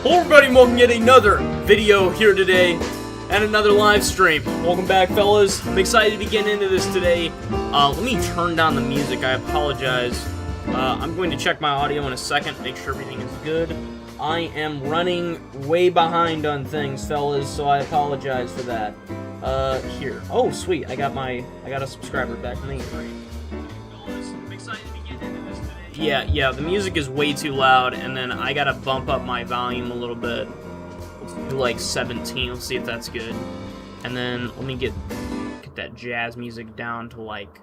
Hello everybody, and welcome to yet another video here today, and another live stream. Welcome back, fellas. I'm excited to be getting into this today. Let me turn down the music, I apologize. I'm going to check my audio in a second, make sure everything is good. I am running way behind on things, fellas, so I apologize for that. Here. Oh, sweet, I got a subscriber back from the Yeah, the music is way too loud, and then I gotta bump up my volume a little bit. Let's do like 17, let's see if that's good. And then let me get that jazz music down to like,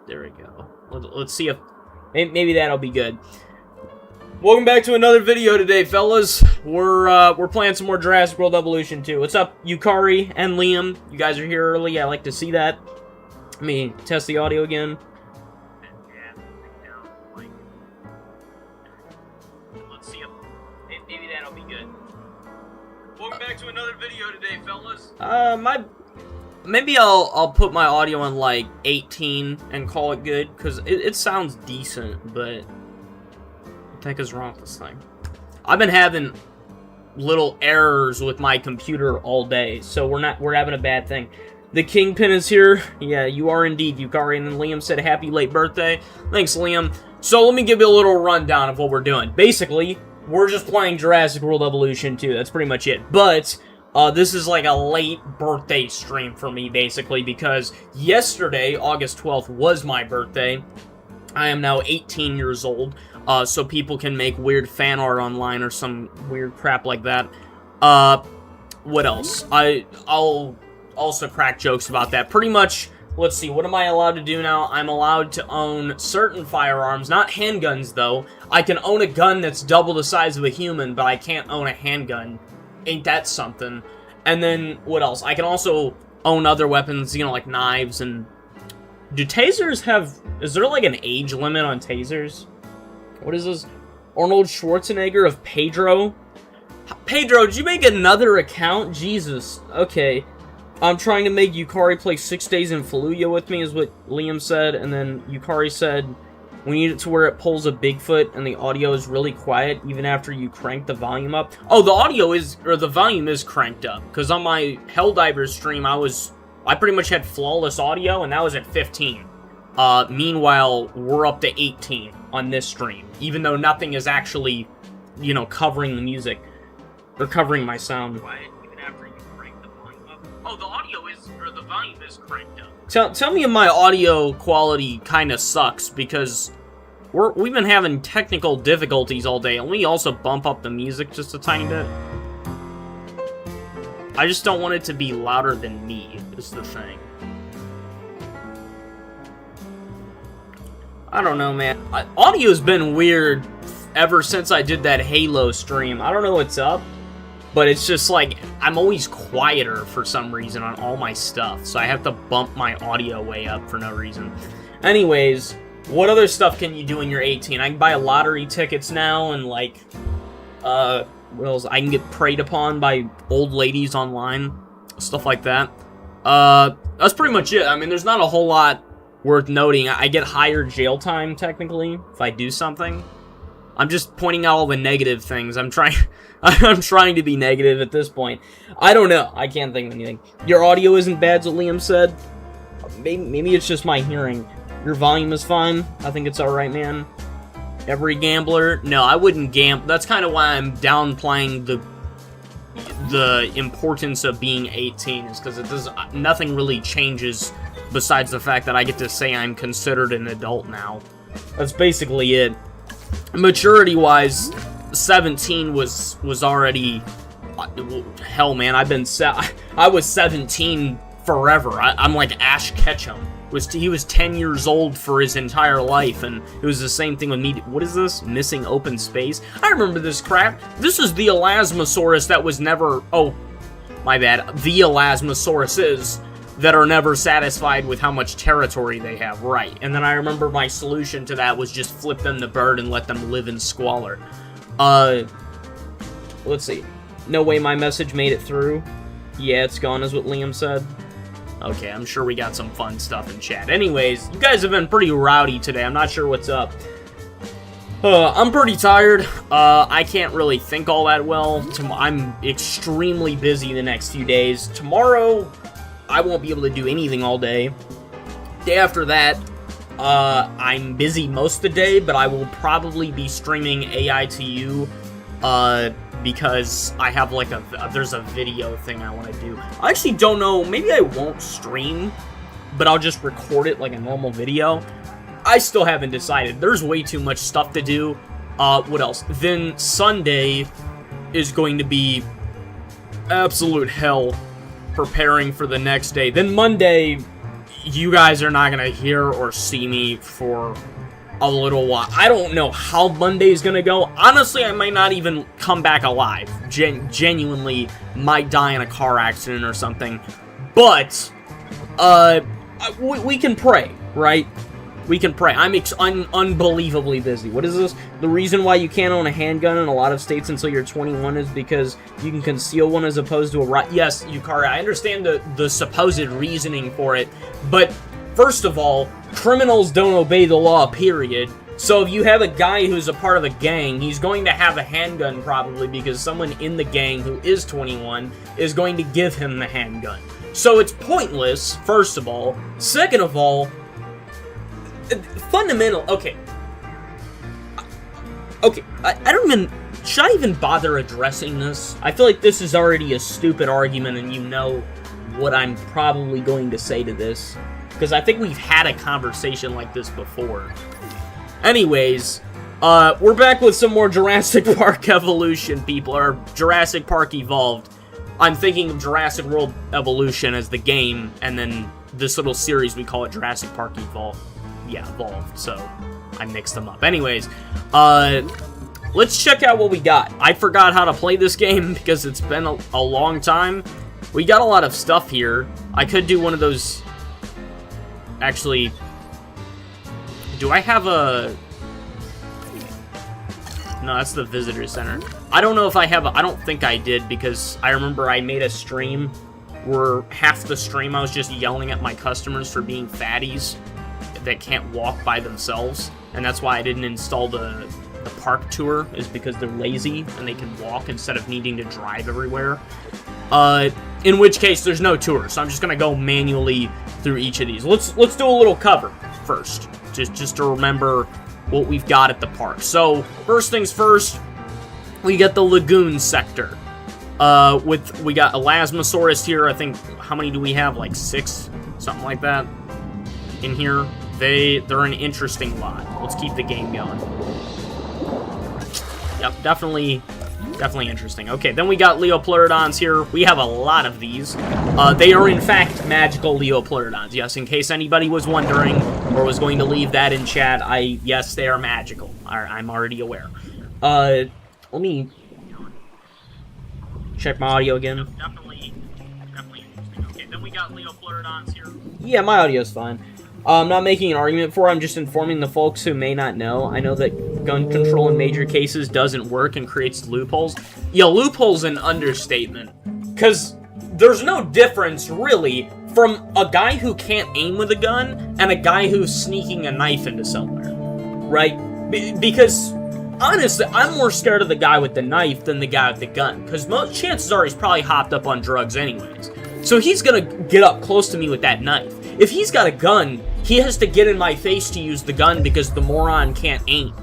there we go. Let's see if, maybe that'll be good. Welcome back to another video today, fellas. We're playing some more Jurassic World Evolution 2. What's up, Yukari and Liam? You guys are here early, I like to see that. Let me test the audio again. Maybe that'll be good. Welcome back to another video today, fellas. Maybe I'll put my audio on like 18 and call it good, because it sounds decent, but what the heck is wrong with this thing? I've been having little errors with my computer all day, so we're having a bad thing. The Kingpin is here. Yeah, you are indeed, Yukari. And then Liam said, happy late birthday. Thanks, Liam. So let me give you a little rundown of what we're doing. Basically, we're just playing Jurassic World Evolution 2. That's pretty much it. But this is like a late birthday stream for me, basically, because yesterday, August 12th, was my birthday. I am now 18 years old, so people can make weird fan art online or some weird crap like that. What else? I'll also crack jokes about that. Pretty much, let's see, what am I allowed to do now? I'm allowed to own certain firearms, not handguns, though. I can own a gun that's double the size of a human, but I can't own a handgun. Ain't that something? And then, what else? I can also own other weapons, you know, like knives and... Do tasers have... Is there, like, an age limit on tasers? What is this? Arnold Schwarzenegger of Pedro? Pedro, did you make another account? Jesus. Okay. I'm trying to make Yukari play 6 Days in Fallujah with me, is what Liam said, and then Yukari said, we need it to where it pulls a Bigfoot and the audio is really quiet even after you crank the volume up. Oh, the audio is, or the volume is cranked up, because on my Helldivers stream, I pretty much had flawless audio, and that was at 15. Meanwhile, we're up to 18 on this stream, even though nothing is actually, you know, covering the music, or covering my sound. Quiet. Oh, the audio is, or the volume is cranked up. Tell me if my audio quality kind of sucks, because we've been having technical difficulties all day, and we also bump up the music just a tiny bit. I just don't want it to be louder than me, is the thing. I don't know, man. Audio's been weird ever since I did that Halo stream. I don't know what's up. But it's just like, I'm always quieter for some reason on all my stuff, so I have to bump my audio way up for no reason. Anyways, what other stuff can you do when you're 18? I can buy lottery tickets now, and like, what else? I can get preyed upon by old ladies online, stuff like that. That's pretty much it. I mean, there's not a whole lot worth noting. I get higher jail time, technically, if I do something. I'm just pointing out all the negative things. I'm trying to be negative at this point. I don't know. I can't think of anything. Your audio isn't bad, is what Liam said. Maybe it's just my hearing. Your volume is fine. I think it's alright, man. Every gambler? No, I wouldn't gamble. That's kind of why I'm downplaying the importance of being 18, is because nothing really changes besides the fact that I get to say I'm considered an adult now. That's basically it. Maturity-wise, 17 was already... Hell, man, I was 17 forever. I'm like Ash Ketchum. He was 10 years old for his entire life, and it was the same thing with me. What is this? Missing open space? I remember this crap. This is the Elasmosaurus that was never... Oh, my bad. The Elasmosauruses that are never satisfied with how much territory they have, right. And then I remember my solution to that was just flip them the bird and let them live in squalor. Let's see. No way my message made it through. Yeah, it's gone, is what Liam said. Okay, I'm sure we got some fun stuff in chat. Anyways, you guys have been pretty rowdy today. I'm not sure what's up. I'm pretty tired. I can't really think all that well. I'm extremely busy the next few days. Tomorrow, I won't be able to do anything all day. Day after that, I'm busy most of the day, but I will probably be streaming AITU, because I have like there's a video thing I want to do. I actually don't know, maybe I won't stream, but I'll just record it like a normal video. I still haven't decided. There's way too much stuff to do. What else? Then Sunday is going to be absolute hell preparing for the next day. Then Monday, you guys are not going to hear or see me for a little while. I don't know how Monday is going to go. Honestly, I might not even come back alive. Genuinely might die in a car accident or something. But, we can pray, right? We can pray. I'm unbelievably busy. What is this? The reason why you can't own a handgun in a lot of states until you're 21 is because you can conceal one as opposed to a right. Yes, Yukari, I understand the supposed reasoning for it, but first of all, criminals don't obey the law, period. So if you have a guy who's a part of a gang, he's going to have a handgun probably because someone in the gang who is 21 is going to give him the handgun. So it's pointless, first of all. Second of all, fundamental, okay, I don't even, should I even bother addressing this? I feel like this is already a stupid argument and you know what I'm probably going to say to this, because I think we've had a conversation like this before. Anyways, we're back with some more Jurassic Park Evolution, people, or Jurassic Park Evolved. I'm thinking of Jurassic World Evolution as the game, and then this little series, we call it Jurassic Park Evolved. Yeah, Evolved, so I mixed them up. Anyways, let's check out what we got. I forgot how to play this game because it's been a long time. We got a lot of stuff here. I could do one of those... Actually, do I have a... No, that's the visitor center. I don't know if I have a... I don't think I did because I remember I made a stream where half the stream I was just yelling at my customers for being fatties that can't walk by themselves, and that's why I didn't install the park tour, is because they're lazy and they can walk instead of needing to drive everywhere. In which case there's no tour, so I'm just gonna go manually through each of these. Let's do a little cover first, just to remember what we've got at the park. So first things first, we get the lagoon sector. We got Elasmosaurus here. I think, how many do we have? Like 6, something like that in here. They're an interesting lot. Let's keep the game going. Yep, definitely interesting. Okay, then we got Leopleurodons here. We have a lot of these. They are, in fact, magical Leopleurodons. Yes, in case anybody was wondering or was going to leave that in chat, yes, they are magical. I'm already aware. Let me check my audio again. Definitely interesting. Okay, then we got Leopleurodons here. Yeah, my audio's fine. I'm not making an argument for it, I'm just informing the folks who may not know. I know that gun control in major cases doesn't work and creates loopholes. Yeah, loophole's an understatement. Because there's no difference, really, from a guy who can't aim with a gun and a guy who's sneaking a knife into somewhere. Right? Because, honestly, I'm more scared of the guy with the knife than the guy with the gun. Because chances are he's probably hopped up on drugs anyways. So he's gonna get up close to me with that knife. If he's got a gun, he has to get in my face to use the gun because the moron can't aim.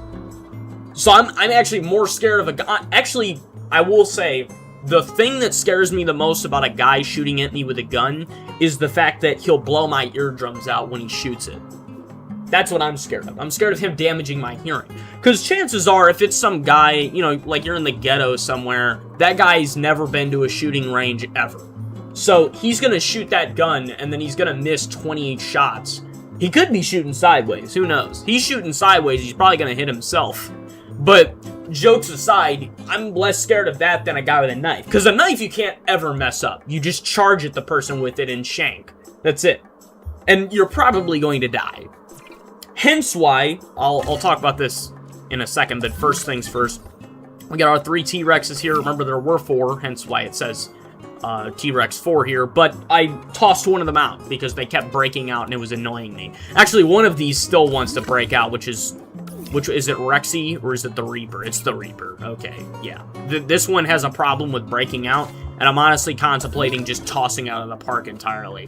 So I'm actually more scared of a guy. Actually, I will say, the thing that scares me the most about a guy shooting at me with a gun is the fact that he'll blow my eardrums out when he shoots it. That's what I'm scared of. I'm scared of him damaging my hearing. Because chances are, if it's some guy, you know, like you're in the ghetto somewhere, that guy's never been to a shooting range ever. So he's going to shoot that gun, and then he's going to miss 28 shots. He could be shooting sideways. Who knows? He's shooting sideways. He's probably going to hit himself. But jokes aside, I'm less scared of that than a guy with a knife. Because a knife you can't ever mess up. You just charge at the person with it and shank. That's it. And you're probably going to die. Hence why, I'll talk about this in a second, but first things first. We got our 3 T-Rexes here. Remember, there were 4, hence why it says T-Rex 4 here, but I tossed one of them out because they kept breaking out and it was annoying me. Actually, one of these still wants to break out, which is Which, is it Rexy, or is it the Reaper? It's the Reaper. Okay, yeah. This one has a problem with breaking out, and I'm honestly contemplating just tossing out of the park entirely.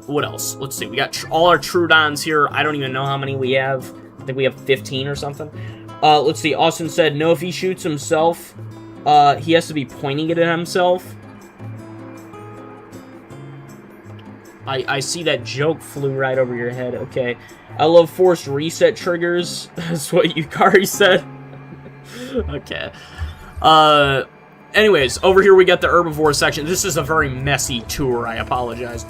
What else? Let's see. We got all our Troodons here. I don't even know how many we have. I think we have 15 or something. Let's see. Austin said, no, if he shoots himself, he has to be pointing it at himself. I see that joke flew right over your head. Okay. I love forced reset triggers. That's what Yukari said. Okay. Anyways, over here we got the herbivore section. This is a very messy tour. I apologize.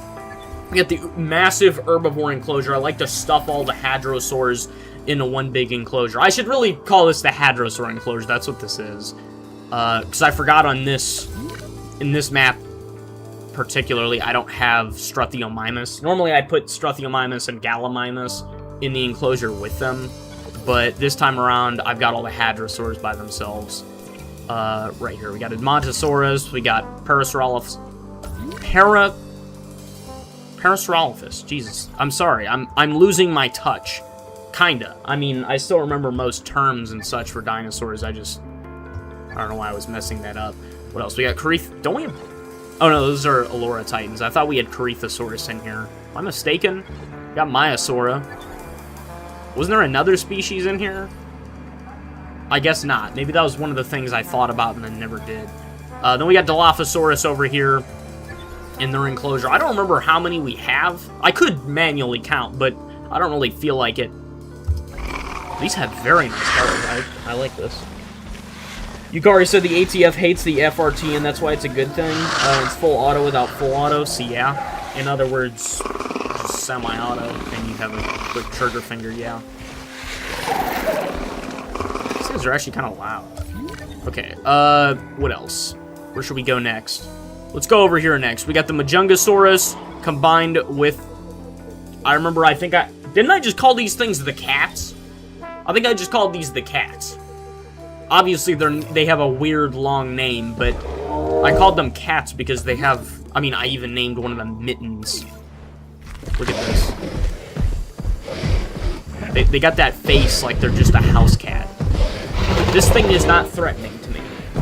We got the massive herbivore enclosure. I like to stuff all the hadrosaurs into one big enclosure. I should really call this the hadrosaur enclosure. That's what this is. Because I forgot on this, in this map particularly, I don't have Struthiomimus. Normally I put Struthiomimus and Gallimimus in the enclosure with them, but this time around I've got all the hadrosaurs by themselves. Right here we got Edmontosaurus, we got Parasaurolophus. Parasaurolophus. Jesus, I'm sorry, I'm losing my touch. Kinda. I mean, I still remember most terms and such for dinosaurs. I don't know why I was messing that up. What else? We got don't we have... Oh no, those are Allura Titans. I thought we had Corythosaurus in here. Am I mistaken? We got Maiasaura. Wasn't there another species in here? I guess not. Maybe that was one of the things I thought about and then never did. Then we got Dilophosaurus over here in their enclosure. I don't remember how many we have. I could manually count, but I don't really feel like it. These have very nice colors. I like this. Yukari said the ATF hates the FRT, and that's why it's a good thing. It's full auto without full auto, so yeah. In other words, just semi-auto, and you have a quick trigger finger, yeah. These guys are actually kind of loud. Okay, what else? Where should we go next? Let's go over here next. We got the Majungasaurus combined with... Didn't I just call these things the cats? I think I just called these the cats. Obviously, they have a weird long name, but I called them cats because they have... I mean, I even named one of them Mittens. Look at this. They got that face like they're just a house cat. This thing is not threatening to me.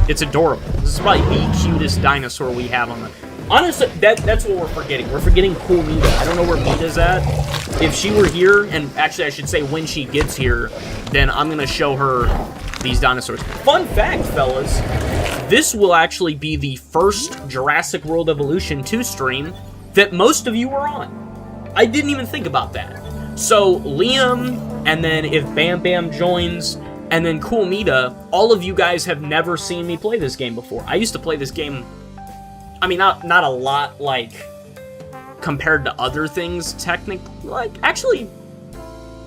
It's adorable. This is probably the cutest dinosaur we have on the... Honestly, that's what we're forgetting. We're forgetting Cool Mita. I don't know where Mita's at. If she were here, and actually I should say when she gets here, then I'm going to show her these dinosaurs. Fun fact, fellas, this will actually be the first Jurassic World Evolution 2 stream that most of you were on. I didn't even think about that. So, Liam, and then if Bam Bam joins, and then Cool Mita, all of you guys have never seen me play this game before. I used to play this game, I mean, not a lot, like, compared to other things, technically. Like, actually,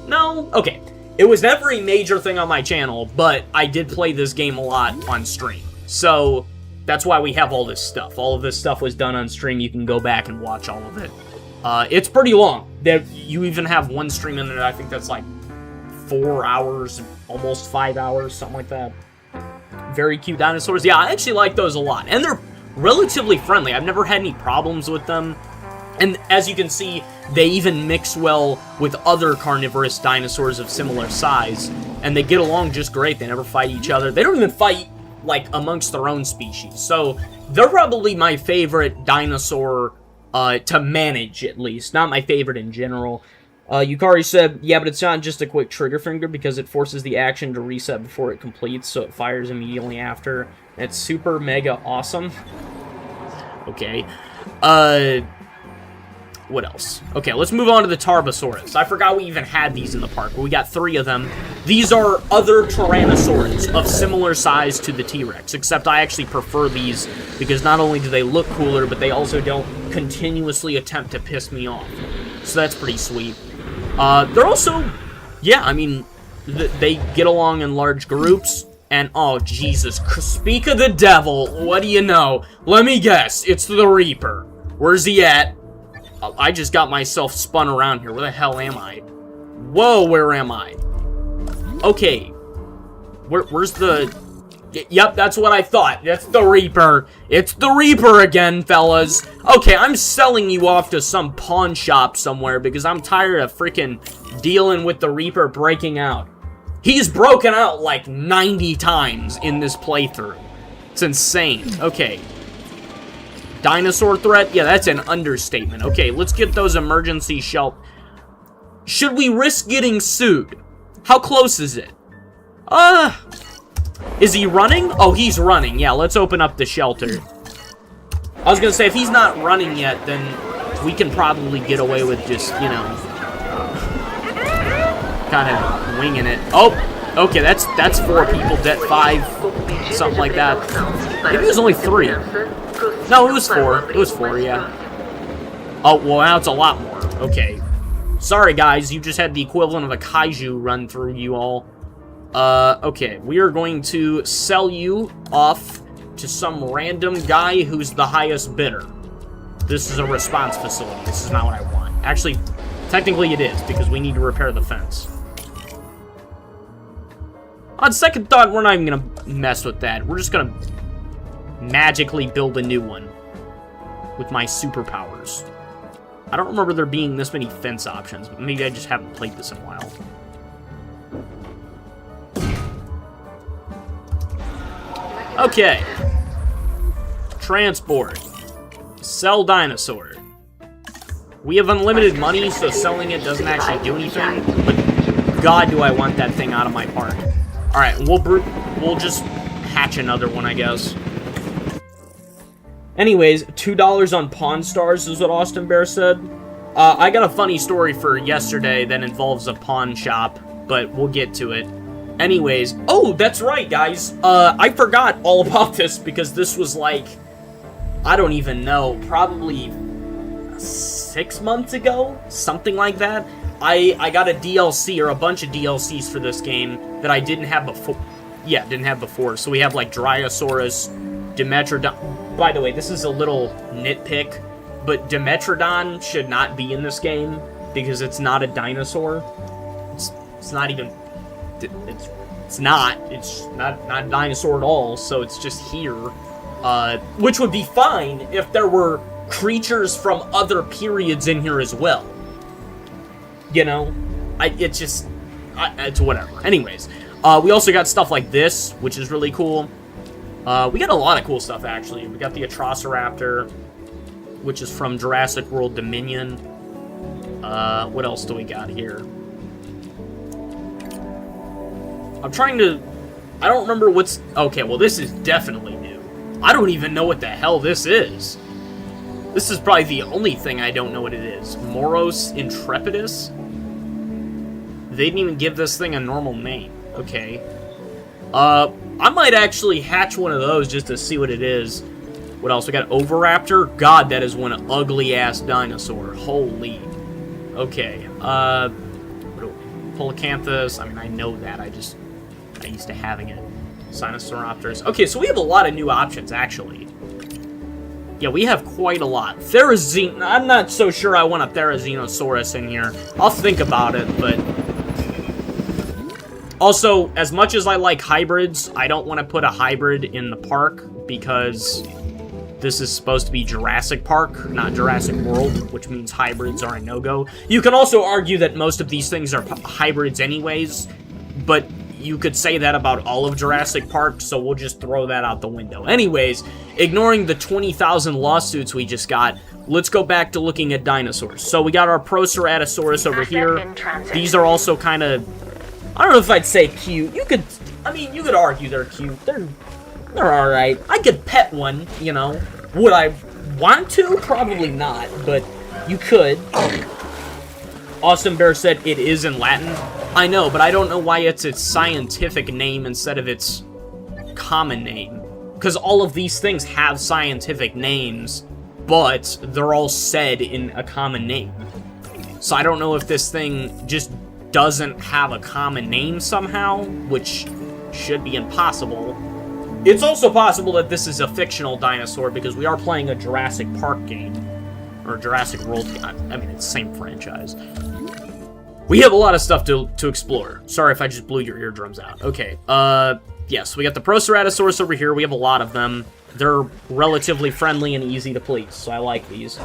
no, okay. It was never a major thing on my channel, but I did play this game a lot on stream. So, that's why we have all this stuff. All of this stuff was done on stream. You can go back and watch all of it. It's pretty long. You even have one stream in there, I think that's like 4 hours, almost 5 hours, something like that. Very cute dinosaurs. Yeah, I actually like those a lot. And they're relatively friendly. I've never had any problems with them. And as you can see, they even mix well with other carnivorous dinosaurs of similar size. And they get along just great. They never fight each other. They don't even fight, like, amongst their own species. So, they're probably my favorite dinosaur to manage, at least. Not my favorite in general. Yukari said, yeah, but it's not just a quick trigger finger because it forces the action to reset before it completes, so it fires immediately after. It's super mega awesome. Okay. What else? Okay, let's move on to the Tarbosaurus. I forgot we even had these in the park, but we got 3 of them. These are other Tyrannosaurs of similar size to the T-Rex, except I actually prefer these because not only do they look cooler, but they also don't continuously attempt to piss me off. So that's pretty sweet. They're also, yeah, I mean, they get along in large groups, and oh, Jesus, speak of the devil, what do you know? Let me guess, it's the Reaper. Where's he at? I just got myself spun around here. Where the hell am I? Whoa, where am I? Okay. Where's the Yep, that's what I thought. That's the Reaper. It's the Reaper again, fellas. Okay, I'm selling you off to some pawn shop somewhere because I'm tired of freaking dealing with the Reaper breaking out. He's broken out like 90 times in this playthrough. It's insane. Okay. Dinosaur threat? Yeah, that's an understatement. Okay, let's get those emergency shelter. Should we risk getting sued? How close is it? Is he running? Oh, he's running. Yeah, let's open up the shelter. I was gonna say, if he's not running yet, then we can probably get away with just, you know, kind of winging it. Oh, okay, that's 4 people, dead 5, something like that. Maybe it was only 3. No, it was 4. It was 4, yeah. Oh, well, now it's a lot more. Okay. Sorry, guys, you just had the equivalent of a kaiju run through you all. Okay, we are going to sell you off to some random guy who's the highest bidder. This is a response facility. This is not what I want. Actually, technically it is, because we need to repair the fence. On second thought, we're not even gonna mess with that. We're just gonna magically build a new one with my superpowers. I don't remember there being this many fence options, but maybe I just haven't played this in a while. Okay. Transport. Sell dinosaur. We have unlimited money, so selling it doesn't actually do anything, but God, do I want that thing out of my park. Alright, we'll just hatch another one, I guess. Anyways, $2 on Pawn Stars is what Austin Bear said. I got a funny story for yesterday that involves a pawn shop, but we'll get to it. Anyways, oh, that's right, guys. I forgot all about this because this was like, I don't even know, probably 6 months ago? Something like that. I got a DLC, or a bunch of DLCs for this game that I didn't have before. Yeah, didn't have before. So we have like Dryosaurus, Dimetrodon. By the way, this is a little nitpick, but Dimetrodon should not be in this game because it's not a dinosaur. It's not even... It's not a dinosaur at all, so it's just here. Which would be fine if there were creatures from other periods in here as well. You know? It's whatever. Anyways, we also got stuff like this, which is really cool. We got a lot of cool stuff, actually. We got the Atrociraptor, which is from Jurassic World Dominion. What else do we got here? I'm trying to... I don't remember what's... Okay, well, this is definitely new. I don't even know what the hell this is. This is probably the only thing I don't know what it is. Moros Intrepidus? They didn't even give this thing a normal name. Okay. I might actually hatch one of those just to see what it is. What else? We got Oviraptor. God, that is one ugly-ass dinosaur. Holy. Okay. Polacanthus. I mean, I know that. I'm used to having it. Sinoceraptors. Okay, so we have a lot of new options, actually. Yeah, we have quite a lot. Therizine... I'm not so sure I want a Therizinosaurus in here. I'll think about it, but... Also, as much as I like hybrids, I don't want to put a hybrid in the park because this is supposed to be Jurassic Park, not Jurassic World, which means hybrids are a no-go. You can also argue that most of these things are hybrids anyways, but you could say that about all of Jurassic Park, so we'll just throw that out the window. Anyways, ignoring the 20,000 lawsuits we just got, let's go back to looking at dinosaurs. So we got our Proceratosaurus over here. These are also kind of... I don't know if I'd say cute. You could argue they're cute. They're alright. I could pet one, you know. Would I want to? Probably not, but you could. Austin Bear said it is in Latin. I know, but I don't know why it's its scientific name instead of its common name. Because all of these things have scientific names, but they're all said in a common name. So I don't know if this thing just doesn't have a common name somehow, which should be impossible. It's also possible that this is a fictional dinosaur because we are playing a Jurassic Park game. Or Jurassic World game. I mean, it's the same franchise. We have a lot of stuff to explore. Sorry if I just blew your eardrums out. Okay, yes, we got the Proceratosaurus over here. We have a lot of them. They're relatively friendly and easy to please, so I like these.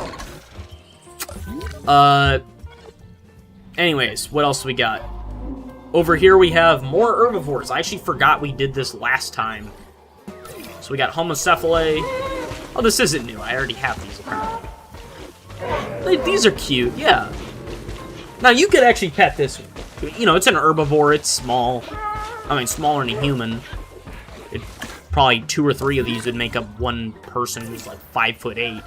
Anyways, what else we got? Over here we have more herbivores. I actually forgot we did this last time. So we got Homocephalae. Oh, this isn't new. I already have these, apparently. These are cute, yeah. Now, you could actually pet this one. You know, it's an herbivore. It's small. I mean, smaller than a human. Probably 2 or 3 of these would make up one person who's like 5'8".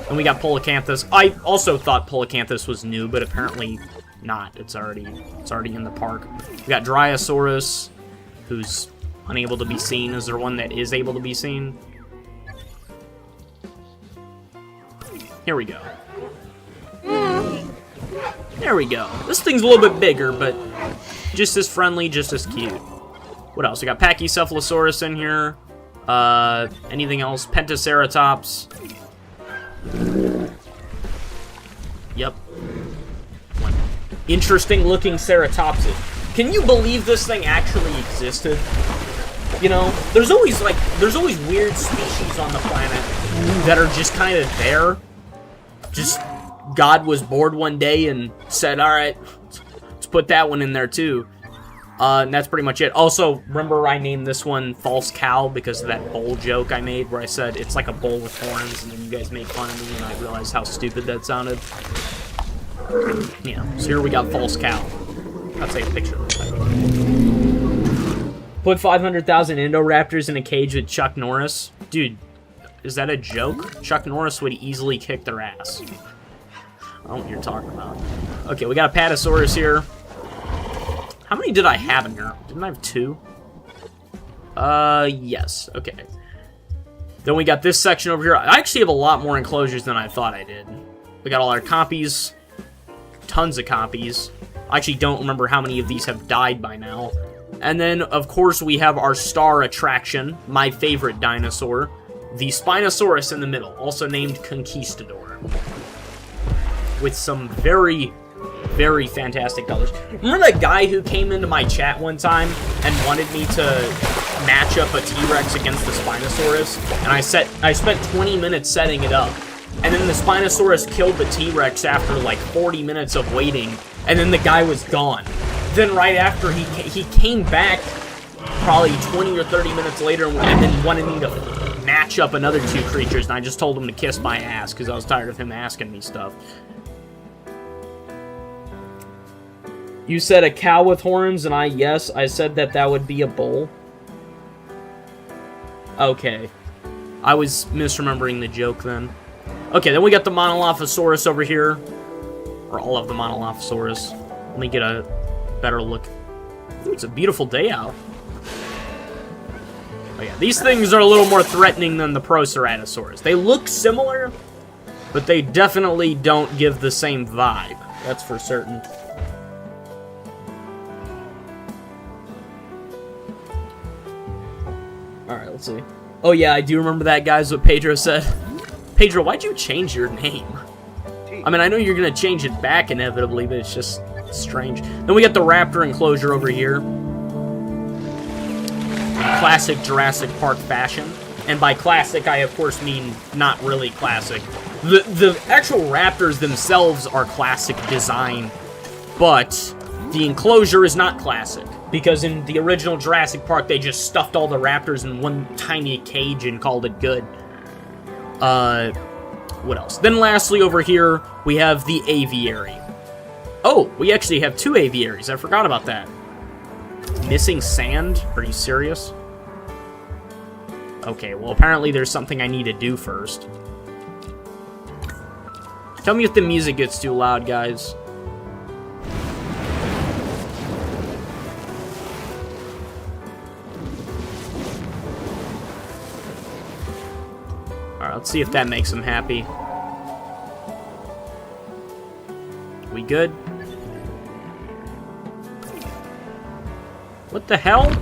And we got Polacanthus. I also thought Polacanthus was new, but apparently not. It's already in the park. We got Dryosaurus, who's unable to be seen. Is there one that is able to be seen? Here we go. There we go. This thing's a little bit bigger, but just as friendly, just as cute. What else? We got Pachycephalosaurus in here. Anything else? Pentaceratops. Yep. One interesting looking ceratopsid. Can you believe this thing actually existed? You know, there's always weird species on the planet that are just kind of there. Just God was bored one day and said, all right, let's put that one in there too. And that's pretty much it. Also, remember I named this one False Cow because of that bowl joke I made where I said it's like a bowl with horns, and then you guys made fun of me and I realized how stupid that sounded. Yeah, so here we got False Cow. I'll take a picture of this. Put 500,000 Indoraptors in a cage with Chuck Norris. Dude, is that a joke? Chuck Norris would easily kick their ass. I don't know what you're talking about. Okay, we got a Patasaurus here. How many did I have in here? Didn't I have 2? Yes. Okay. Then we got this section over here. I actually have a lot more enclosures than I thought I did. We got all our copies. Tons of copies. I actually don't remember how many of these have died by now. And then, of course, we have our star attraction, my favorite dinosaur, the Spinosaurus in the middle, also named Conquistador. With some very, very fantastic colors. Remember that guy who came into my chat one time and wanted me to match up a T-Rex against the Spinosaurus? And I spent 20 minutes setting it up. And then the Spinosaurus killed the T-Rex after like 40 minutes of waiting. And then the guy was gone. Then right after, he came back probably 20 or 30 minutes later and then wanted me to match up another 2 creatures. And I just told him to kiss my ass because I was tired of him asking me stuff. You said a cow with horns, and I said that would be a bull. Okay. I was misremembering the joke then. Okay, then we got the Monolophosaurus over here. Or all of the Monolophosaurus. Let me get a better look. Ooh, it's a beautiful day out. Oh yeah, these things are a little more threatening than the Proceratosaurus. They look similar, but they definitely don't give the same vibe. That's for certain. Alright, let's see. Oh yeah, I do remember that, guys, what Pedro said. Pedro, why'd you change your name? I mean, I know you're going to change it back inevitably, but it's just strange. Then we got the raptor enclosure over here. In classic Jurassic Park fashion. And by classic, I of course mean not really classic. The actual raptors themselves are classic design, but the enclosure is not classic. Because in the original Jurassic Park, they just stuffed all the raptors in one tiny cage and called it good. What else? Then lastly, over here, we have the aviary. Oh, we actually have 2 aviaries. I forgot about that. Missing sand? Are you serious? Okay, well, apparently there's something I need to do first. Tell me if the music gets too loud, guys. Alright, let's see if that makes him happy. We good? What the hell?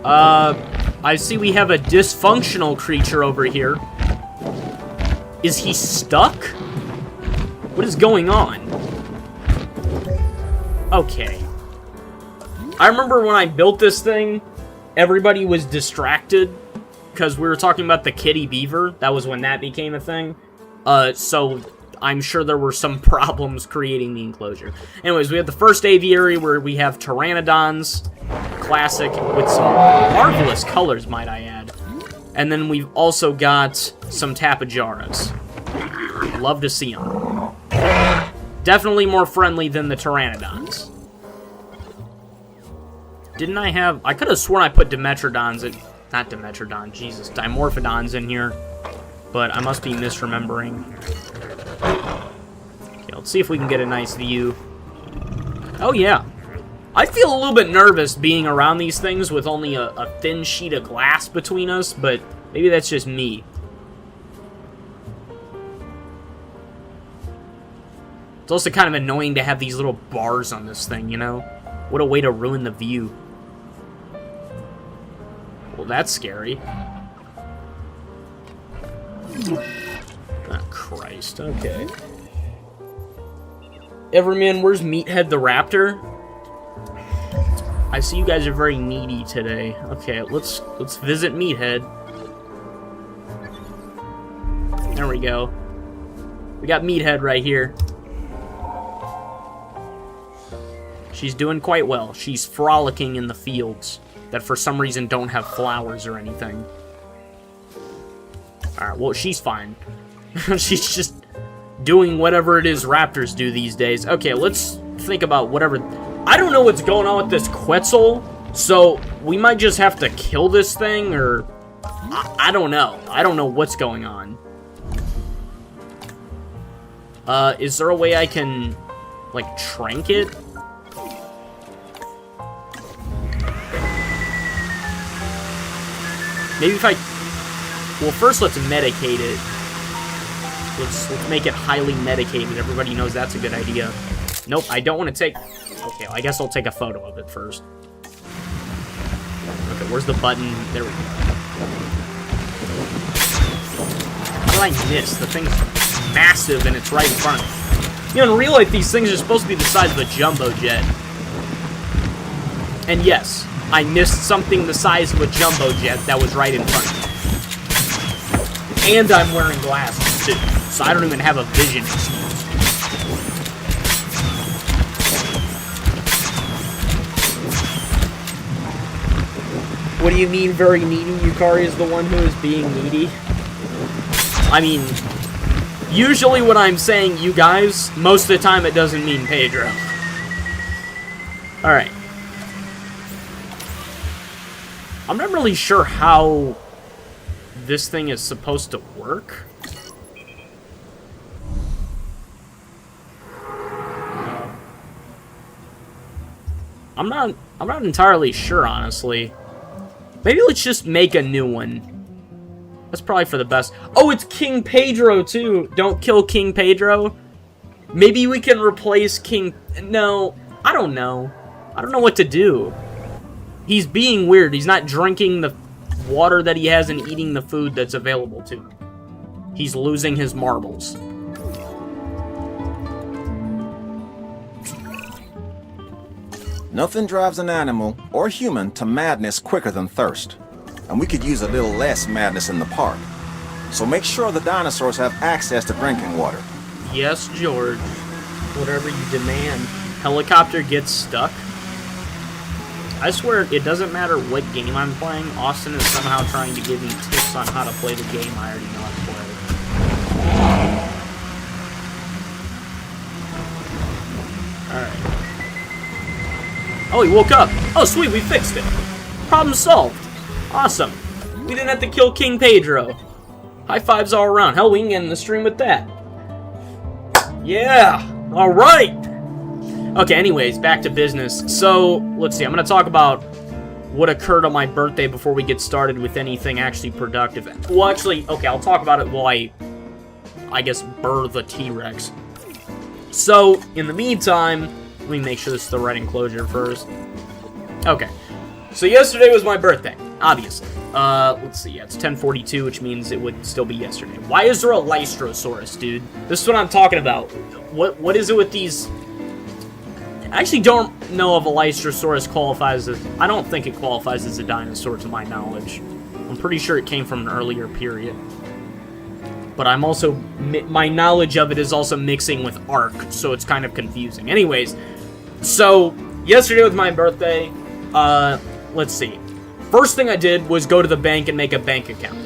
I see we have a dysfunctional creature over here. Is he stuck? What is going on? Okay. I remember when I built this thing, everybody was distracted because we were talking about the kitty beaver. That was when that became a thing. So I'm sure there were some problems creating the enclosure. Anyways, we have the first aviary where we have pteranodons, classic, with some marvelous colors, might I add. And then we've also got some tapajaras. Love to see them. Definitely more friendly than the pteranodons. Didn't I have... I could have sworn I put Dimetrodons in... Not Dimetrodon, Jesus. Dimorphodons in here. But I must be misremembering. Okay, let's see if we can get a nice view. Oh, yeah. I feel a little bit nervous being around these things with only a thin sheet of glass between us, but maybe that's just me. It's also kind of annoying to have these little bars on this thing, you know? What a way to ruin the view. Well, that's scary. Oh, Christ. Okay. Everman, where's Meathead the Raptor? I see you guys are very needy today. Okay, let's visit Meathead. There we go. We got Meathead right here. She's doing quite well. She's frolicking in the fields that for some reason don't have flowers or anything. Alright, well, she's fine. She's just doing whatever it is raptors do these days. Okay, let's think about whatever... I don't know what's going on with this Quetzal, so we might just have to kill this thing, or... I don't know. I don't know what's going on. Is there a way I can, like, trank it? Maybe if I... Well, first let's medicate it. Let's make it highly medicated. Everybody knows that's a good idea. Nope, I don't want to take... Okay, well, I guess I'll take a photo of it first. Okay, where's the button? There we go. How did I miss? The thing's massive and it's right in front of me. You know, in real life, these things are supposed to be the size of a jumbo jet. And yes, I missed something the size of a jumbo jet that was right in front of me. And I'm wearing glasses, too, so I don't even have a vision excuse. What do you mean, very needy? Yukari is the one who is being needy? I mean, usually when I'm saying you guys, most of the time it doesn't mean Pedro. Alright. I'm not really sure how this thing is supposed to work. I'm not entirely sure, honestly. Maybe let's just make a new one. That's probably for the best. Oh, it's King Pedro, too. Don't kill King Pedro. Maybe we can replace King... No, I don't know. I don't know what to do. He's being weird. He's not drinking the water that he has and eating the food that's available to him. He's losing his marbles. Nothing drives an animal or human to madness quicker than thirst. And we could use a little less madness in the park. So make sure the dinosaurs have access to drinking water. Yes, George. Whatever you demand. Helicopter gets stuck. I swear, it doesn't matter what game I'm playing, Austin is somehow trying to give me tips on how to play the game I already know how to play. Alright. Oh, he woke up. Oh, sweet, we fixed it. Problem solved. Awesome. We didn't have to kill King Pedro. High fives all around. Hell, we can get in the stream with that. Yeah. All right. Okay, anyways, back to business. So, let's see. I'm going to talk about what occurred on my birthday before we get started with anything actually productive. Well, actually, okay, I'll talk about it while I guess, birth a T-Rex. So, in the meantime, let me make sure this is the right enclosure first. Okay. So, yesterday was my birthday, obviously. Let's see. Yeah, it's 10:42, which means it would still be yesterday. Why is there a Lystrosaurus, dude? This is what I'm talking about. What is it with these... I actually don't know if a Lystrosaurus qualifies as... I don't think it qualifies as a dinosaur to my knowledge. I'm pretty sure it came from an earlier period. But I'm also... My knowledge of it is also mixing with Ark, so it's kind of confusing. Anyways, so yesterday was my birthday. Let's see. First thing I did was go to the bank and make a bank account.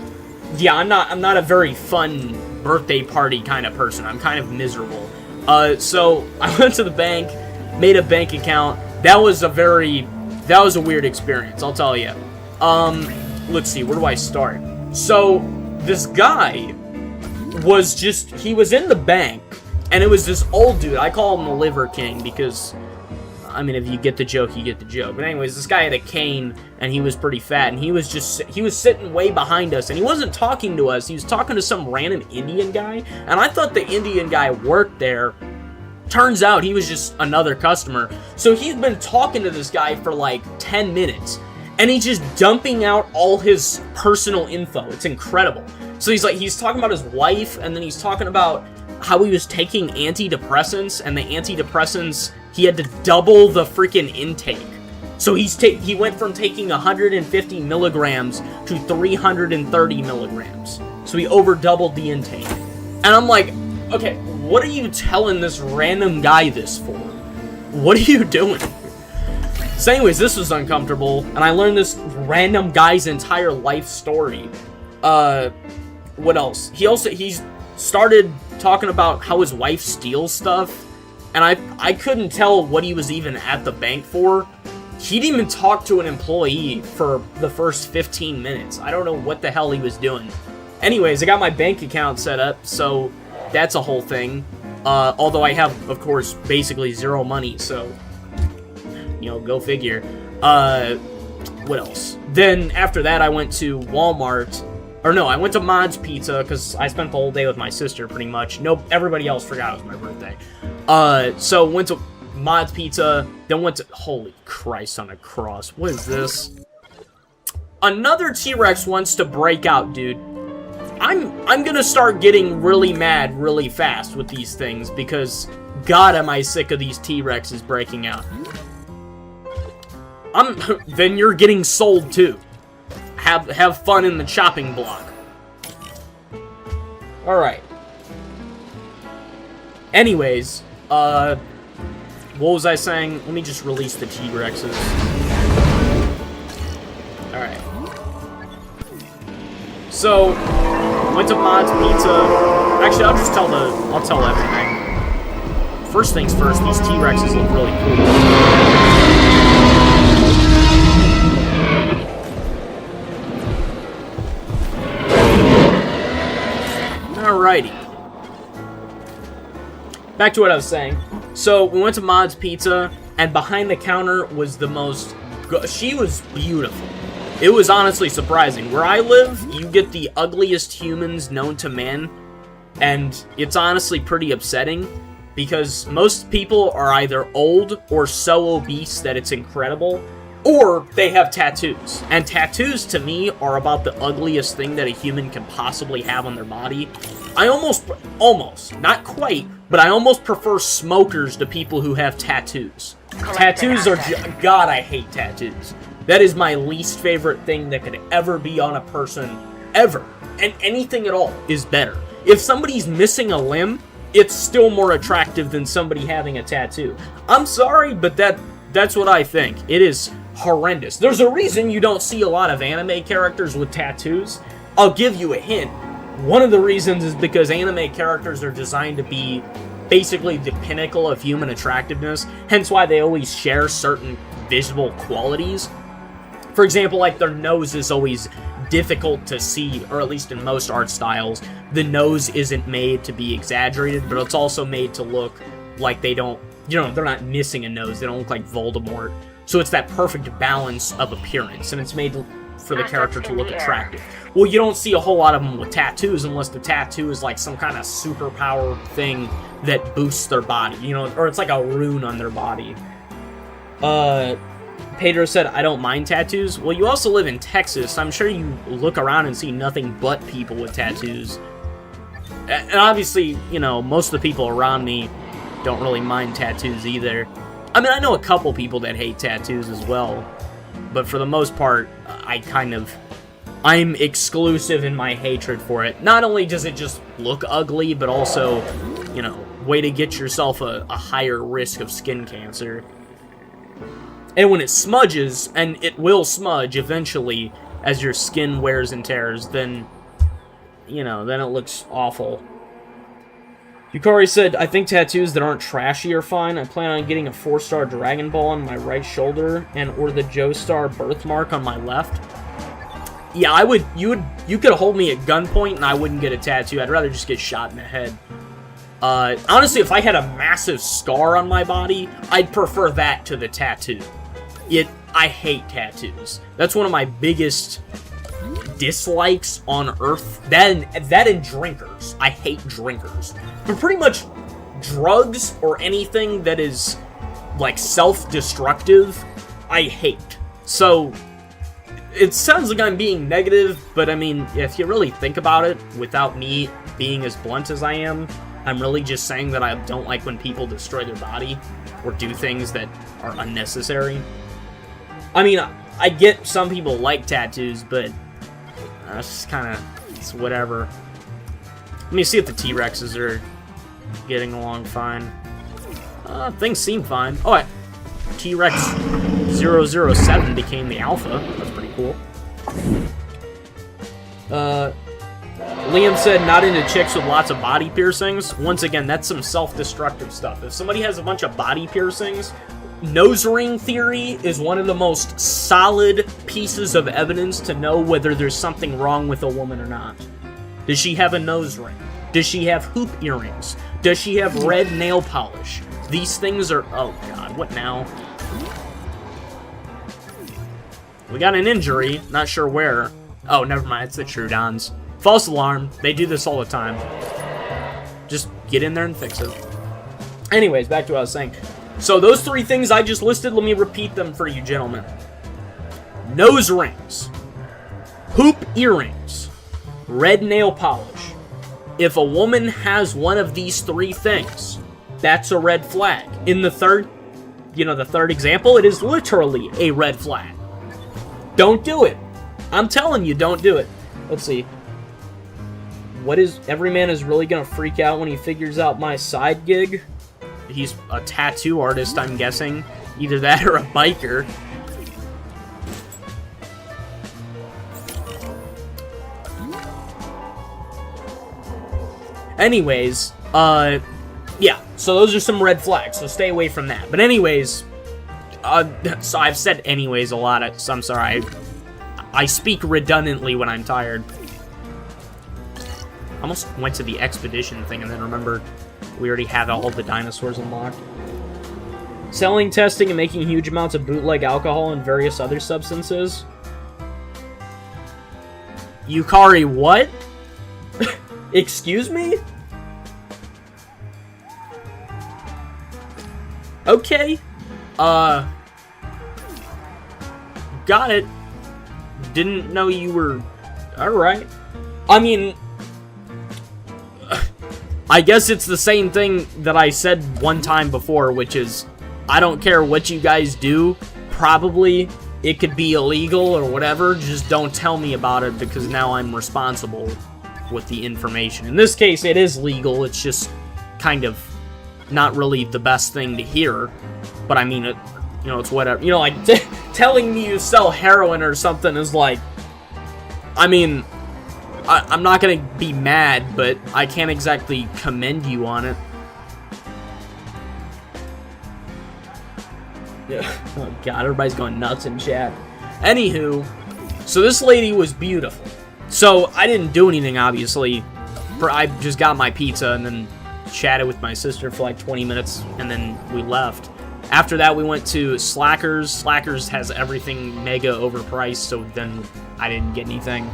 Yeah, I'm not a very fun birthday party kind of person. I'm kind of miserable. So I went to the bank, made a bank account. That was a weird experience, I'll tell you. Let's see, where do I start? So this guy he was in the bank, and it was this old dude. I call him the Liver King because, I mean, if you get the joke, you get the joke. But anyways, this guy had a cane, and he was pretty fat, and he was sitting way behind us, and he wasn't talking to us. He was talking to some random Indian guy, and I thought the Indian guy worked there. Turns out he was just another customer. So he's been talking to this guy for like 10 minutes, and he's just dumping out all his personal info. It's incredible. So he's talking about his wife, and then he's talking about how he was taking antidepressants, and the antidepressants, he had to double the freaking intake. So he went from taking 150 milligrams to 330 milligrams. So he over doubled the intake. And I'm like, okay, what are you telling this random guy this for? What are you doing? So anyways, this was uncomfortable, and I learned this random guy's entire life story. What else? He started talking about how his wife steals stuff, and I couldn't tell what he was even at the bank for. He didn't even talk to an employee for the first 15 minutes. I don't know what the hell he was doing. Anyways, I got my bank account set up, so that's a whole thing. Although I have, of course, basically zero money, so, you know, go figure. What else? Then, after that, I went to Walmart. Or no, I went to Mod's Pizza, because I spent the whole day with my sister, pretty much. Nope, everybody else forgot it was my birthday. So, went to Mod's Pizza, then went to... Holy Christ on a cross. What is this? Another T-Rex wants to break out, dude. I'm gonna start getting really mad really fast with these things, because God am I sick of these T-Rexes breaking out. Then you're getting sold too. Have fun in the chopping block. Alright. Anyways, what was I saying? Let me just release the T-Rexes. Alright. So, went to Mod's Pizza. Actually, I'll tell everything. First things first, these T-Rexes look really cool. Alrighty. Back to what I was saying. So, we went to Mod's Pizza, and behind the counter was the most... She was beautiful. It was honestly surprising. Where I live, you get the ugliest humans known to man, and it's honestly pretty upsetting, because most people are either old or so obese that it's incredible, or they have tattoos. And tattoos, to me, are about the ugliest thing that a human can possibly have on their body. I almost, not quite, but I almost prefer smokers to people who have tattoos. Tattoos are... God, I hate tattoos. That is my least favorite thing that could ever be on a person, ever. And anything at all is better. If somebody's missing a limb, it's still more attractive than somebody having a tattoo. I'm sorry, but that's what I think. It is horrendous. There's a reason you don't see a lot of anime characters with tattoos. I'll give you a hint. One of the reasons is because anime characters are designed to be basically the pinnacle of human attractiveness, hence why they always share certain visual qualities. For example, like their nose is always difficult to see, or at least in most art styles, the nose isn't made to be exaggerated, but it's also made to look like they don't, you know, they're not missing a nose, they don't look like Voldemort. So it's that perfect balance of appearance, and it's made for the character to look attractive. Well, you don't see a whole lot of them with tattoos unless the tattoo is like some kind of superpower thing that boosts their body, you know, or it's like a rune on their body. Pedro said, I don't mind tattoos. Well, you also live in Texas. I'm sure you look around and see nothing but people with tattoos. And obviously, you know, most of the people around me don't really mind tattoos either. I mean, I know a couple people that hate tattoos as well, but for the most part, I'm exclusive in my hatred for it. Not only does it just look ugly, but also, you know, way to get yourself a higher risk of skin cancer. And when it smudges, and it will smudge eventually as your skin wears and tears, then, you know, then it looks awful. Yukari said, I think tattoos that aren't trashy are fine. I plan on getting a 4-star Dragon Ball on my right shoulder or the Joestar birthmark on my left. Yeah, you could hold me at gunpoint and I wouldn't get a tattoo. I'd rather just get shot in the head. Honestly, if I had a massive scar on my body, I'd prefer that to the tattoo. I hate tattoos. That's one of my biggest dislikes on Earth. That and drinkers. I hate drinkers. But pretty much drugs or anything that is, like, self-destructive, I hate. So, it sounds like I'm being negative, but I mean, if you really think about it, without me being as blunt as I am, I'm really just saying that I don't like when people destroy their body or do things that are unnecessary. I mean, I get some people like tattoos, but that's just kind of, it's whatever. Let me see if the T-Rexes are getting along fine. Things seem fine. Oh, T-Rex 007 became the alpha. That's pretty cool. Liam said not into chicks with lots of body piercings. Once again, that's some self-destructive stuff. If somebody has a bunch of body piercings, nose ring theory is one of the most solid pieces of evidence to know whether there's something wrong with a woman or not. Does she have a nose ring? Does she have hoop earrings? Does she have red nail polish? These things are... Oh, God. What now? We got an injury. Not sure where. Oh, never mind. It's the Trudons. False alarm. They do this all the time. Just get in there and fix it. Anyways, back to what I was saying. So those 3 things I just listed, let me repeat them for you gentlemen. Nose rings. Hoop earrings. Red nail polish. If a woman has one of these 3 things, that's a red flag. In the third example, it is literally a red flag. Don't do it. I'm telling you, don't do it. Let's see. Every man is really gonna freak out when he figures out my side gig? He's a tattoo artist, I'm guessing. Either that or a biker. Anyways, yeah, so those are some red flags, so stay away from that. But anyways, so I've said anyways a lot, so I'm sorry. I speak redundantly when I'm tired. I almost went to the expedition thing and then remembered we already had all the dinosaurs unlocked. Selling, testing, and making huge amounts of bootleg alcohol and various other substances. Yukari, what? Excuse me? Okay. Got it. Didn't know you were... Alright. I mean... I guess it's the same thing that I said one time before, which is, I don't care what you guys do, probably it could be illegal or whatever, just don't tell me about it because now I'm responsible with the information. In this case, it is legal, it's just kind of not really the best thing to hear, but I mean, it's whatever. Like, telling me you sell heroin or something is like, I mean... I'm not gonna be mad, but I can't exactly commend you on it. Yeah. Oh god, everybody's going nuts in chat. Anywho, so this lady was beautiful. So I didn't do anything, obviously. I just got my pizza and then chatted with my sister for like 20 minutes, and then we left. After that, we went to Slackers. Slackers has everything mega overpriced, so then I didn't get anything.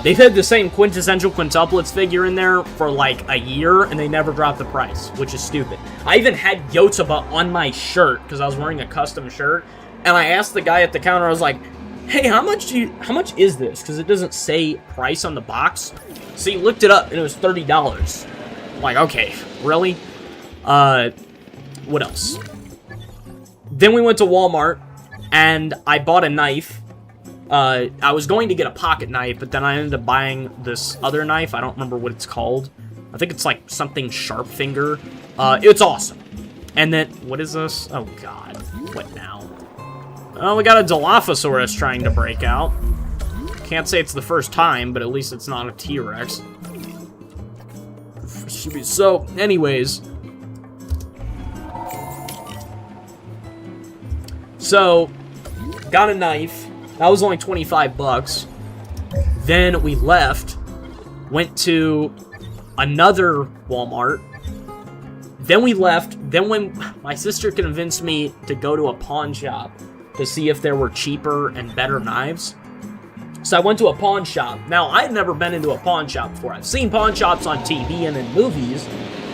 They've had the same quintessential quintuplets figure in there for like a year, and they never dropped the price, which is stupid. I even had Yotsuba on my shirt, because I was wearing a custom shirt, and I asked the guy at the counter, I was like, hey, how much is this? Because it doesn't say price on the box. So he looked it up, and it was $30. I'm like, okay, really? What else? Then we went to Walmart, and I bought a knife. I was going to get a pocket knife, but then I ended up buying this other knife. I don't remember what it's called. I think it's like something sharp finger. It's awesome. And then, what is this? Oh, God. What now? Oh, we got a Dilophosaurus trying to break out. Can't say it's the first time, but at least it's not a T-Rex. So, anyways. So, got a knife. That was only 25 bucks. Then we left. Went to another Walmart. Then we left. Then when my sister convinced me to go to a pawn shop to see if there were cheaper and better knives. So I went to a pawn shop. Now, I had never been into a pawn shop before. I've seen pawn shops on TV and in movies.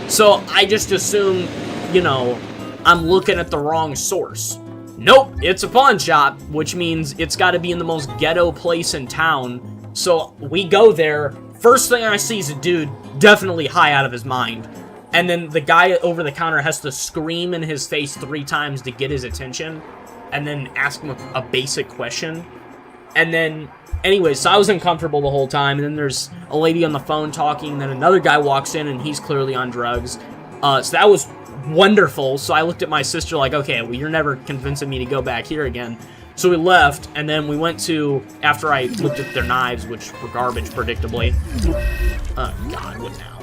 So I just assumed, you know, I'm looking at the wrong source. Nope, it's a pawn shop, which means it's got to be in the most ghetto place in town. So we go there. First thing I see is a dude definitely high out of his mind. And then the guy over the counter has to scream in his face 3 times to get his attention. And then ask him a basic question. And then, anyways, so I was uncomfortable the whole time. And then there's a lady on the phone talking. And then another guy walks in and he's clearly on drugs. So that was wonderful. So I looked at my sister like, okay, well, you're never convincing me to go back here again. So we left, and then we went to, after I looked at their knives, which were garbage, predictably. Oh, God, what now?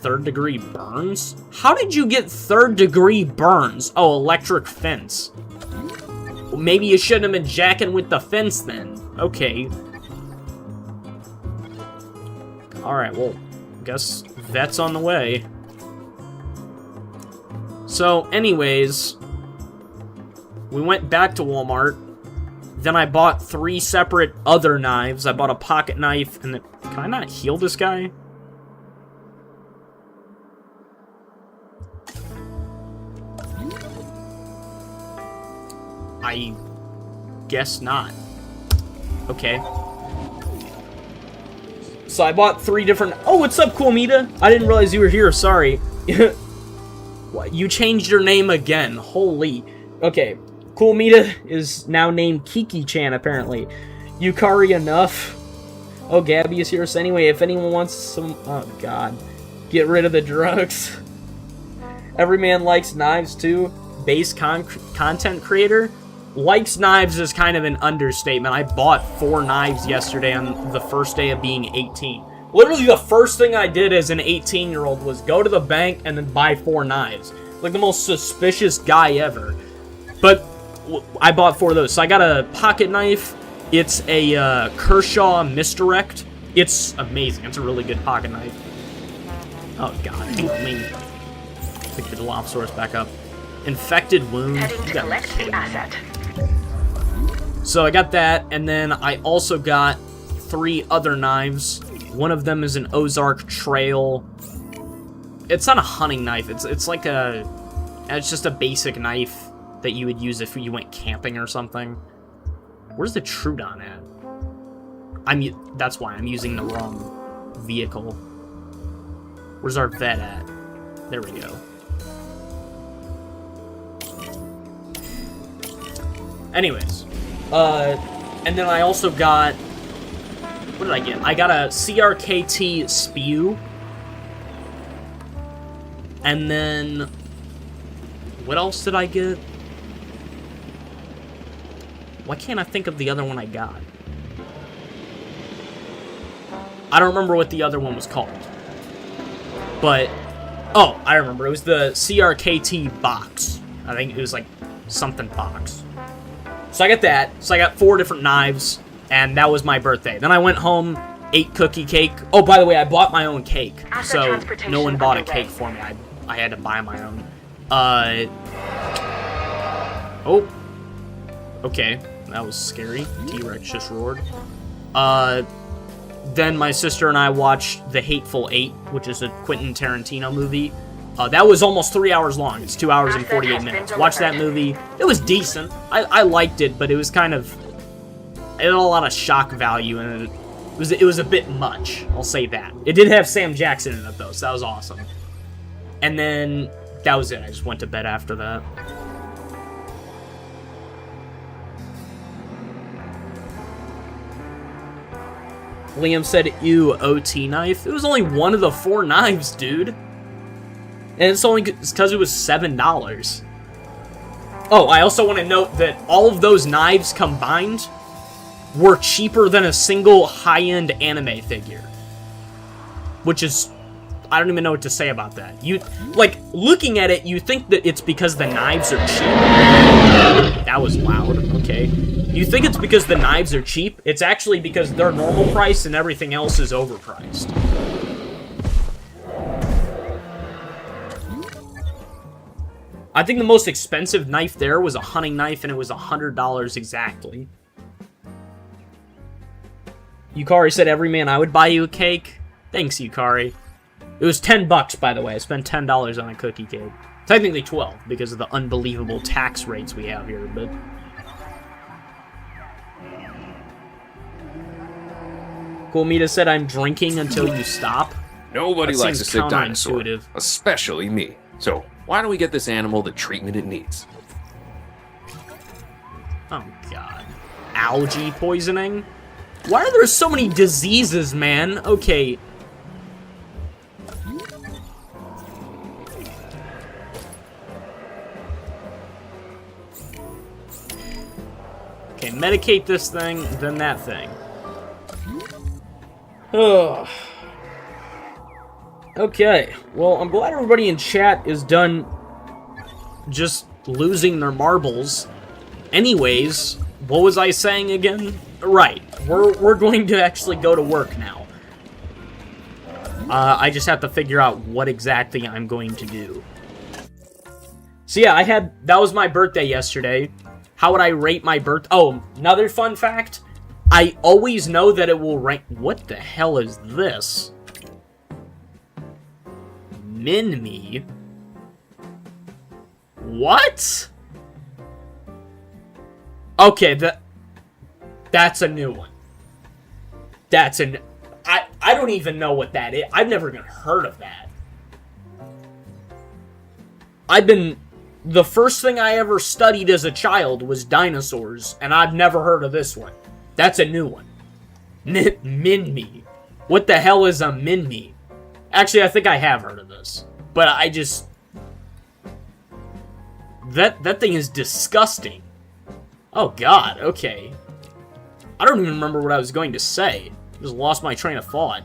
3rd-degree burns? How did you get 3rd-degree burns? Oh, electric fence. Well, maybe you shouldn't have been jacking with the fence then. Okay. Alright, well, guess vet's on the way. So, anyways, we went back to Walmart. Then I bought 3 separate other knives. I bought a pocket knife, and then... Can I not heal this guy? I guess not. Okay. So I bought 3 different... Oh, what's up, Cool Mita? I didn't realize you were here, sorry. What, you changed your name again. Holy. Okay. Cool Mita is now named Kiki-chan, apparently. Yukari enough. Oh, Gabby is here. So anyway, if anyone wants some... Oh, God. Get rid of the drugs. Every man likes knives, too. Base content creator. Likes knives is kind of an understatement. I bought 4 knives yesterday on the first day of being 18. Literally the first thing I did as an 18-year-old was go to the bank and then buy 4 knives. Like the most suspicious guy ever. But I bought 4 of those. So I got a pocket knife. It's a Kershaw Misdirect. It's amazing. It's a really good pocket knife. Oh, God. Let me pick the Dilophosaurus back up. Infected wound. You gotta be kidding me. So I got that, and then I also got 3 other knives. One of them is an Ozark Trail. It's not a hunting knife. It's like a... It's just a basic knife that you would use if you went camping or something. Where's the Trudon at? That's why I'm using the wrong vehicle. Where's our vet at? There we go. Anyways. And then I also got... What did I get? I got a CRKT Spew. And then... What else did I get? Why can't I think of the other one I got? I don't remember what the other one was called. But... Oh, I remember. It was the CRKT box. I think it was like something box. So I got that. So I got 4 different knives, and that was my birthday. Then I went home, ate cookie cake. Oh, by the way, I bought my own cake. So no one bought a cake for me. I had to buy my own. Oh. Okay. That was scary. T-Rex just roared. Then my sister and I watched The Hateful Eight, which is a Quentin Tarantino movie. That was almost 3 hours long. It's 2 hours and 48 minutes. Watched that movie. It was decent. I liked it, but it was kind of... It had a lot of shock value, and it was a bit much. I'll say that. It did have Sam Jackson in it, though, so that was awesome. And then, that was it. I just went to bed after that. Liam said, ew, OT knife. It was only one of the 4 knives, dude. And it's only because it was $7. Oh, I also want to note that all of those knives combined were cheaper than a single high-end anime figure. Which is... I don't even know what to say about that. Like, looking at it, you think that it's because the knives are cheap. That was loud, okay. You think it's because the knives are cheap. It's actually because they're normal price and everything else is overpriced. I think the most expensive knife there was a hunting knife, and it was $100 exactly. Yukari said, every man, I would buy you a cake. Thanks, Yukari. It was $10, by the way. I spent $10 on a cookie cake. Technically 12, because of the unbelievable tax rates we have here, but... Coolmita said, I'm drinking until you stop. Nobody likes a sick dinosaur, especially me. So, why don't we get this animal the treatment it needs? Oh, God. Algae poisoning? Why are there so many diseases, man? Okay... Okay, medicate this thing, then that thing. Ugh. Okay, well, I'm glad everybody in chat is done just losing their marbles. Anyways, what was I saying again? Right, we're going to actually go to work now. I just have to figure out what exactly I'm going to do. So yeah, that was my birthday yesterday. How would I rate my birth? Oh, another fun fact. I always know that it will rank... What the hell is this? Min-me? What? Okay, that's a new one. That's an... I don't even know what that is. I've never even heard of that. The first thing I ever studied as a child was dinosaurs, and I've never heard of this one. That's a new one. Min-me. What the hell is a min-me? Actually, I think I have heard of this. But I just... That thing is disgusting. Oh, God, okay. I don't even remember what I was going to say. I just lost my train of thought.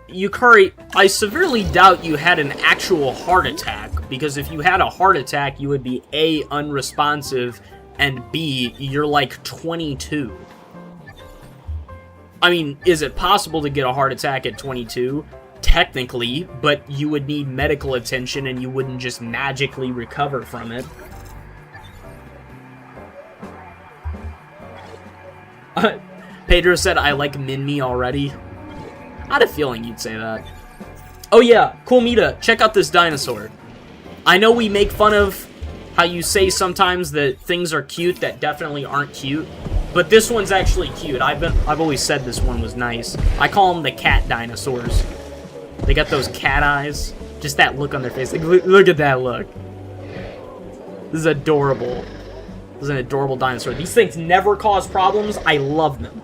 Yukari, I severely doubt you had an actual heart attack, because if you had a heart attack, you would be A, unresponsive, and B, you're like 22. I mean, is it possible to get a heart attack at 22? Technically, but you would need medical attention and you wouldn't just magically recover from it. Pedro said, I like Min-me already. I had a feeling you'd say that. Oh yeah, Coolmita, check out this dinosaur. I know we make fun of how you say sometimes that things are cute that definitely aren't cute, but this one's actually cute. I've always said this one was nice. I call them the cat dinosaurs. They got those cat eyes. Just that look on their face. Like, look at that look. This is adorable. This is an adorable dinosaur. These things never cause problems. I love them.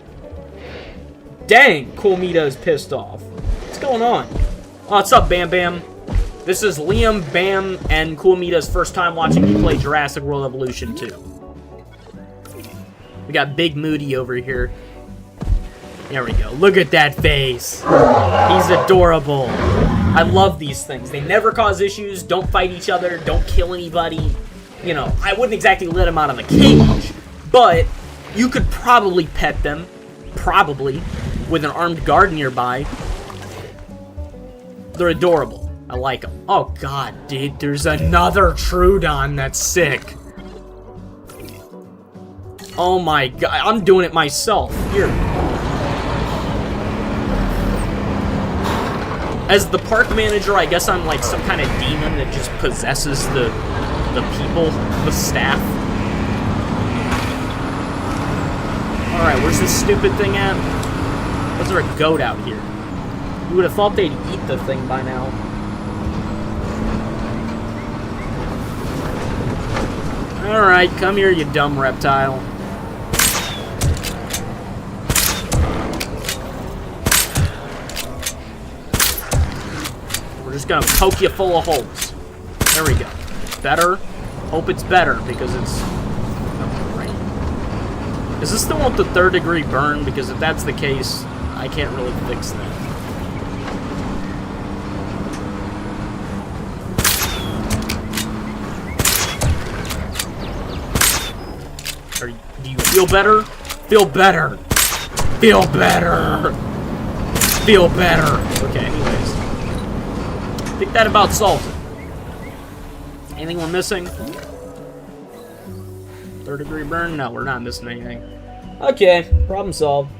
Dang, Coolmita is pissed off. What's going on? Oh, what's up, Bam Bam? This is Liam, Bam, and Coolmita's first time watching me play Jurassic World Evolution 2. We got Big Moody over here. There we go. Look at that face. He's adorable. I love these things. They never cause issues, don't fight each other, don't kill anybody. You know, I wouldn't exactly let them out of the cage, but you could probably pet them. Probably. With an armed guard nearby. They're adorable. I like them. Oh, God, dude. There's another Troodon that's sick. Oh, my God. I'm doing it myself. Here. As the park manager, I guess I'm like some kind of demon that just possesses the people, the staff. Alright, where's this stupid thing at? Was there a goat out here? You would have thought they'd eat the thing by now. Alright, come here, you dumb reptile. We're just gonna poke you full of holes. There we go. Better? Hope it's better, because it's... Oh, right. Is this the one with the 3rd degree burn? Because if that's the case, I can't really fix that. Do you feel better? Feel better! Feel better! Feel better! Okay, anyways. I think that about solves it. Anything we're missing? 3rd degree burn? No, we're not missing anything. Okay, problem solved.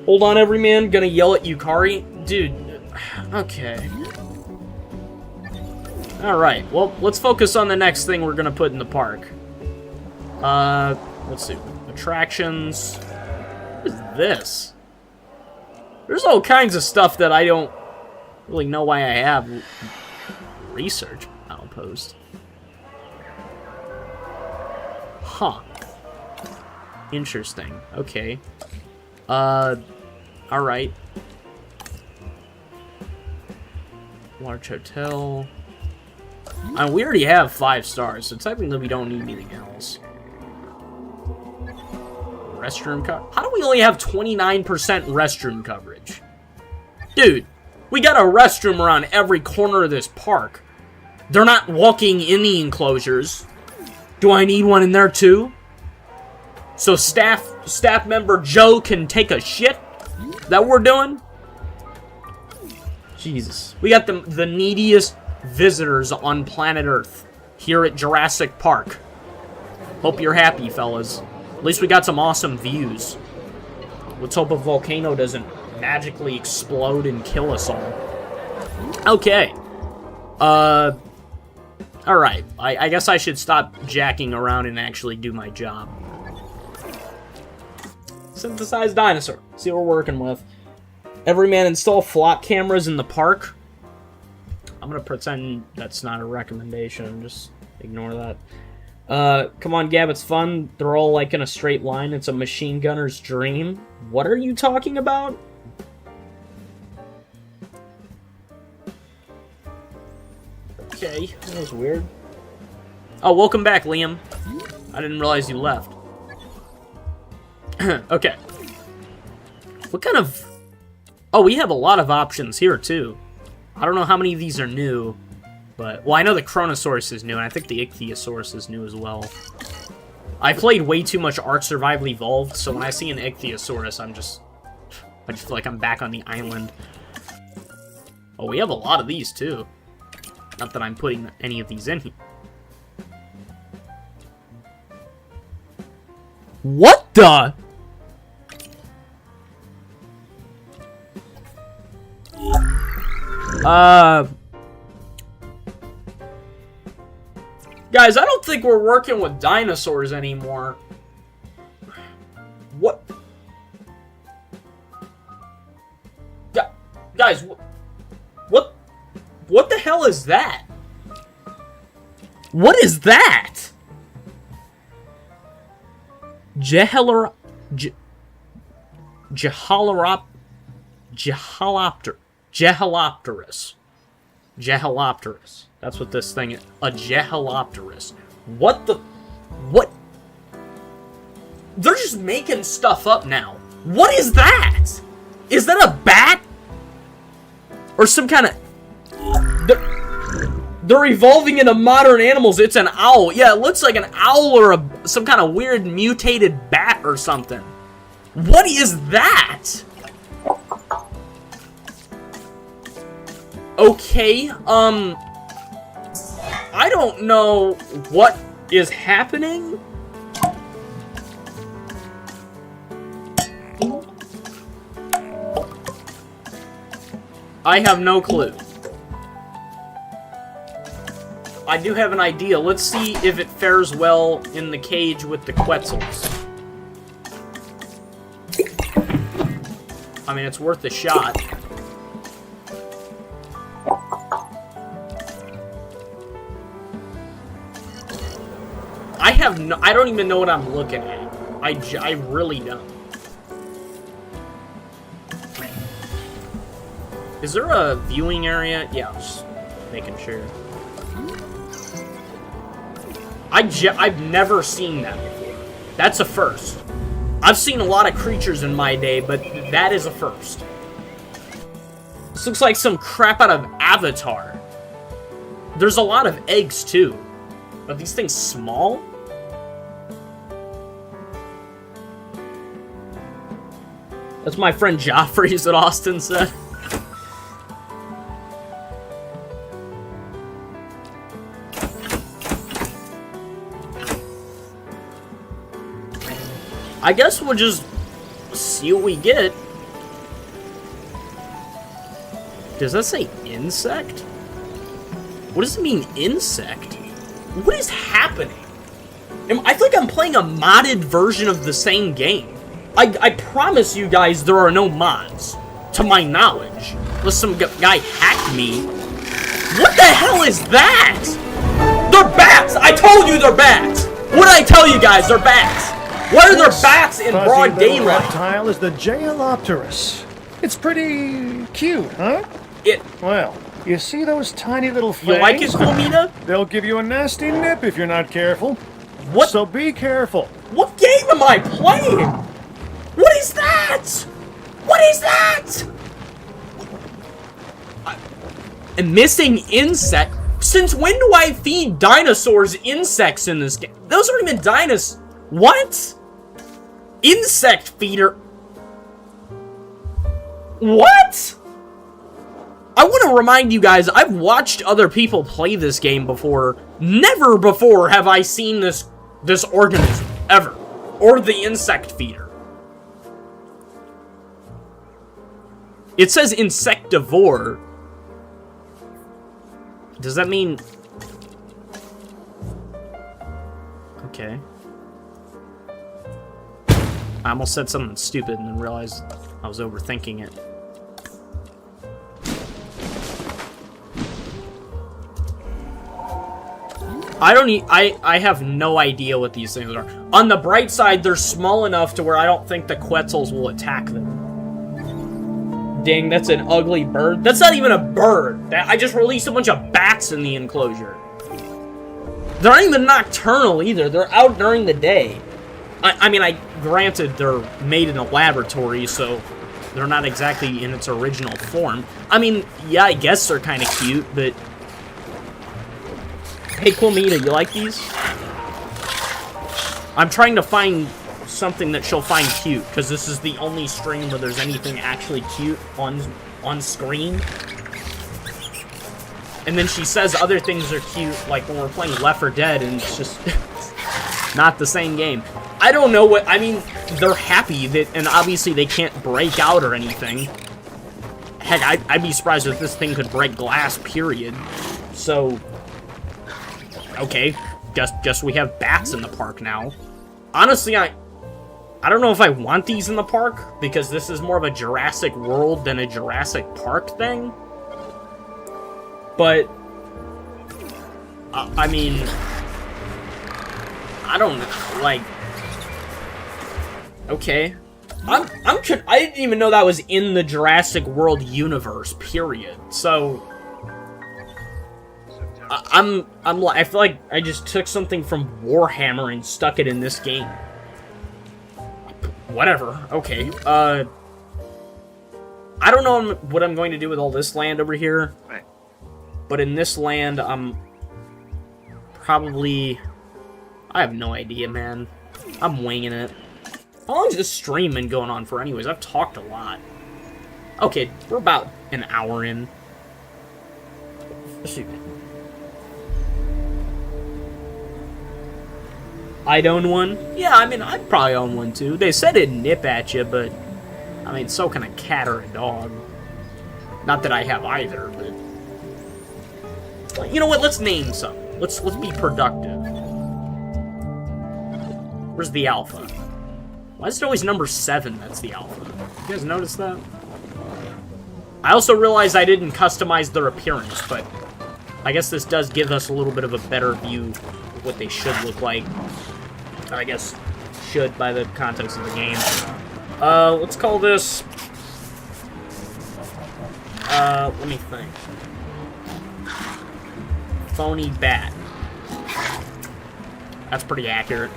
Hold on, everyman. Gonna yell at Yukari. Dude, okay. Alright, well, let's focus on the next thing we're gonna put in the park. Let's see. Attractions. What is this? There's all kinds of stuff that I don't really know why I have. Research outpost. Huh. Interesting. Okay. Alright. Large hotel. We already have 5 stars, so technically we don't need anything else. Restroom coverage. How do we only have 29% restroom coverage? Dude, we got a restroom around every corner of this park. They're not walking in the enclosures. Do I need one in there too? So staff member Joe can take a shit? That what we're doing? Jesus. We got the neediest visitors on planet Earth here at Jurassic Park. Hope you're happy, fellas. At least we got some awesome views. Let's hope a volcano doesn't magically explode and kill us all. Okay. Alright. I guess I should stop jacking around and actually do my job. Synthesized dinosaur. See what we're working with. Everyman install flock cameras in the park. I'm gonna pretend that's not a recommendation. Just ignore that. Come on, Gab, it's fun. They're all, like, in a straight line. It's a machine gunner's dream. What are you talking about? Okay, that was weird. Oh, welcome back, Liam. I didn't realize you left. Okay. What kind of... Oh, we have a lot of options here, too. I don't know how many of these are new. But, well, I know the Chronosaurus is new, and I think the Ichthyosaurus is new as well. I played way too much Ark Survival Evolved, so when I see an Ichthyosaurus, I just feel like I'm back on the island. Oh, we have a lot of these, too. Not that I'm putting any of these in here. What the? Guys, I don't think we're working with dinosaurs anymore. What? Guys, what the hell is that? What is that? Jehalopterus. That's what this thing is. A Jehalopterus. What the... What? They're just making stuff up now. What is that? Is that a bat? Or some kind of... They're evolving into modern animals. It's an owl. Yeah, it looks like an owl or some kind of weird mutated bat or something. What is that? Okay, I don't know what is happening. I have no clue. I do have an idea. Let's see if it fares well in the cage with the Quetzals. I mean, it's worth a shot. have no... I don't even know what I'm looking at. I really don't. Is there a viewing area? Yeah, just making sure. I've never seen that before. That's a first. I've seen a lot of creatures in my day, but that is a first. This looks like some crap out of Avatar. There's a lot of eggs, too. Are these things small? That's my friend Joffrey's that Austin said. I guess we'll just see what we get. Does that say insect? What does it mean, insect? What is happening? I think I'm playing a modded version of the same game. I promise you guys there are no mods, to my knowledge. Unless some guy hacked me. What the hell is that? They're bats! I told you they're bats! What did I tell you guys? They're bats! Why are there bats in broad daylight? This reptile is the Jailopterus. It's pretty cute, huh? Well, you see those tiny little fangs? You like it, Comida? They'll give you a nasty nip if you're not careful. What? So be careful. What game am I playing? What is that? What is that? A missing insect? Since when do I feed dinosaurs insects in this game? Those aren't even dinosaurs. What? Insect feeder? What? I want to remind you guys, I've watched other people play this game before. Never before have I seen this organism, ever. Or the insect feeder. It says insectivore. Does that mean... Okay. I almost said something stupid and then realized I was overthinking it. I have no idea what these things are. On the bright side, they're small enough to where I don't think the Quetzals will attack them. Dang, that's an ugly bird. That's not even a bird. I just released a bunch of bats in the enclosure. They're not even nocturnal either. They're out during the day. I mean, granted, they're made in a laboratory, so they're not exactly in its original form. I mean, yeah, I guess they're kind of cute, but... Hey, Quilmita, you like these? I'm trying to find something that she'll find cute, because this is the only stream where there's anything actually cute on screen. And then she says other things are cute, like when we're playing Left 4 Dead, and it's just not the same game. I don't know what... I mean, they're happy, that, and obviously they can't break out or anything. Heck, I'd be surprised if this thing could break glass, period. So... Okay, guess we have bats in the park now. Honestly, I don't know if I want these in the park, because this is more of a Jurassic World than a Jurassic Park thing. But, I mean, I don't know, like, okay. I didn't even know that was in the Jurassic World universe, period. So, I feel like I just took something from Warhammer and stuck it in this game. Whatever, okay. I don't know what I'm going to do with all this land over here. But in this land, I'm probably... I have no idea, man. I'm winging it. How long is this stream been going on for anyways? I've talked a lot. Okay, we're about an hour in. Shoot. I'd own one? Yeah, I mean, I'd probably own one too. They said it'd nip at you, but... I mean, so can a cat or a dog. Not that I have either, but... You know what? Let's name some. Let's be productive. Where's the alpha? Why is it always number 7 that's the alpha? You guys notice that? I also realized I didn't customize their appearance, but I guess this does give us a little bit of a better view of what they should look like. I guess should by the context of the game. Let's call this... let me think. Phony bat. That's pretty accurate.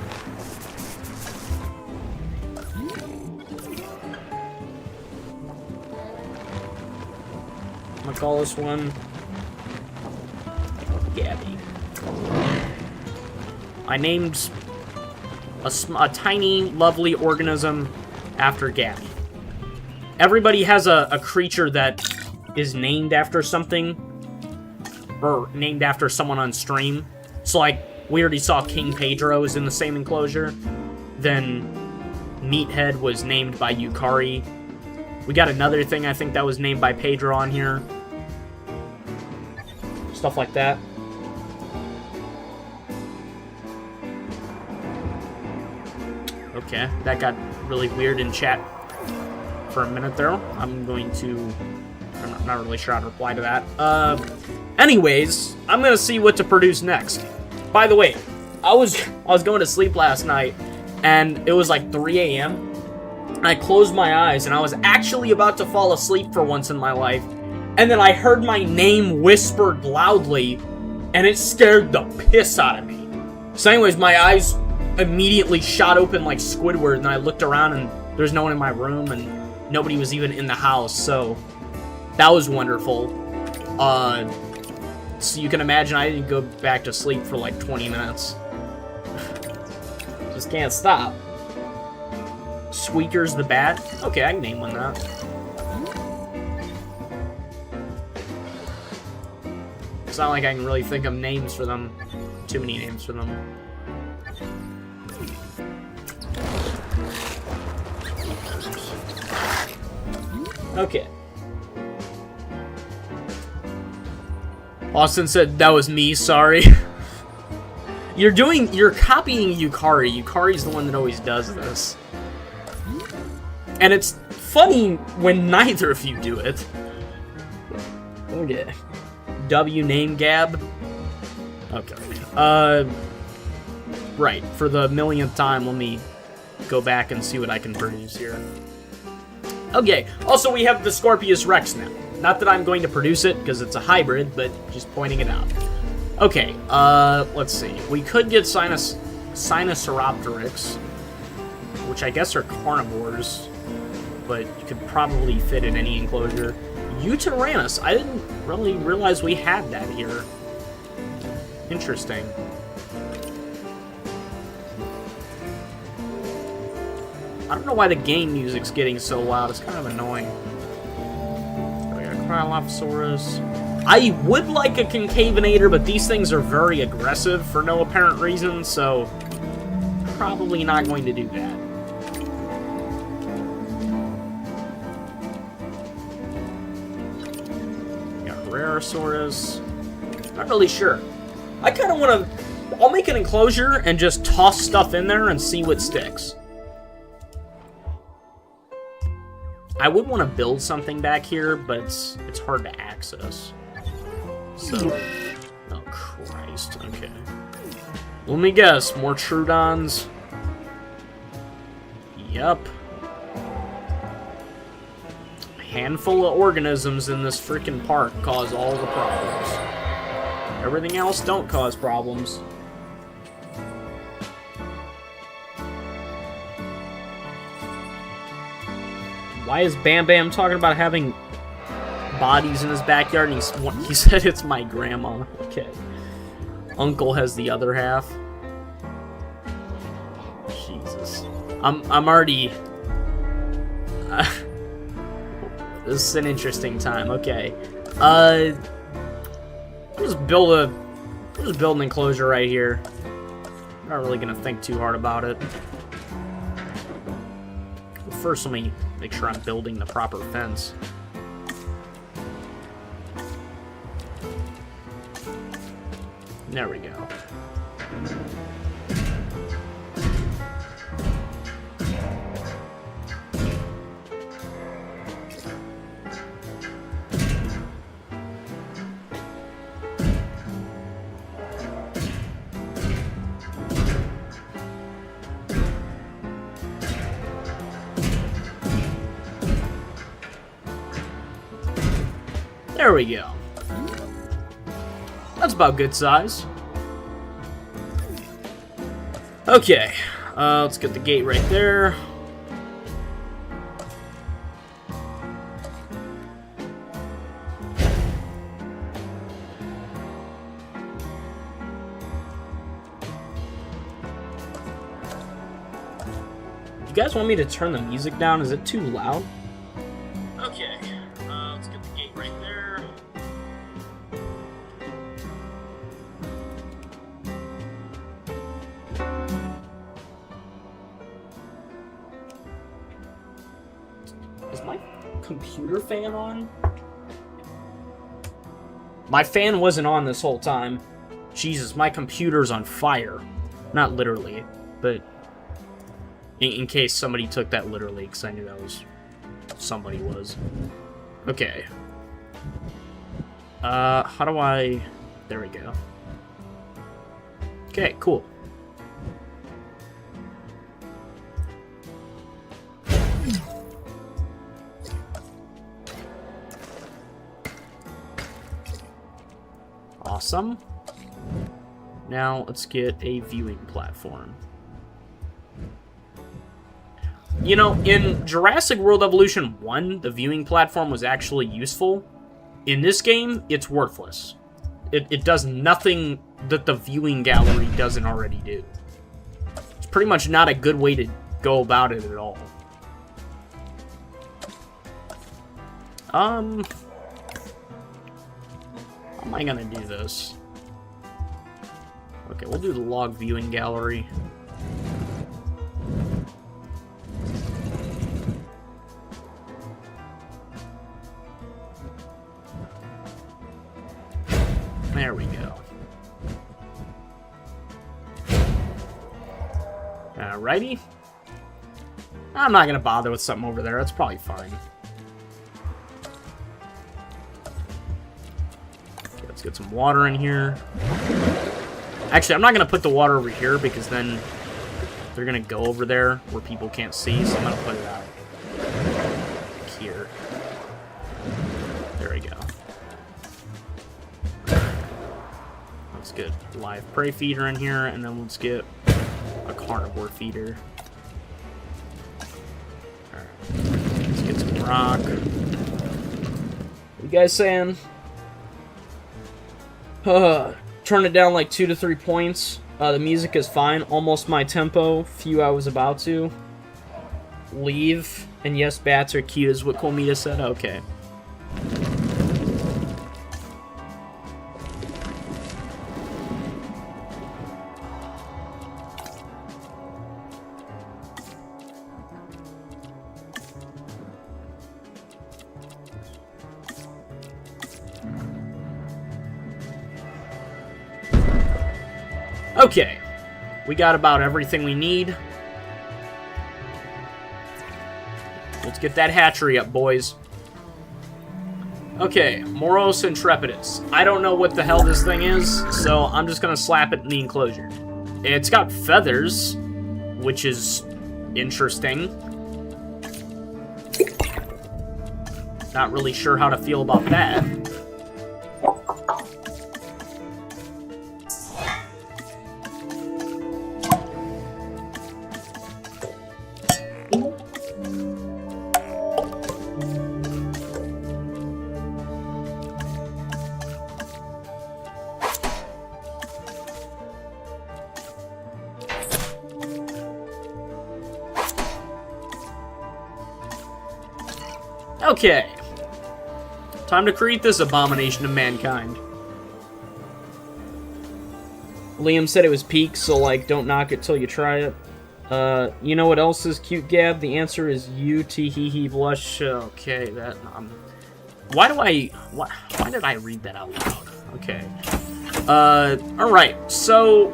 I'm gonna call this one Gabby. I named a tiny, lovely organism after Gabby. Everybody has a creature that is named after something, or named after someone on stream. So, like, we already saw King Pedro is in the same enclosure. Then Meathead was named by Yukari. We got another thing, I think, that was named by Pedro on here. Stuff like that. Okay, that got really weird in chat for a minute there. I'm not really sure how to reply to that. Anyways, I'm gonna see what to produce next. By the way, I was going to sleep last night, and it was like 3 a.m. and I closed my eyes, and I was actually about to fall asleep for once in my life, and then I heard my name whispered loudly, and it scared the piss out of me. So anyways, my eyes immediately shot open like Squidward, and I looked around, and there's no one in my room, and nobody was even in the house, so that was wonderful. So you can imagine I didn't go back to sleep for like 20 minutes. Just can't stop. Squeakers the Bat? Okay, I can name one that. It's not like I can really think of names for them. Too many names for them. Okay. Austin said that was me, sorry. You're copying Yukari. Yukari's the one that always does this. And it's funny when neither of you do it. Okay. W name Gab. Okay. Right. For the millionth time, let me go back and see what I can produce here. Okay. Also, we have the Scorpius Rex now. Not that I'm going to produce it, because it's a hybrid, but just pointing it out. Okay, let's see. We could get Sinosauropteryx, which I guess are carnivores, but you could probably fit in any enclosure. Eutyrannus, I didn't really realize we had that here. Interesting. I don't know why the game music's getting so loud, it's kind of annoying. Cryolophosaurus. I would like a Concavenator, but these things are very aggressive for no apparent reason, so probably not going to do that. Got Rarosaurus. Not really sure. I kind of want to... I'll make an enclosure and just toss stuff in there and see what sticks. I would want to build something back here, but it's hard to access. So, oh Christ, okay. Let me guess, more Troodons? Yep. A handful of organisms in this freaking park cause all the problems. Everything else don't cause problems. Why is Bam Bam talking about having bodies in his backyard? And he said it's my grandma. Okay. Uncle has the other half. Jesus. I'm already... this is an interesting time. Okay. I'll just build an enclosure right here. I'm not really gonna think too hard about it. First, let me make sure I'm building the proper fence. There we go. There we go. That's about good size. Okay, let's get the gate right there. You guys want me to turn the music down? Is it too loud? Okay, let's get the gate right there. Is my computer fan on? My fan wasn't on this whole time. Jesus, my computer's on fire. Not literally, but in case somebody took that literally, because I knew that was somebody was. Okay. How do I... There we go. Okay, cool. Awesome. Now let's get a viewing platform. You know, in Jurassic World Evolution 1, the viewing platform was actually useful. In this game, it's worthless. It does nothing that the viewing gallery doesn't already do. It's pretty much not a good way to go about it at all. How am I gonna do this? Okay, we'll do the log viewing gallery. There we go. Alrighty. I'm not gonna bother with something over there. That's probably fine. Okay, let's get some water in here. Actually, I'm not gonna put the water over here because then they're gonna go over there where people can't see, so I'm gonna put it out here. There we go. Let's get a live prey feeder in here, and then let's get a carnivore feeder. Alright, let's get some rock. What you guys saying? Turn it down like 2 to 3 points. The music is fine, almost my tempo. Few I was about to leave. And yes, bats are cute, is what Colmita said. Okay. Okay, we got about everything we need. Let's get that hatchery up, boys. Okay, Moros Intrepidus. I don't know what the hell this thing is, so I'm just gonna slap it in the enclosure. It's got feathers, which is interesting. Not really sure how to feel about that. Okay. Time to create this abomination of mankind. Liam said it was peak, so, like, don't knock it till you try it. You know what else is cute, Gab? The answer is you, tee-hee-hee, blush. Okay, that, why did I read that out loud? Okay. Alright, so...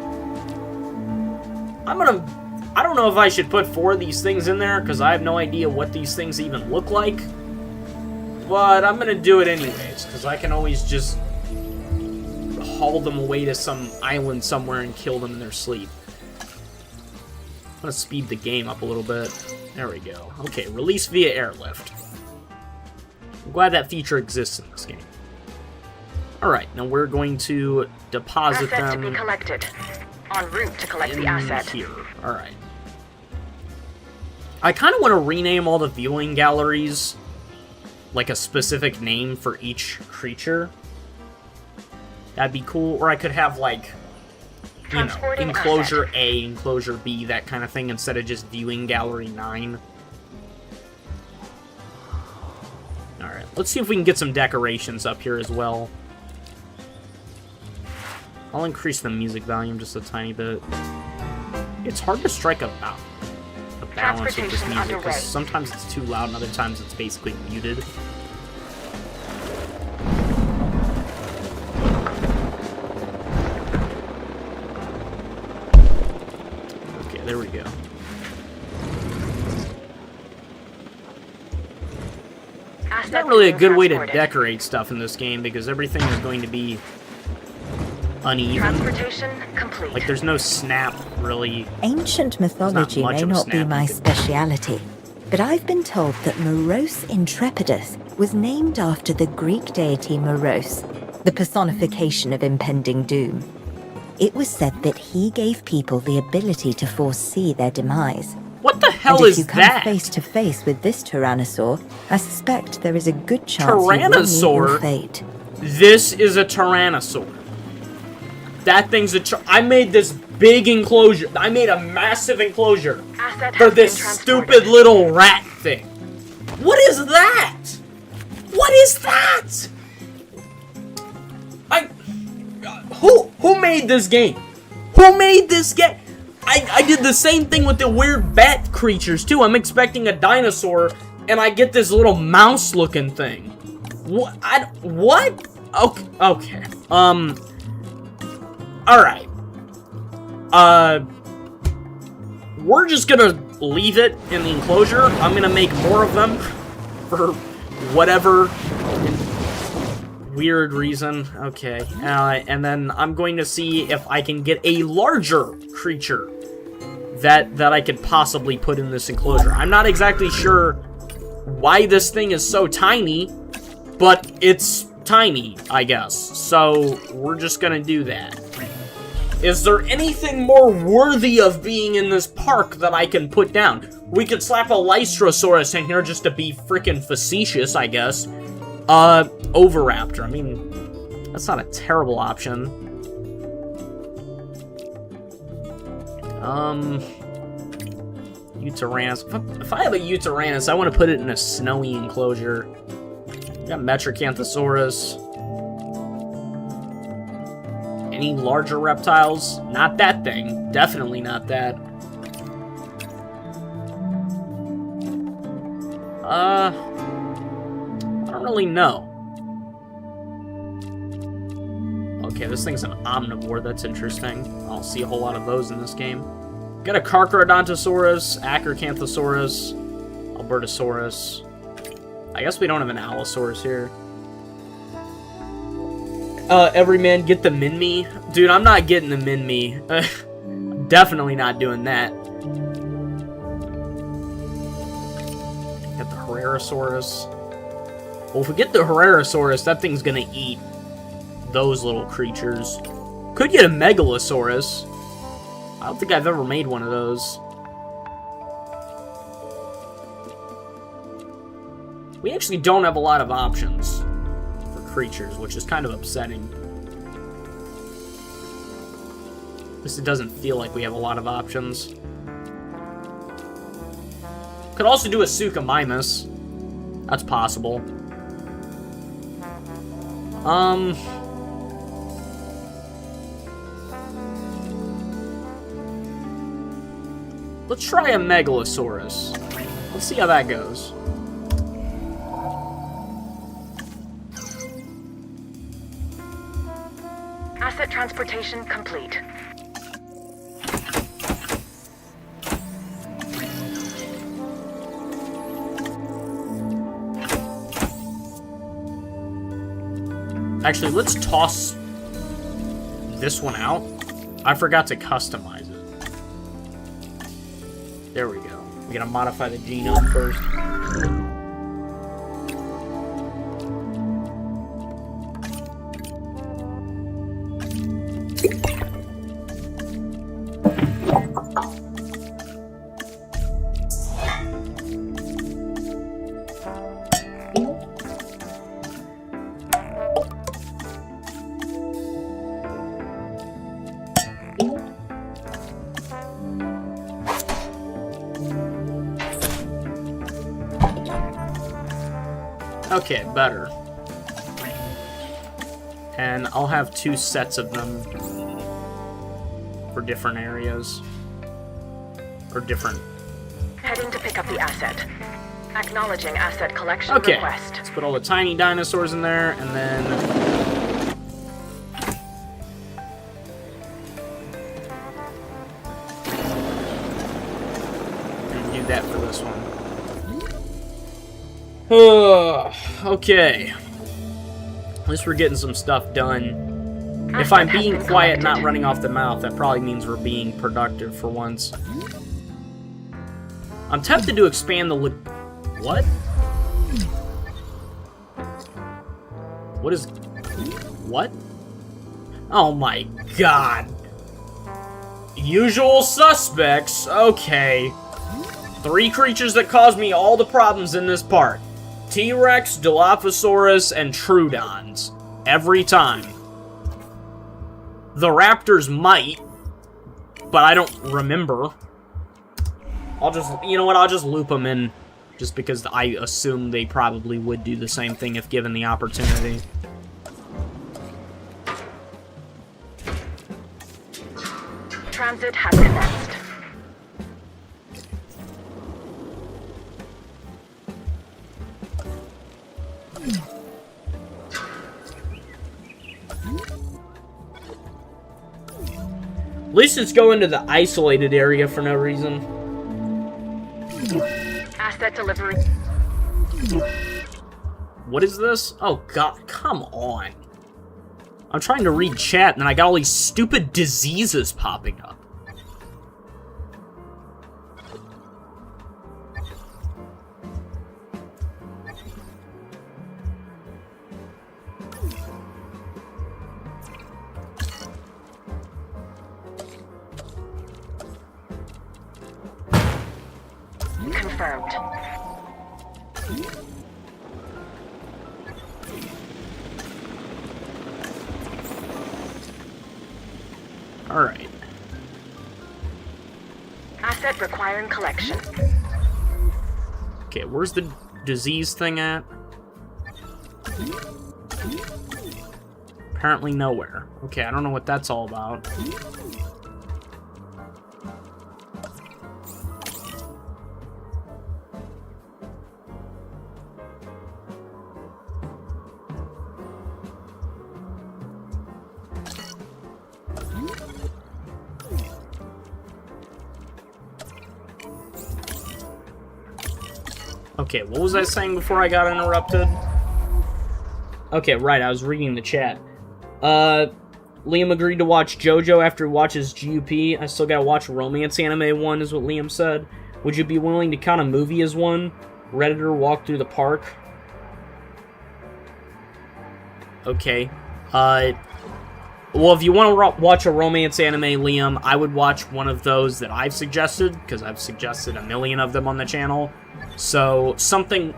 I don't know if I should put 4 of these things in there, because I have no idea what these things even look like. But I'm gonna do it anyways, because I can always just haul them away to some island somewhere and kill them in their sleep. I'm gonna speed the game up a little bit. There we go. Okay, release via airlift. I'm glad that feature exists in this game. Alright, now we're going to deposit Asset them to be collected. En route to collect the asset. here. Alright. I kind of want to rename all the viewing galleries like a specific name for each creature. That'd be cool. Or I could have, like, you know, enclosure A, enclosure B, that kind of thing, instead of just viewing gallery 9. Alright, let's see if we can get some decorations up here as well. I'll increase the music volume just a tiny bit. It's hard to strike a balance with this music, because sometimes it's too loud and other times it's basically muted. Okay, there we go. It's not really a good way to decorate stuff in this game, because everything is going to be uneven. Transportation complete. Like, there's no snap, really. Ancient mythology may not be my speciality, but I've been told that Morose Intrepidus was named after the Greek deity Morose, the personification of impending doom. It was said that he gave people the ability to foresee their demise. What the hell and is if you that? come face to face with this Tyrannosaur, I suspect there is a good chance Tyrannosaur? you will meet your fate. This is a Tyrannosaur. That thing's I made this big enclosure. I made a massive enclosure for this stupid little rat thing. What is that? What is that? Who made this game? Who made this game? I did the same thing with the weird bat creatures too. I'm expecting a dinosaur, and I get this little mouse-looking thing. What? What? Okay. Alright. We're just gonna leave it in the enclosure. I'm gonna make more of them for whatever weird reason. Okay. And then I'm going to see if I can get a larger creature that I could possibly put in this enclosure. I'm not exactly sure why this thing is so tiny, but it's tiny, I guess. So we're just gonna do that. Is there anything more worthy of being in this park that I can put down? We could slap a Lystrosaurus in here just to be freaking facetious, I guess. Oviraptor. I mean, that's not a terrible option. Yutyrannus. If I have a Yutyrannus, I want to put it in a snowy enclosure. Got Metracanthosaurus. Any larger reptiles? Not that thing. Definitely not that. I don't really know. Okay, this thing's an omnivore. That's interesting. I don't see a whole lot of those in this game. Got a Carcharodontosaurus, Acrocanthosaurus, Albertosaurus. I guess we don't have an Allosaurus here. Every man get the Minmi. Dude, I'm not getting the Minmi. Definitely not doing that. Got the Herrerasaurus. Well, if we get the Herrerasaurus, that thing's gonna eat those little creatures. Could get a Megalosaurus. I don't think I've ever made one of those. We actually don't have a lot of options for creatures, which is kind of upsetting. This doesn't feel like we have a lot of options. Could also do a Suchomimus. That's possible. Let's try a Megalosaurus. Let's see how that goes. Asset transportation complete. Actually, let's toss this one out. I forgot to customize it. There we go. We gotta modify the genome first. Okay, better. And I'll have 2 sets of them for different areas. Or different... Heading to pick up the asset. Acknowledging asset collection Okay, request. let's put all the tiny dinosaurs in there, and then... and do that for this one. Okay. At least we're getting some stuff done. If I'm being quiet, not running off the mouth, that probably means we're being productive for once. I'm tempted to expand the... What? What is... What? Oh my god. Usual suspects. Okay. 3 creatures that cause me all the problems in this part. T-Rex, Dilophosaurus, and Troodons. Every time. The raptors might, but I don't remember. I'll just, you know what, I'll just loop them in, just because I assume they probably would do the same thing if given the opportunity. Transit has commenced. At least it's going to the isolated area for no reason. Asset delivery. What is this? Oh god, come on. I'm trying to read chat and then I got all these stupid diseases popping up. Confirmed. Alright. Asset requiring collection. Okay, where's the disease thing at? Apparently nowhere. Okay, I don't know what that's all about. Okay, what was I saying before I got interrupted? Okay, right, I was reading the chat. Liam agreed to watch JoJo after he watches GUP. I still gotta watch Romance Anime 1, is what Liam said. Would you be willing to count a movie as one? Redditor walk through the park? Okay. Well, if you want to watch a romance anime, Liam, I would watch one of those that I've suggested, because I've suggested a million of them on the channel. So, something,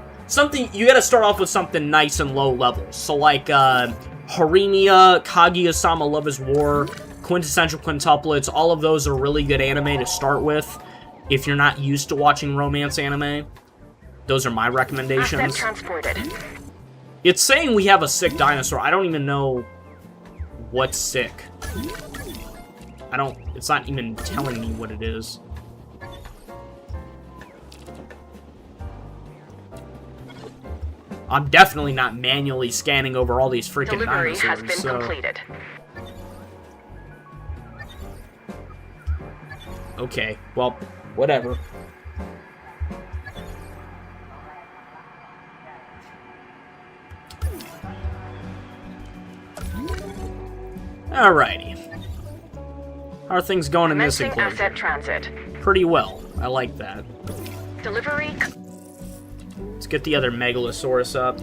you gotta start off with something nice and low level. So, like, Harumiya, Kaguya-sama Love is War, Quintessential Quintuplets, all of those are really good anime to start with, if you're not used to watching romance anime. Those are my recommendations. Asset transported. It's saying we have a sick dinosaur. I don't even know what's sick. It's not even telling me what it is. I'm definitely not manually scanning over all these freaking Delivery dinosaurs. has been completed. Okay, well, whatever. Alrighty. How are things going in this enclosure? Asset transit. Pretty well. I like that. Delivery. Let's get the other Megalosaurus up.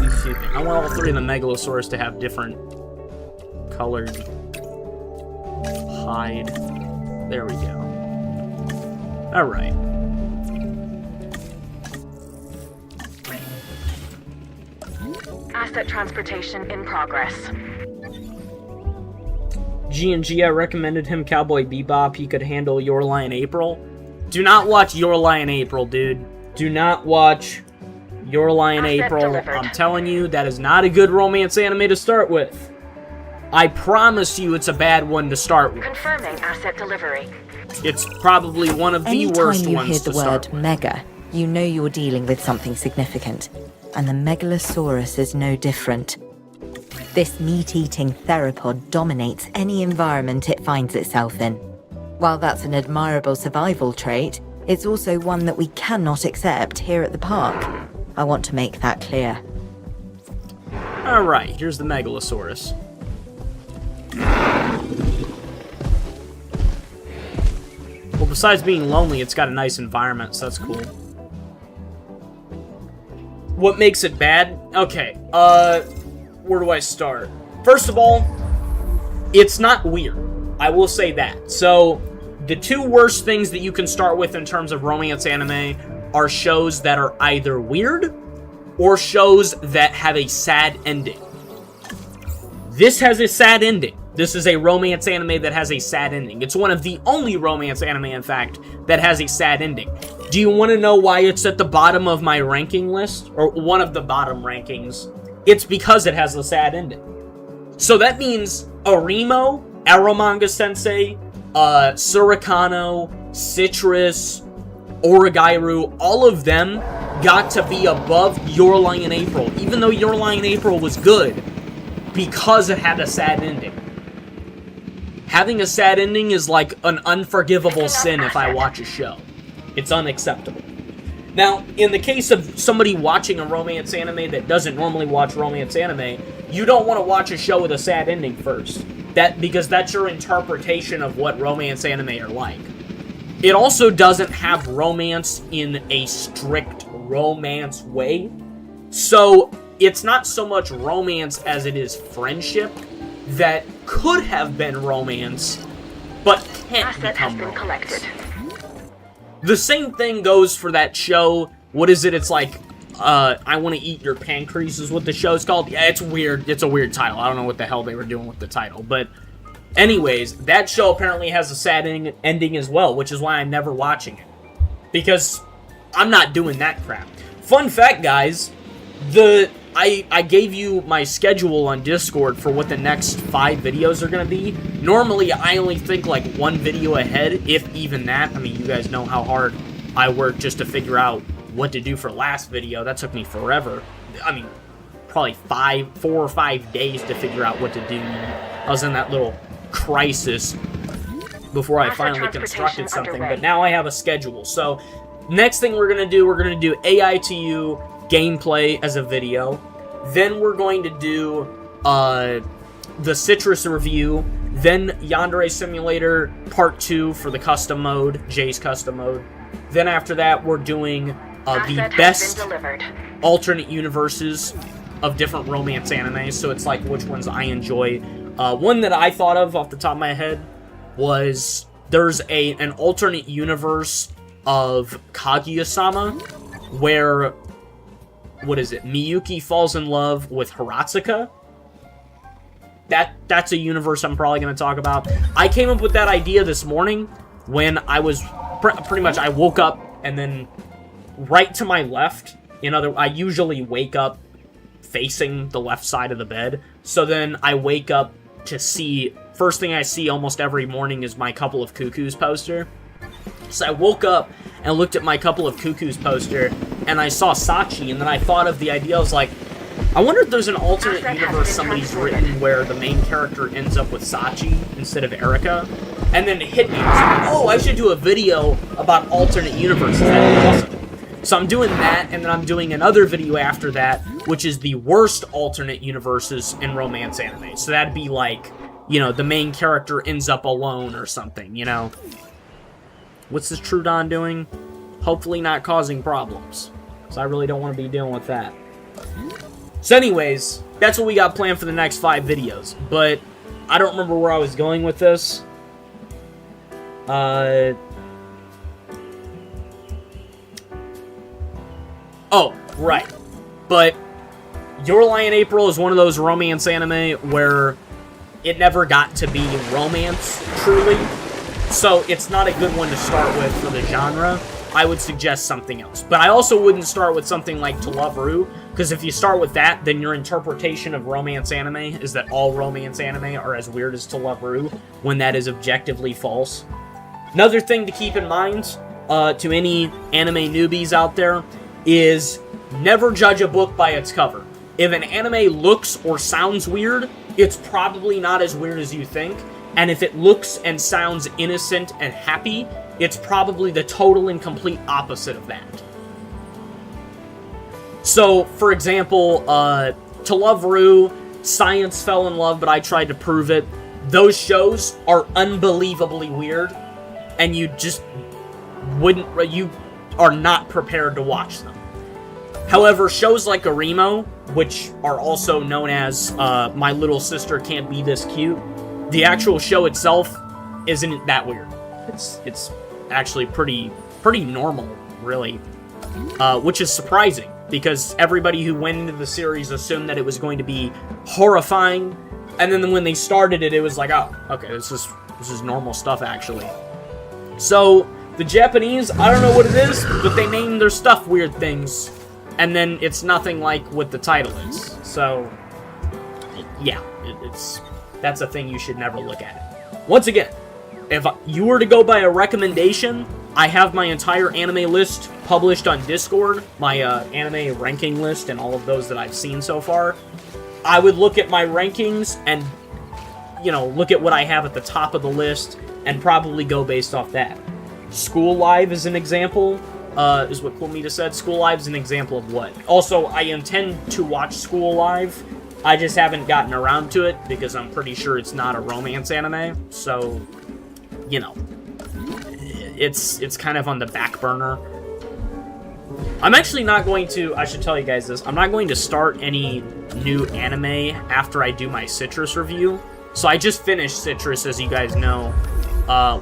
Excuse me. I want all 3 of the Megalosaurus to have different colored hide. There we go. Asset transportation in progress. G&G, I recommended him Cowboy Bebop. He could handle Your Lie in April. Do not watch Your Lie in April, dude. Do not watch Your Lie in April. Delivered. I'm telling you, that is not a good romance anime to start with. I promise you it's a bad one to start with. Confirming asset delivery. It's probably one of the worst Anytime you ones hear to the start word with. mega, you know you're dealing with something significant. And the Megalosaurus is no different. This meat-eating theropod dominates any environment it finds itself in. While that's an admirable survival trait, it's also one that we cannot accept here at the park. I want to make that clear. Alright, here's the Megalosaurus. Well, besides being lonely, it's got a nice environment, so that's cool. What makes it bad? Okay, where do I start? First of all, it's not weird. I will say that. So, the two worst things that you can start with in terms of romance anime are shows that are either weird or shows that have a sad ending. This has a sad ending. This is a romance anime that has a sad ending. It's one of the only romance anime, in fact, that has a sad ending. Do you want to know why it's at the bottom of my ranking list? Or one of the bottom rankings? It's because it has a sad ending. So that means Arimo, Aromanga Sensei, Surikano, Citrus, Origairu, all of them got to be above Your Lie in April, even though Your Lie in April was good, because it had a sad ending. Having a sad ending is like an unforgivable sin if I watch a show. It's unacceptable. Now, in the case of somebody watching a romance anime that doesn't normally watch romance anime, you don't want to watch a show with a sad ending first. Because that's your interpretation of what romance anime are like. It also doesn't have romance in a strict romance way. So, it's not so much romance as it is friendship that could have been romance, but can't Asset become has been romance. collected. The same thing goes for that show. What is it? It's like, I Want to Eat Your Pancreas is what the show's called. Yeah, it's weird. It's a weird title. I don't know what the hell they were doing with the title. But anyways, that show apparently has a sad ending as well, which is why I'm never watching it. Because I'm not doing that crap. Fun fact, guys. I gave you my schedule on Discord for what the next 5 videos are going to be. Normally, I only think like 1 video ahead, if even that. I mean, you guys know how hard I work just to figure out what to do for last video. That took me forever. I mean, probably 4 or 5 days to figure out what to do. I was in that little crisis before I finally constructed something. underway. But now I have a schedule. So, next thing we're going to do AITU gameplay as a video. Then we're going to do the Citrus review. Then Yandere Simulator Part 2 for the custom mode, Jay's custom mode. Then after that, we're doing the best alternate universes of different romance anime. So it's like which ones I enjoy. One that I thought of off the top of my head was there's an alternate universe of Kaguya-sama where, what is it? Miyuki falls in love with Hiratsuka. That's a universe I'm probably going to talk about. I came up with that idea this morning when I was pretty much I woke up and then right to my left. I usually wake up facing the left side of the bed. So then I wake up to see, first thing I see almost every morning is my Couple of Cuckoos poster. So I woke up and looked at my Couple of Cuckoos poster, and I saw Sachi, and then I thought of the idea. I was like, I wonder if there's an alternate universe somebody's written where the main character ends up with Sachi instead of Erika. And then it hit me. I was like, oh, I should do a video about alternate universes. That'd be awesome. So I'm doing that, and then I'm doing another video after that, which is the worst alternate universes in romance anime. So that'd be like, the main character ends up alone or something, What's this Trudon doing? Hopefully not causing problems. Because I really don't want to be dealing with that. So anyways, that's what we got planned for the next 5 videos. But I don't remember where I was going with this. Oh, right. But Your Lie in April is one of those romance anime where it never got to be romance, truly. So it's not a good one to start with for the genre. I would suggest something else. But I also wouldn't start with something like To Love Ru, because if you start with that, then your interpretation of romance anime is that all romance anime are as weird as To Love Ru, when that is objectively false. Another thing to keep in mind, to any anime newbies out there, is never judge a book by its cover. If an anime looks or sounds weird, it's probably not as weird as you think. And if it looks and sounds innocent and happy, it's probably the total and complete opposite of that. So, for example, To Love Ru, Science Fell in Love, but I Tried to Prove It. Those shows are unbelievably weird, and you just you are not prepared to watch them. However, shows like Arimo, which are also known as My Little Sister Can't Be This Cute, the actual show itself isn't that weird. It's actually pretty normal, really, which is surprising because everybody who went into the series assumed that it was going to be horrifying, and then when they started it, it was like, oh, okay, this is normal stuff actually. So the Japanese, I don't know what it is, but they name their stuff weird things, and then it's nothing like what the title is. So yeah, that's a thing you should never look at it. Once again, if you were to go by a recommendation, I have my entire anime list published on Discord, my anime ranking list and all of those that I've seen so far. I would look at my rankings and, look at what I have at the top of the list and probably go based off that. School Live is an example, is what Cool Mita said. School Live is an example of what? Also, I intend to watch School Live. I just haven't gotten around to it because I'm pretty sure it's not a romance anime, so it's kind of on the back burner. I'm actually not going to, I should tell you guys this, I'm not going to start any new anime after I do my Citrus review. So I just finished Citrus, as you guys know,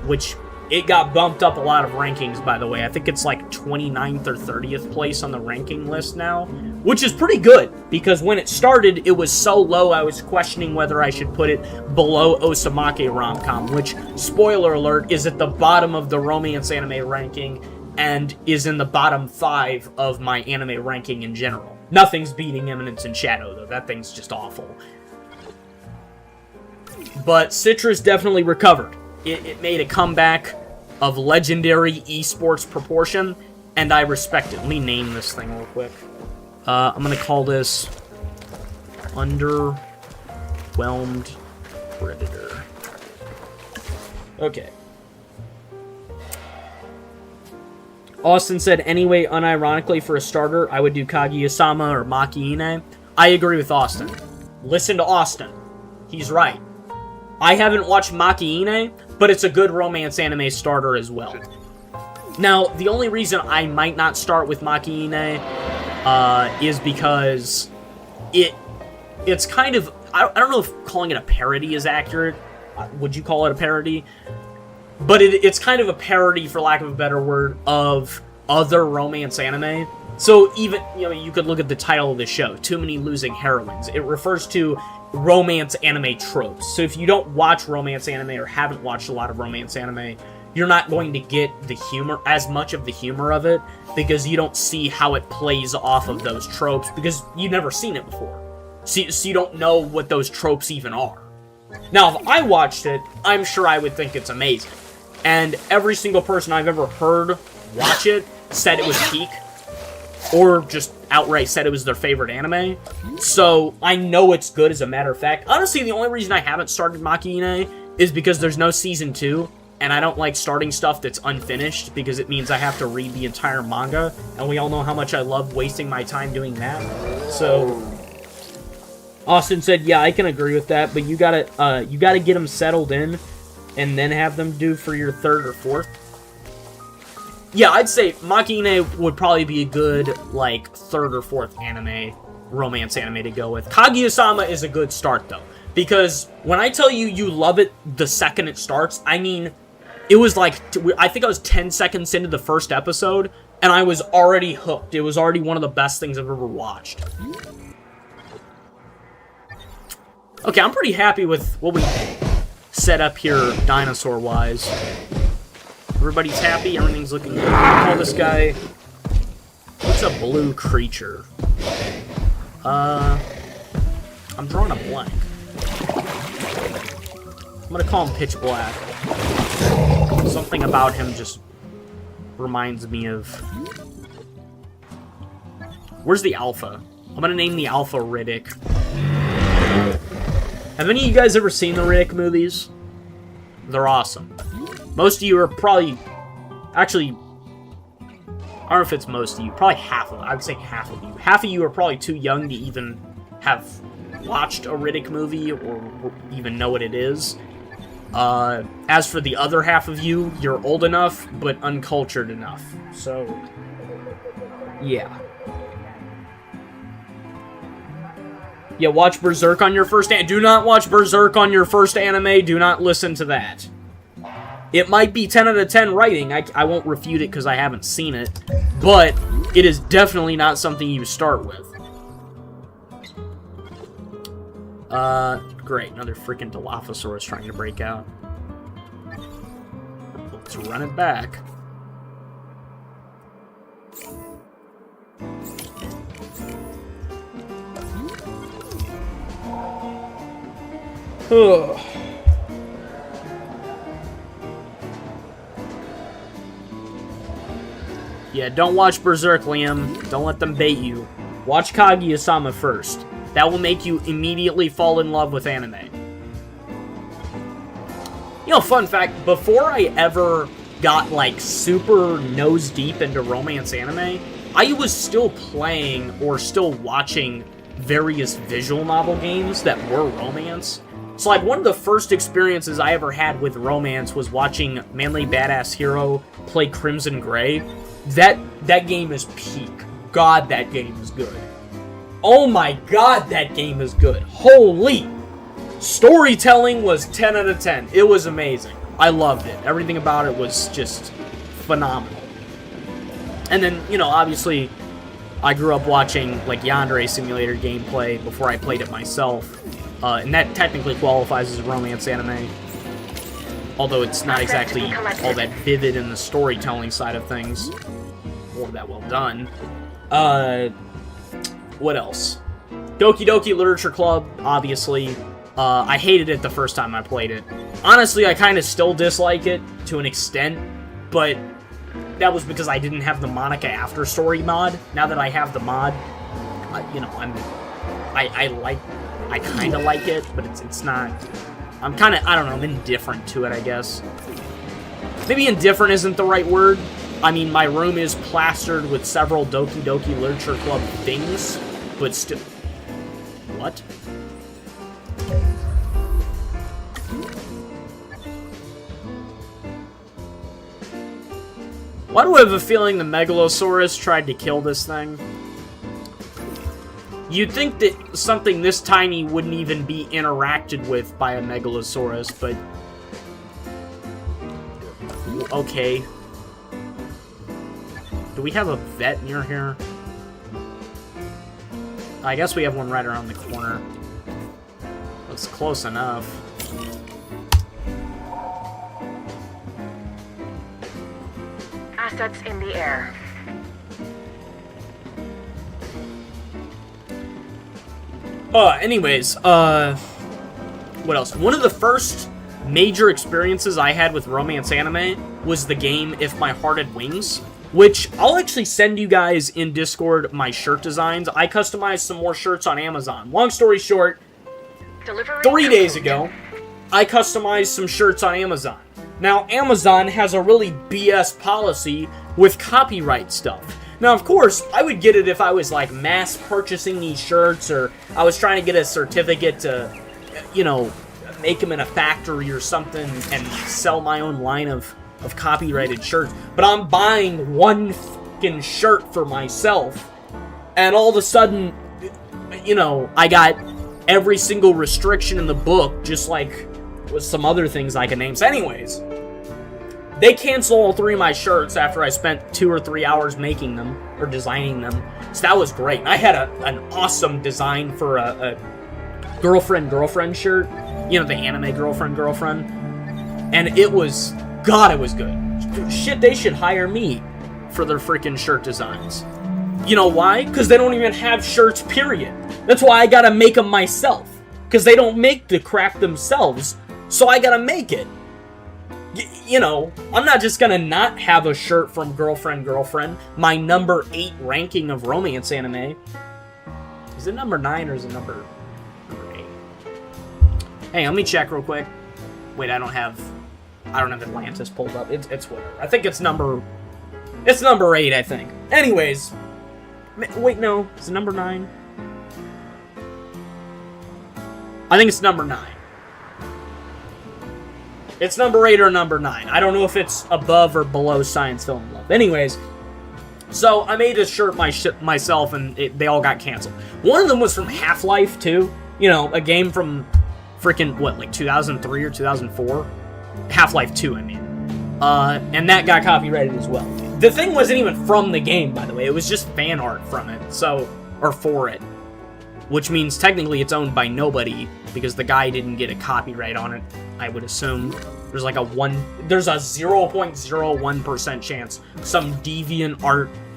which it got bumped up a lot of rankings, by the way. I think it's like 29th or 30th place on the ranking list now, which is pretty good, because when it started, it was so low, I was questioning whether I should put it below Osamake Rom-Com, which, spoiler alert, is at the bottom of the romance anime ranking, and is in the bottom 5 of my anime ranking in general. Nothing's beating Eminence in Shadow, though. That thing's just awful. But Citrus definitely recovered. It made a comeback of legendary esports proportion, and I respect it. Let me name this thing real quick. I'm gonna call this Underwhelmed Predator. Okay. Austin said, anyway, unironically, for a starter, I would do Kaguya-sama or Maki-ine. I agree with Austin. Listen to Austin. He's right. I haven't watched Maki-ine, but it's a good romance anime starter as well. Now, the only reason I might not start with Maki-ine is because it's kind of... I don't know if calling it a parody is accurate. Would you call it a parody? But it's kind of a parody, for lack of a better word, of other romance anime. So even, you could look at the title of the show, Too Many Losing Heroines. It refers to romance anime tropes. So if you don't watch romance anime or haven't watched a lot of romance anime, you're not going to get the humor, as much of the humor of it, because you don't see how it plays off of those tropes, because you've never seen it before. So you don't know what those tropes even are. Now, if I watched it, I'm sure I would think it's amazing. And every single person I've ever heard watch it said it was peak, or just outright said it was their favorite anime. So I know it's good, as a matter of fact. Honestly, the only reason I haven't started Maki-ine is because there's no season 2, and I don't like starting stuff that's unfinished, because it means I have to read the entire manga, and we all know how much I love wasting my time doing that. So Austin said, yeah, I can agree with that, but you gotta get them settled in, and then have them do for your 3rd or 4th. Yeah, I'd say Maki-ine would probably be a good, 3rd or 4th romance anime to go with. Kaguya-sama is a good start, though, because when I tell you you love it the second it starts, I mean, it was I think I was 10 seconds into the first episode, and I was already hooked. It was already one of the best things I've ever watched. Okay, I'm pretty happy with what we set up here dinosaur-wise. Everybody's happy, everything's looking good. Call this guy... What's a blue creature? I'm drawing a blank. I'm gonna call him Pitch Black. Something about him just reminds me of... Where's the Alpha? I'm gonna name the Alpha Riddick. Have any of you guys ever seen the Riddick movies? They're awesome. Most of you are probably... Actually, I don't know if it's most of you. Probably half of... I would say half of you. Half of you are probably too young to even have watched a Riddick movie or even know what it is. As for the other half of you, you're old enough, but uncultured enough. So, yeah. Yeah, watch Berserk on your first anime. Do not watch Berserk on your first anime. Do not listen to that. It might be 10 out of 10 writing. I won't refute it because I haven't seen it. But it is definitely not something you start with. Great. Another freaking Dilophosaurus trying to break out. Let's run it back. Ugh. Yeah, don't watch Berserk, Liam. Don't let them bait you. Watch Kaguya-sama first. That will make you immediately fall in love with anime. You know, fun fact, before I ever got, like, super nose-deep into romance anime, I was still playing or still watching various visual novel games that were romance. So, like, one of the first experiences I ever had with romance was watching Manly Badass Hero play Crimson Gray. That game is peak. God, that game is good. Oh my god, that game is good. Holy! Storytelling was 10 out of 10. It was amazing. I loved it. Everything about it was just phenomenal. And then, you know, obviously, I grew up watching, like, Yandere Simulator gameplay before I played it myself. And that technically qualifies as a romance anime. Although it's not exactly all that vivid in the storytelling side of things. Or that well done. What else? Doki Doki Literature Club, obviously. I hated it the first time I played it. Honestly, I kind of still dislike it to an extent, but that was because I didn't have the Monica After Story mod. Now that I have the mod, you know, I kind of like it, but it's not... I'm kind of, I don't know, I'm indifferent to it, I guess. Maybe indifferent isn't the right word. I mean, my room is plastered with several Doki Doki Literature Club things, but still... What? Why do I have a feeling the Megalosaurus tried to kill this thing? You'd think that something this tiny wouldn't even be interacted with by a Megalosaurus, but... Okay. Do we have a vet near here? I guess we have one right around the corner. Looks close enough. Assets in the air. Anyways, what else? One of the first major experiences I had with romance anime was the game If My Heart Had Wings, which I'll actually send you guys in Discord my shirt designs. I customized some more shirts on Amazon. Long story short, 3 days ago, I customized some shirts on Amazon. Now, Amazon has a really BS policy with copyright stuff. Now, of course, I would get it if I was, like, mass purchasing these shirts, or I was trying to get a certificate to, you know, make them in a factory or something and sell my own line of copyrighted shirts. But I'm buying one fucking shirt for myself, and all of a sudden, you know, I got every single restriction in the book, just like with some other things I can name. So anyways, they canceled all 3 of my shirts after I spent 2 or 3 hours making them, or designing them. So that was great. I had an awesome design for a girlfriend shirt. You know, the anime girlfriend. And it was, God, it was good. Shit, they should hire me for their freaking shirt designs. You know why? Because they don't even have shirts, period. That's why I gotta make them myself. Because they don't make the crap themselves, so I gotta make it. You know, I'm not just gonna not have a shirt from Girlfriend, my number 8 ranking of romance anime. Is it number 9 or is it number 8? Hey, let me check real quick. Wait, I don't have Atlantis pulled up. It's whatever. I think it's number 8, I think. Anyways, wait, no, is it number 9? I think it's number 9. It's number 8 or number 9. I don't know if it's above or below Science Film Love. Anyways, so I made a shirt myself, and they all got canceled. One of them was from Half-Life 2. You know, a game from freaking, what, like 2003 or 2004? Half-Life 2, I mean. And that got copyrighted as well. The thing wasn't even from the game, by the way. It was just fan art from it, or for it. Which means technically it's owned by nobody, because the guy didn't get a copyright on it, I would assume. There's like there's a 0.01% chance some deviant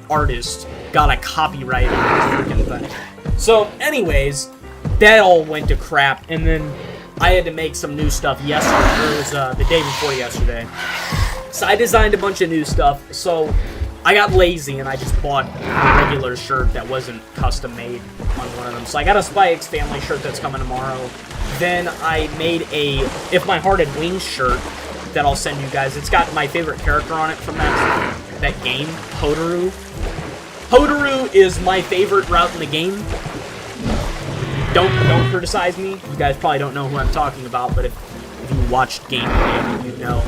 artist got a copyright on this freaking thing. So, anyways, that all went to crap, and then I had to make some new stuff yesterday. It was the day before yesterday. So I designed a bunch of new stuff, so I got lazy and I just bought a regular shirt that wasn't custom made on one of them. So I got a Spy X Family shirt that's coming tomorrow. Then I made a If My Heart Had Wings shirt that I'll send you guys. It's got my favorite character on it from that game, Hotaru. Hotaru is my favorite route in the game. Don't criticize me. You guys probably don't know who I'm talking about, but if you watched gameplay, you know.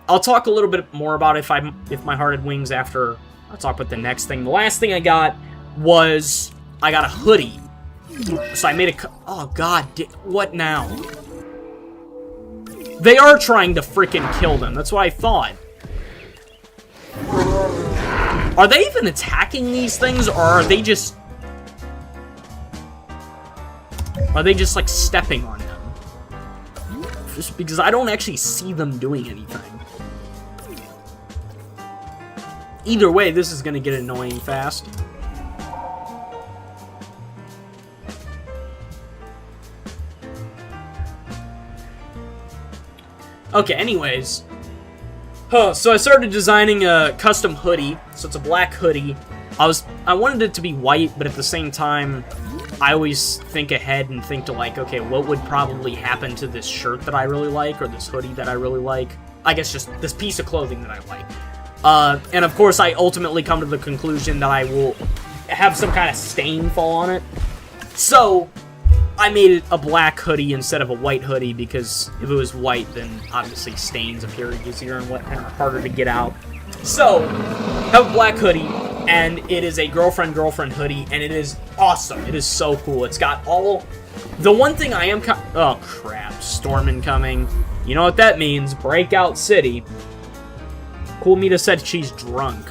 I'll talk a little bit more about If My Heart Had Wings after I'll talk about the next thing. The last thing I got was I got a hoodie. So I made oh god, what now? They are trying to freaking kill them. That's what I thought. Are they even attacking these things, or are they just like stepping on them? Just because I don't actually see them doing anything. Either way, this is gonna get annoying fast. Okay, anyways. So I started designing a custom hoodie. So it's a black hoodie. I wanted it to be white, but at the same time, I always think ahead and think to like, okay, what would probably happen to this shirt that I really like, or this hoodie that I really like? I guess just this piece of clothing that I like. And of course, I ultimately come to the conclusion that I will have some kind of stain fall on it. So I made it a black hoodie instead of a white hoodie, because if it was white, then obviously stains appear easier and are harder to get out. So, I have a black hoodie, and it is a girlfriend hoodie, and it is awesome. It is so cool. It's got all... The one thing I am... Oh, crap. Storm incoming. You know what that means. Breakout City. Cool Mita said she's drunk.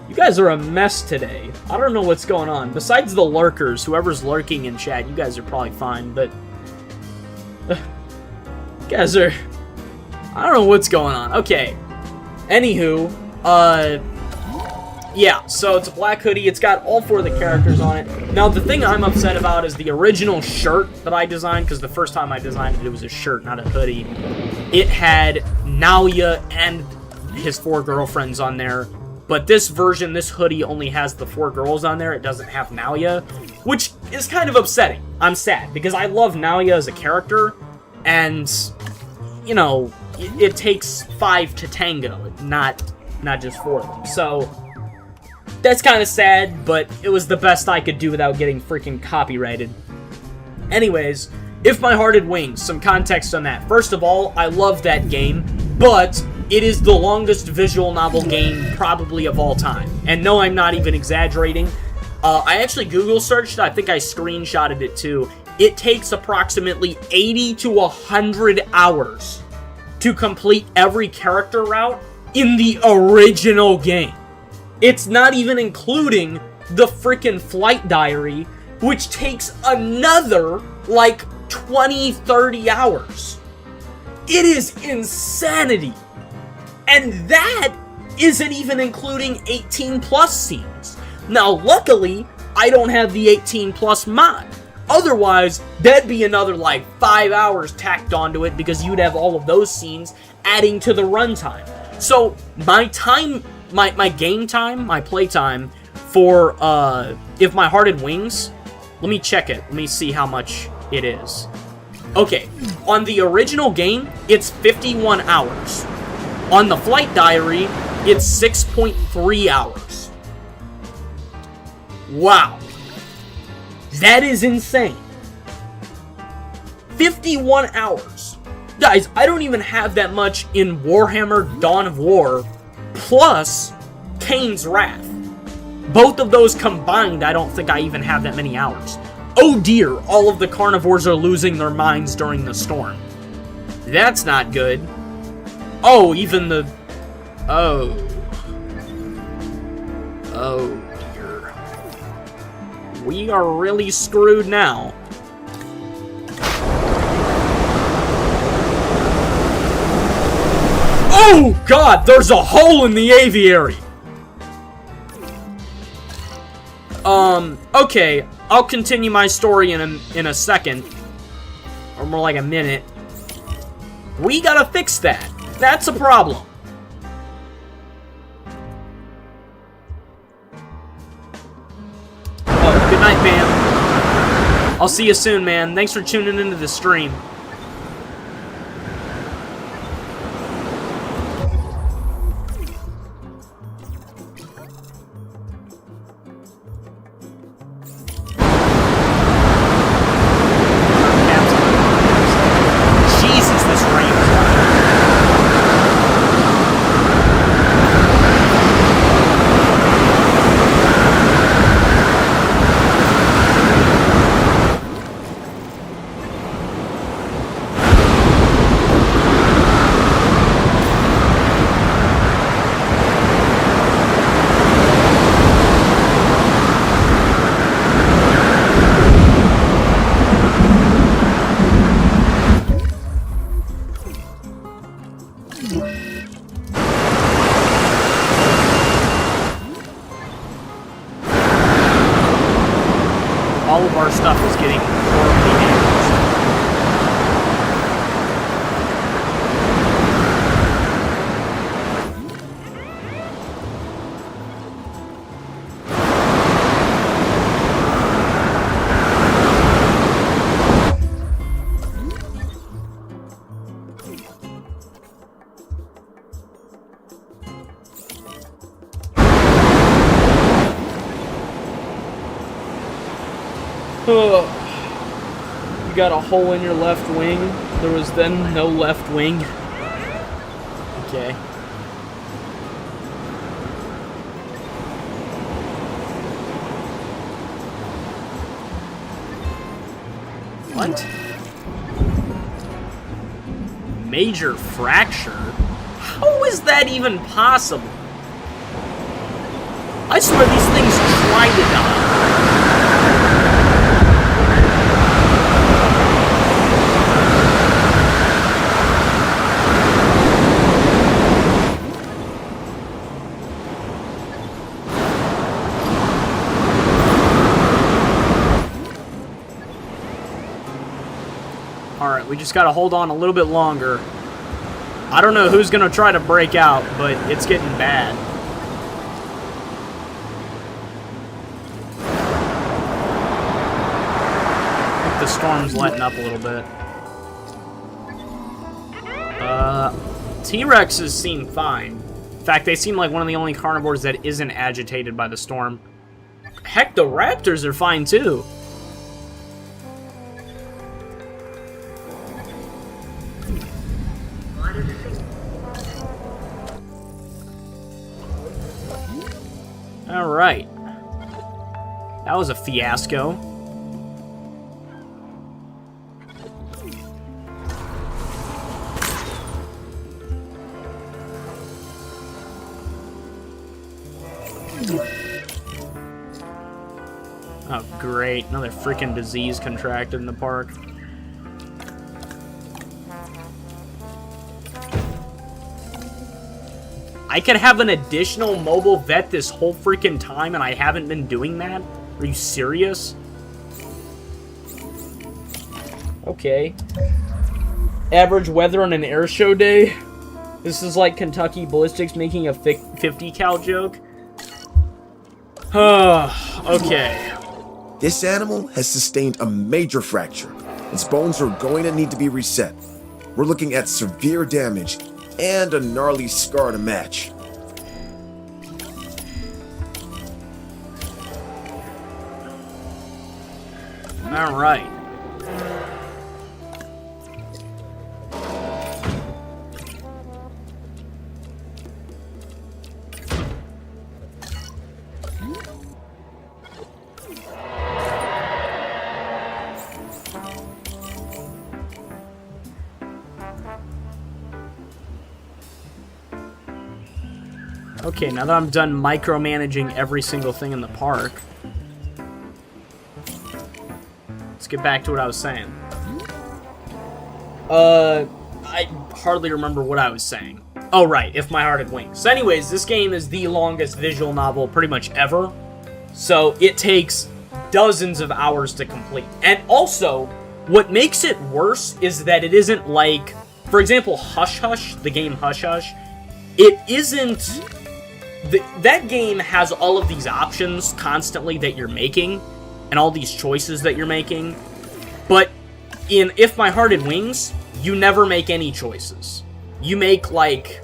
You guys are a mess today. I don't know what's going on. Besides the lurkers, whoever's lurking in chat, you guys are probably fine, but... you guys are... I don't know what's going on. Okay. Anywho, yeah, so it's a black hoodie. It's got all 4 of the characters on it. Now, the thing I'm upset about is the original shirt that I designed, because the first time I designed it, it was a shirt, not a hoodie. It had Naoya and his 4 girlfriends on there. But this version, this hoodie, only has the 4 girls on there. It doesn't have Naoya, which is kind of upsetting. I'm sad, because I love Naoya as a character, and, you know, it takes 5 to tango, not just 4 of them. So, that's kind of sad, but it was the best I could do without getting freaking copyrighted. Anyways, If My Heart Had Wings, some context on that. First of all, I love that game, but it is the longest visual novel game probably of all time. And no, I'm not even exaggerating. I actually Google searched, I think I screenshotted it too. It takes approximately 80 to 100 hours to complete every character route in the original game. It's not even including the freaking flight diary which takes another, like, 20, 30 hours. It is insanity. And that isn't even including 18 plus scenes. Now, luckily, I don't have the 18 plus mod. Otherwise, that'd be another, like, 5 hours tacked onto it because you'd have all of those scenes adding to the runtime. So, my time, my game time, my play time for, If My Heart Had Wings, let me check it. Let me see how much it is. Okay, on the original game, it's 51 hours. On the Flight Diary, it's 6.3 hours. Wow. That is insane. 51 hours. Guys, I don't even have that much in Warhammer Dawn of War, plus Kane's Wrath. Both of those combined, I don't think I even have that many hours. Oh dear, all of the carnivores are losing their minds during the storm. That's not good. Oh, even the... Oh. Oh dear. We are really screwed now. Oh god, there's a hole in the aviary! Okay, I'll continue my story in a second. Or more like a minute. We gotta fix that. That's a problem. Oh, good night, man. I'll see you soon, man. Thanks for tuning into the stream. All of our stuff is getting horribly damaged. You got a hole in your left wing. There was then no left wing. Okay. What? Major fracture? How is that even possible? I swear these things try to die. Alright, we just gotta hold on a little bit longer. I don't know who's gonna try to break out, but it's getting bad. I think the storm's letting up a little bit. T-Rexes seem fine. In fact, they seem like one of the only carnivores that isn't agitated by the storm. Heck, the raptors are fine too. Alright. That was a fiasco. Oh, great. Another freaking disease contracted in the park. I could have an additional mobile vet this whole freaking time and I haven't been doing that? Are you serious? Okay. Average weather on an air show day? This is like Kentucky Ballistics making a 50 cal joke? Okay. This animal has sustained a major fracture. Its bones are going to need to be reset. We're looking at severe damage and a gnarly scar to match. All right. Okay, now that I'm done micromanaging every single thing in the park, let's get back to what I was saying. I hardly remember what I was saying. Oh, right, If My Heart Had Wings. So anyways, this game is the longest visual novel pretty much ever. So it takes dozens of hours to complete. And also, what makes it worse is that it isn't like, for example, Hush Hush, the game Hush Hush, it isn't... that game has all of these options constantly that you're making, and all these choices that you're making, but in If My Heart Had Wings, you never make any choices. You make, like,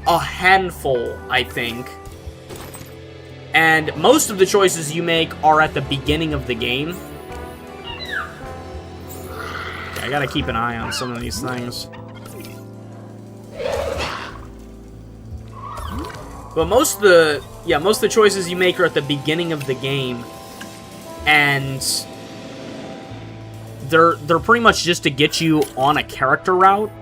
a handful, I think, and most of the choices you make are at the beginning of the game. I gotta keep an eye on some of these things. But most of the choices you make are at the beginning of the game, and they're pretty much just to get you on a character route.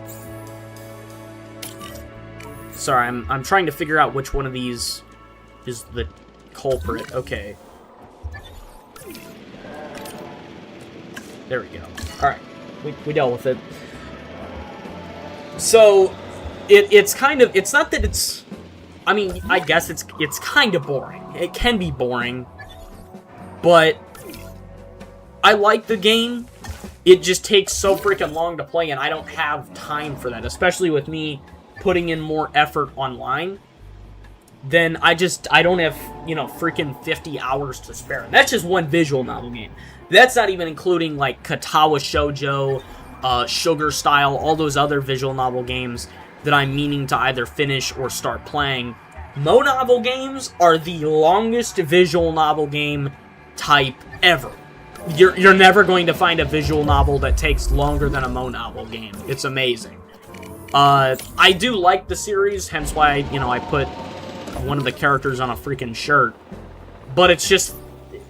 Sorry, I'm trying to figure out which one of these is the culprit. Okay. There we go. Alright. We dealt with it. So, it's kind of... It's not that it's... I mean, I guess it's kind of boring. It can be boring. But I like the game. It just takes so freaking long to play, and I don't have time for that. Especially with me putting in more effort online. Then I don't have, you know, freaking 50 hours to spare. And that's just one visual novel game. That's not even including, like, Katawa Shoujo, Sugar Style, all those other visual novel games that I'm meaning to either finish or start playing. Mo novel games are the longest visual novel game type ever. You're never going to find a visual novel that takes longer than a Mo novel game. It's amazing. I do like the series, hence why, you know, I put one of the characters on a freaking shirt. But it's just,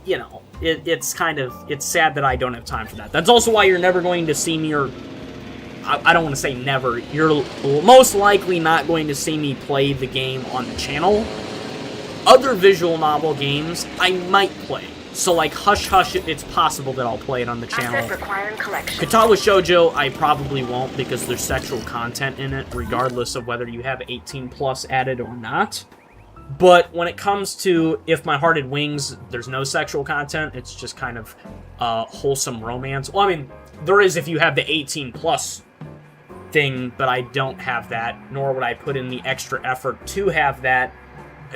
you know, it's sad that I don't have time for that. That's also why you're never going to see me, or I don't want to say never. You're most likely not going to see me play the game on the channel. Other visual novel games, I might play. So, like, Hush Hush, it's possible that I'll play it on the channel. Katawa Shoujo, I probably won't because there's sexual content in it, regardless of whether you have 18+ added or not. But when it comes to If My Heart Had Wings, there's no sexual content. It's just kind of wholesome romance. Well, I mean, there is if you have the 18+ thing, but I don't have that, nor would I put in the extra effort to have that,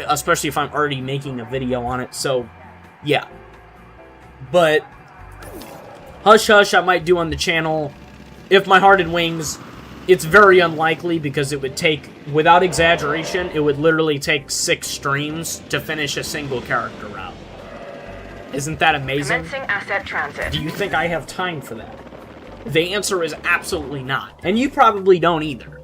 especially if I'm already making a video on it, so, yeah. But, Hush Hush I might do on the channel. If My Heart Had Wings, it's very unlikely because it would take, without exaggeration, it would literally take 6 streams to finish a single character route. Isn't that amazing? Commencing asset transit. Do you think I have time for that? The answer is absolutely not. And you probably don't either.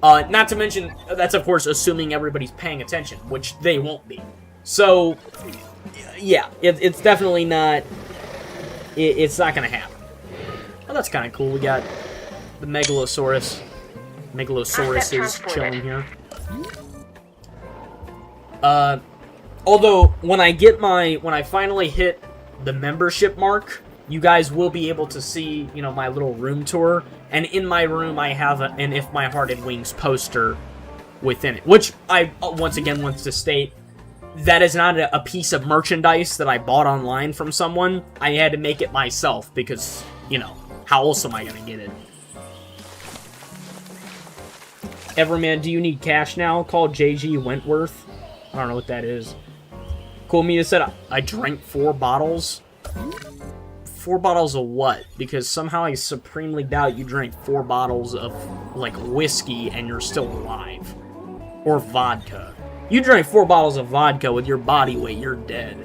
Not to mention, that's of course assuming everybody's paying attention, which they won't be. So, yeah, it's definitely not... It's not gonna happen. Well, that's kind of cool. We got the Megalosaurus. Megalosaurus is chilling here. Although, when I finally hit the membership mark, you guys will be able to see, you know, my little room tour. And in my room, I have an If My Heart Had Wings poster within it. Which I, once again, want to state, that is not a piece of merchandise that I bought online from someone. I had to make it myself because, you know, how else am I going to get it? Everman, do you need cash now? Call JG Wentworth. I don't know what that is. Cool Mia said I drank 4 bottles. 4 bottles of what? Because somehow I supremely doubt you drank 4 bottles of, like, whiskey and you're still alive. Or vodka. You drank 4 bottles of vodka with your body weight, you're dead.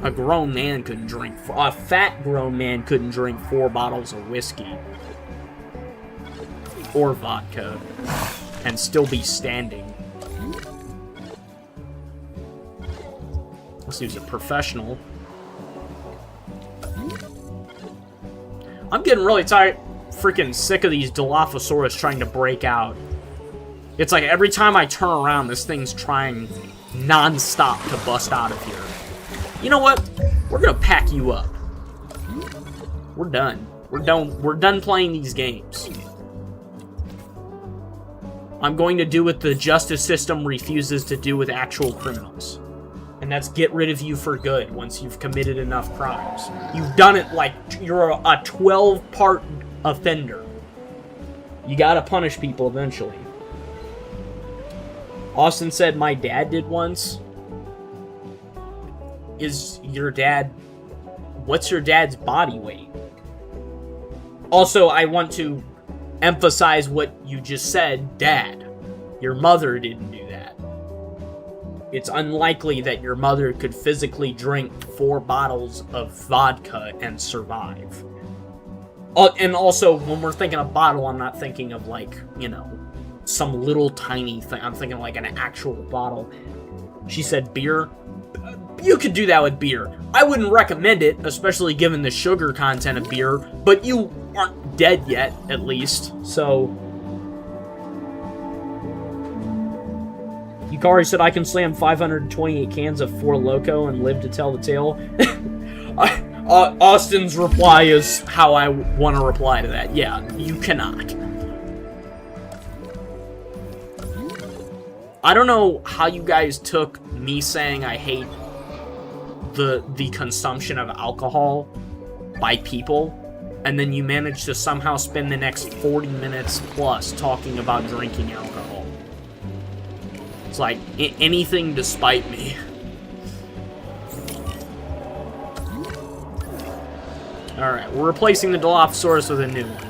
A grown man couldn't drink... A fat grown man couldn't drink 4 bottles of whiskey. Or vodka. And still be standing. Let's use a professional. I'm getting really tired, freaking sick of these Dilophosaurus trying to break out. It's like every time I turn around, this thing's trying non-stop to bust out of here. You know what? We're gonna pack you up. We're done. We're done playing these games. I'm going to do what the justice system refuses to do with actual criminals. And that's get rid of you for good once you've committed enough crimes. You've done it like you're a 12-part offender. You gotta punish people eventually. Austin said, my dad did once. Is your dad... What's your dad's body weight? Also, I want to emphasize what you just said, Dad. Your mother didn't do that. It's unlikely that your mother could physically drink 4 bottles of vodka and survive. And also, when we're thinking of bottle, I'm not thinking of, like, you know, some little tiny thing. I'm thinking like an actual bottle. She said beer. You could do that with beer. I wouldn't recommend it, especially given the sugar content of beer, but you aren't dead yet, at least, so... Yukari said, I can slam 528 cans of Four Loko and live to tell the tale. Austin's reply is how I want to reply to that. Yeah, you cannot. I don't know how you guys took me saying I hate the consumption of alcohol by people, and then you managed to somehow spend the next 40 minutes plus talking about drinking alcohol. It's like, anything despite me. Alright, we're replacing the Dilophosaurus with a new one.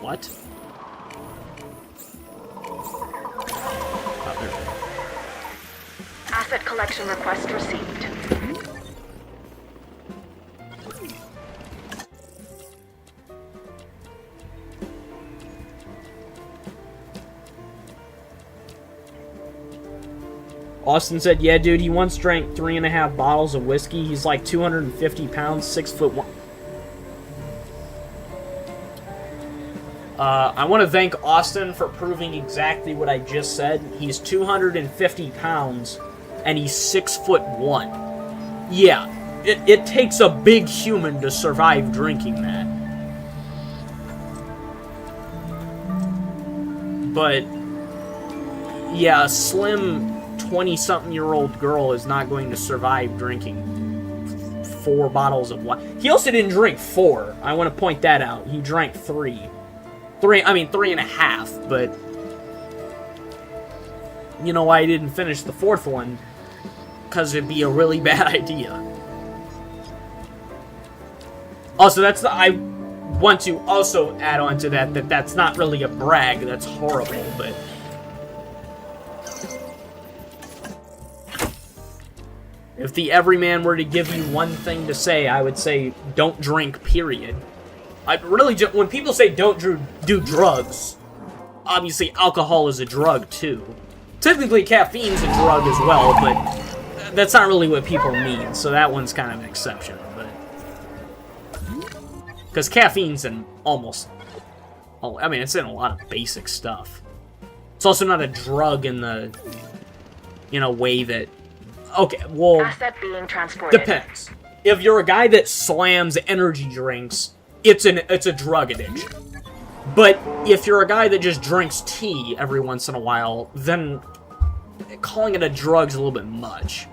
What? Asset collection request received. Austin said, yeah, dude, he once drank 3.5 bottles of whiskey. He's like 250 pounds, 6'1". I want to thank Austin for proving exactly what I just said. He's 250 pounds, and he's 6'1". Yeah, it takes a big human to survive drinking that. But, yeah, a slim 20-something-year-old girl is not going to survive drinking 4 bottles of wine. He also didn't drink 4. I want to point that out. He drank 3. 3.5, but... You know why he didn't finish the 4th one? Because it'd be a really bad idea. Also, I want to also add on to that that's not really a brag, that's horrible, but... If the everyman were to give you one thing to say, I would say, don't drink, period. I really just, when people say don't do drugs, obviously alcohol is a drug too. Technically caffeine's a drug as well, but that's not really what people mean, so that one's kind of an exception. But because caffeine's in almost, I mean, it's in a lot of basic stuff. It's also not a drug in the in a way that... Okay, well... Asset being transported. Depends. If you're a guy that slams energy drinks, it's a drug addiction. But if you're a guy that just drinks tea every once in a while, then calling it a drug's a little bit much.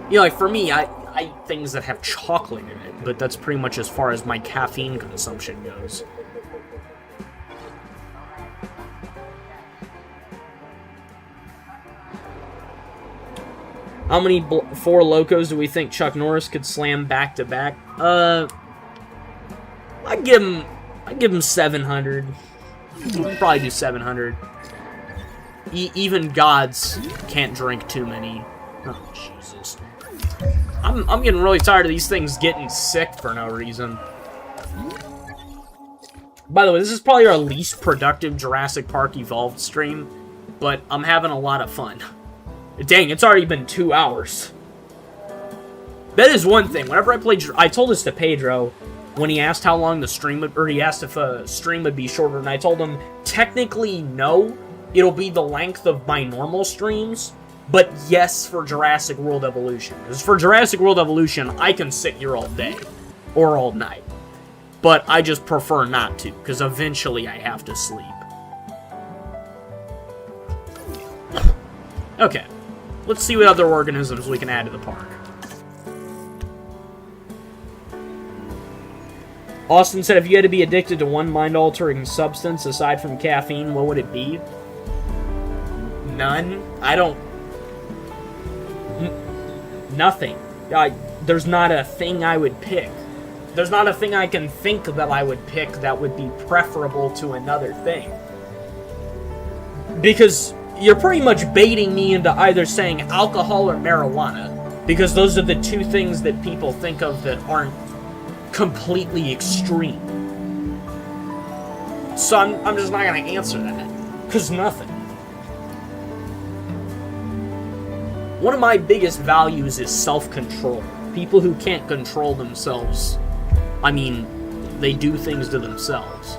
You know, like, for me, I eat things that have chocolate in it, but that's pretty much as far as my caffeine consumption goes. How many Four Locos do we think Chuck Norris could slam back to back? I'd give him 700. Probably do 700. Even gods can't drink too many. Oh, Jesus. I'm getting really tired of these things getting sick for no reason. By the way, this is probably our least productive Jurassic Park Evolved stream, but I'm having a lot of fun. Dang, it's already been 2 hours. That is one thing. Whenever I played... I told this to Pedro when he asked how long the stream would... Or he asked if a stream would be shorter, and I told him, technically, no. It'll be the length of my normal streams, but yes for Jurassic World Evolution. Because for Jurassic World Evolution, I can sit here all day. Or all night. But I just prefer not to, because eventually I have to sleep. Okay. Let's see what other organisms we can add to the park. Austin said, if you had to be addicted to one mind-altering substance aside from caffeine, what would it be? None. I don't... Nothing. There's not a thing I would pick. There's not a thing I can think that I would pick that would be preferable to another thing. Because... you're pretty much baiting me into either saying alcohol or marijuana, because those are the two things that people think of that aren't completely extreme. So I'm just not going to answer that, because nothing. One of my biggest values is self-control. People who can't control themselves, I mean, they do things to themselves.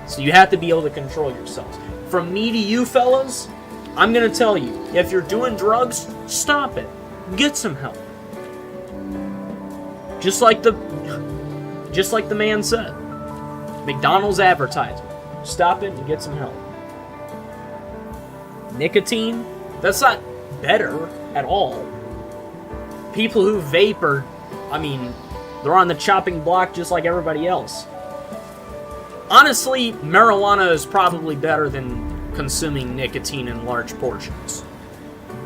So you have to be able to control yourselves. From me to you fellas, I'm gonna tell you, if you're doing drugs, stop it. Get some help. Just like the man said. McDonald's advertisement. Stop it and get some help. Nicotine? That's not better at all. People who vape are, I mean, they're on the chopping block just like everybody else. Honestly, marijuana is probably better than consuming nicotine in large portions.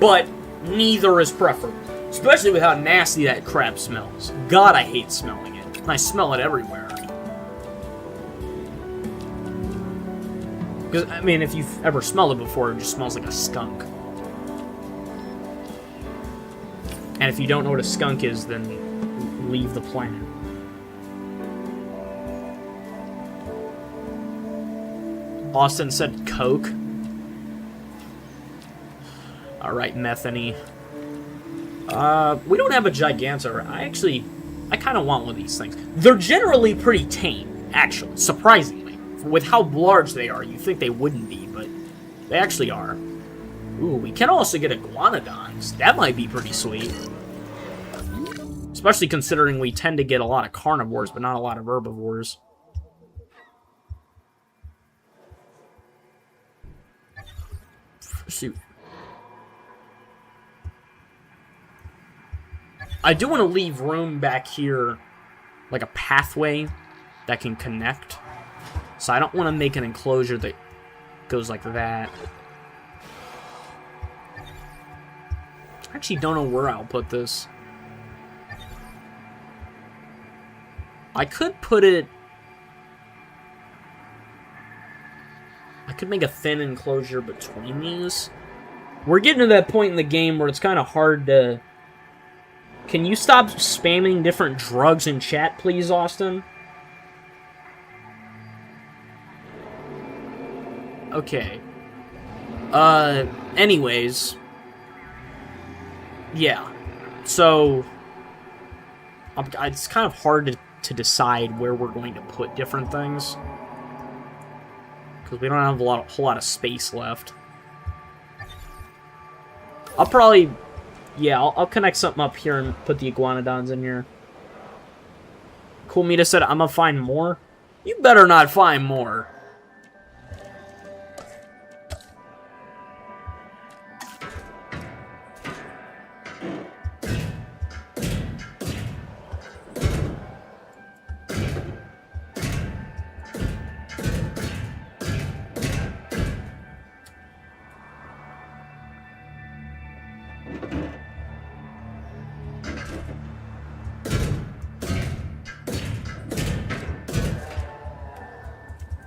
But neither is preferable. Especially with how nasty that crap smells. God, I hate smelling it. And I smell it everywhere. Because, I mean, if you've ever smelled it before, it just smells like a skunk. And if you don't know what a skunk is, then leave the planet. Austin said Coke. Alright, Methany. We don't have a Gigantor. I kind of want one of these things. They're generally pretty tame, actually, surprisingly. With how large they are, you'd think they wouldn't be, but they actually are. Ooh, we can also get iguanodons. That might be pretty sweet. Especially considering we tend to get a lot of carnivores, but not a lot of herbivores. Shoot. I do want to leave room back here, like a pathway that can connect. So I don't want to make an enclosure that goes like that. I actually don't know where I'll put this. I could put it... I could make a thin enclosure between these. We're getting to that point in the game where it's kind of hard to... Can you stop spamming different drugs in chat, please, Austin? Okay. Anyways. Yeah. So... it's kind of hard to decide where we're going to put different things. Because we don't have a whole lot of space left. I'll probably... Yeah, I'll connect something up here and put the iguanodons in here. Cool Mita said, I'm gonna find more? You better not find more.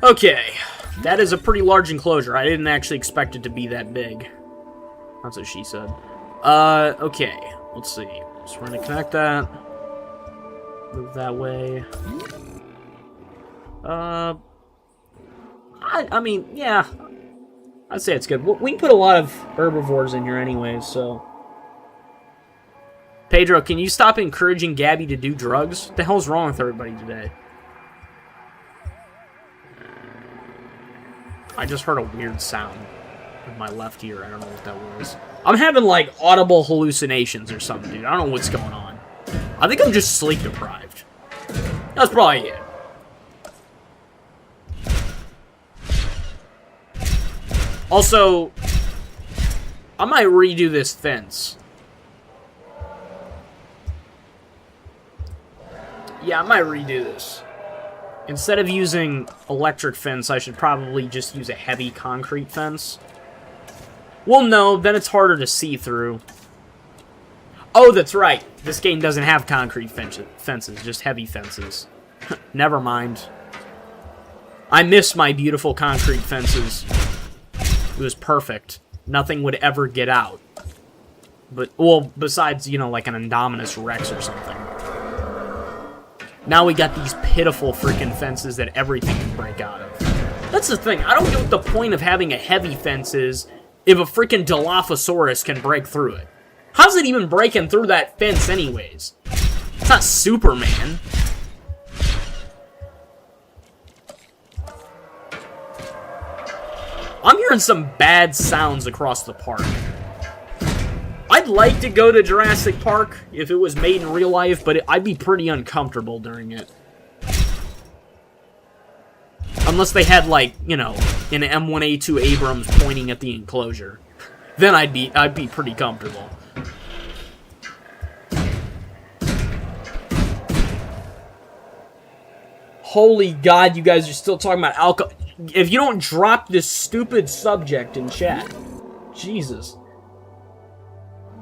Okay, that is a pretty large enclosure. I didn't actually expect it to be that big. That's what she said. Okay, let's see. So we're gonna connect that. Move that way. I mean, yeah. I'd say it's good. We can put a lot of herbivores in here anyways, so... Pedro, can you stop encouraging Gabby to do drugs? What the hell's wrong with everybody today? I just heard a weird sound in my left ear. I don't know what that was. I'm having, like, audible hallucinations or something, dude. I don't know what's going on. I think I'm just sleep-deprived. That's probably it. Also, I might redo this fence. Yeah, I might redo this. Instead of using electric fence, I should probably just use a heavy concrete fence. Well, no, then it's harder to see through. Oh, that's right. This game doesn't have concrete fences, just heavy fences. Never mind. I miss my beautiful concrete fences. It was perfect. Nothing would ever get out. But, well, besides, you know, like an Indominus Rex or something. Now we got these pitiful freaking fences that everything can break out of. That's the thing. I don't get what the point of having a heavy fence is if a freaking Dilophosaurus can break through it. How's it even breaking through that fence anyways? It's not Superman. I'm hearing some bad sounds across the park. I'd like to go to Jurassic Park if it was made in real life, but I'd be pretty uncomfortable during it. Unless they had, like, you know, an M1A2 Abrams pointing at the enclosure. Then I'd be pretty comfortable. Holy God, you guys are still talking about alcohol. If you don't drop this stupid subject in chat. Jesus.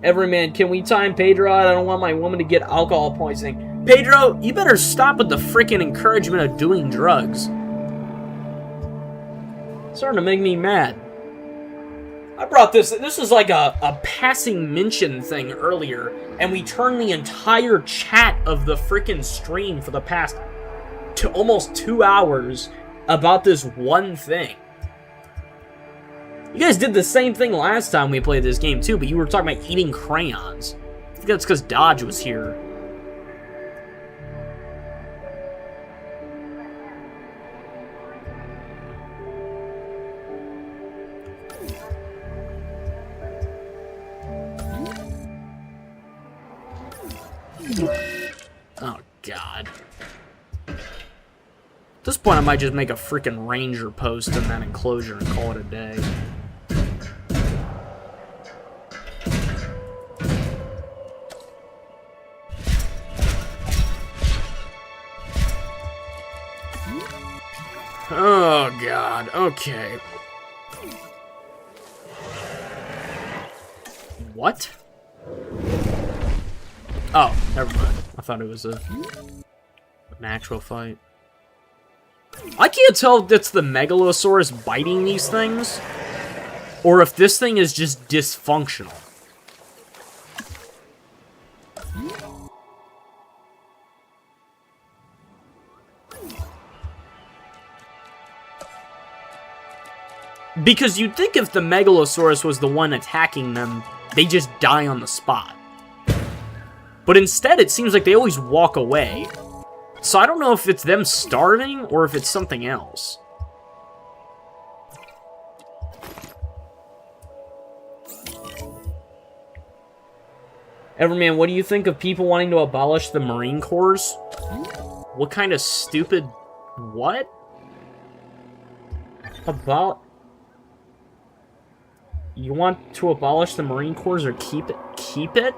Everyman, can we time Pedro out? I don't want my woman to get alcohol poisoning. Pedro, you better stop with the freaking encouragement of doing drugs. It's starting to make me mad. I brought this is like a passing mention thing earlier, and we turned the entire chat of the freaking stream for the past almost 2 hours about this one thing. You guys did the same thing last time we played this game too, but you were talking about eating crayons. I think that's because Dodge was here. Oh, God. At this point, I might just make a freaking ranger post in that enclosure and call it a day. Oh, God. Okay. What? Oh, never mind. I thought it was an actual fight. I can't tell if it's the Megalosaurus biting these things, or if this thing is just dysfunctional. Because you'd think if the Megalosaurus was the one attacking them, they just die on the spot. But instead, it seems like they always walk away. So I don't know if it's them starving or if it's something else. Everman, what do you think of people wanting to abolish the Marine Corps? What kind of stupid... What? You want to abolish the Marine Corps or keep it? Keep it?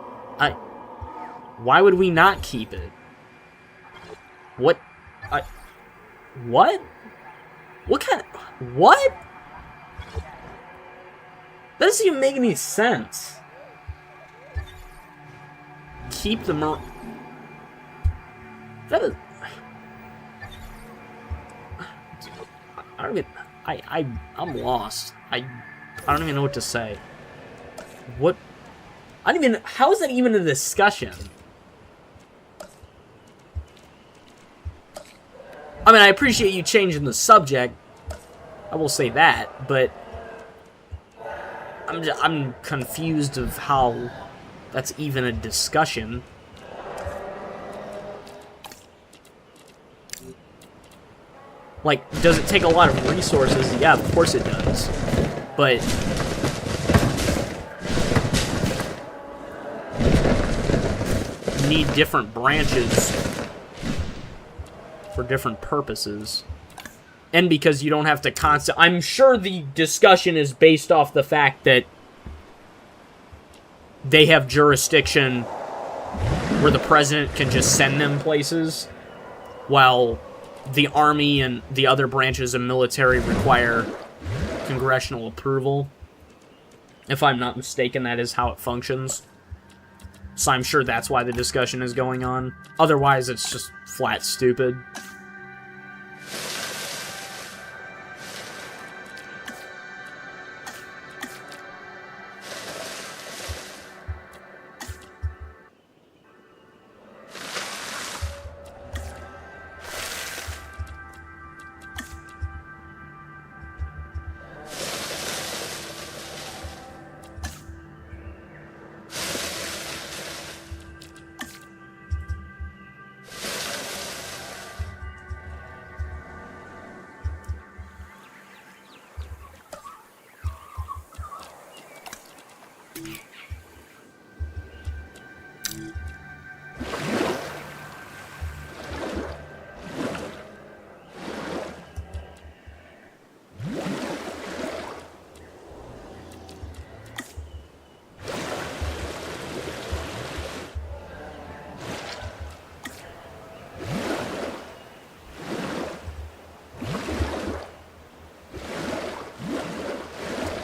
Why would we not keep it? What? What? What kind of... What? That doesn't even make any sense. Keep the That is... I don't even... I'm lost. I don't even know what to say. What? I don't even... How is that even a discussion? I mean, I appreciate you changing the subject. I will say that, but... I'm confused of how that's even a discussion. Like, does it take a lot of resources? Yeah, of course it does. But... you need different branches for different purposes. And because you don't have to I'm sure the discussion is based off the fact that they have jurisdiction where the president can just send them places, while the army and the other branches of military require congressional approval. If I'm not mistaken, that is how it functions. So I'm sure that's why the discussion is going on. Otherwise, it's just flat stupid.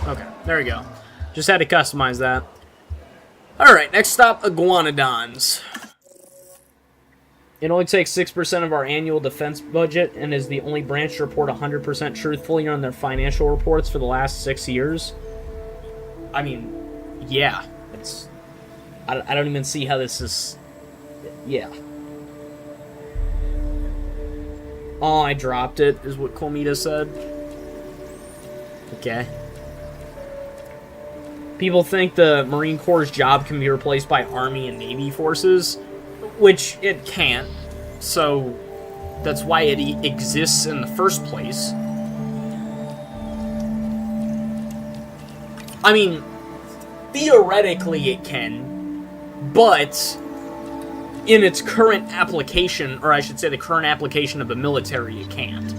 Okay, there we go. Just had to customize that. Alright, next stop, Iguanodons. It only takes 6% of our annual defense budget and is the only branch to report 100% truthfully on their financial reports for the last 6 years. I mean, yeah. It's... I don't even see how this is... Yeah. Oh, I dropped it, is what Comita said. Okay. People think the Marine Corps' job can be replaced by Army and Navy forces, which it can't. So that's why it exists in the first place. I mean, theoretically it can, but in its current application, or I should say the current application of the military, it can't.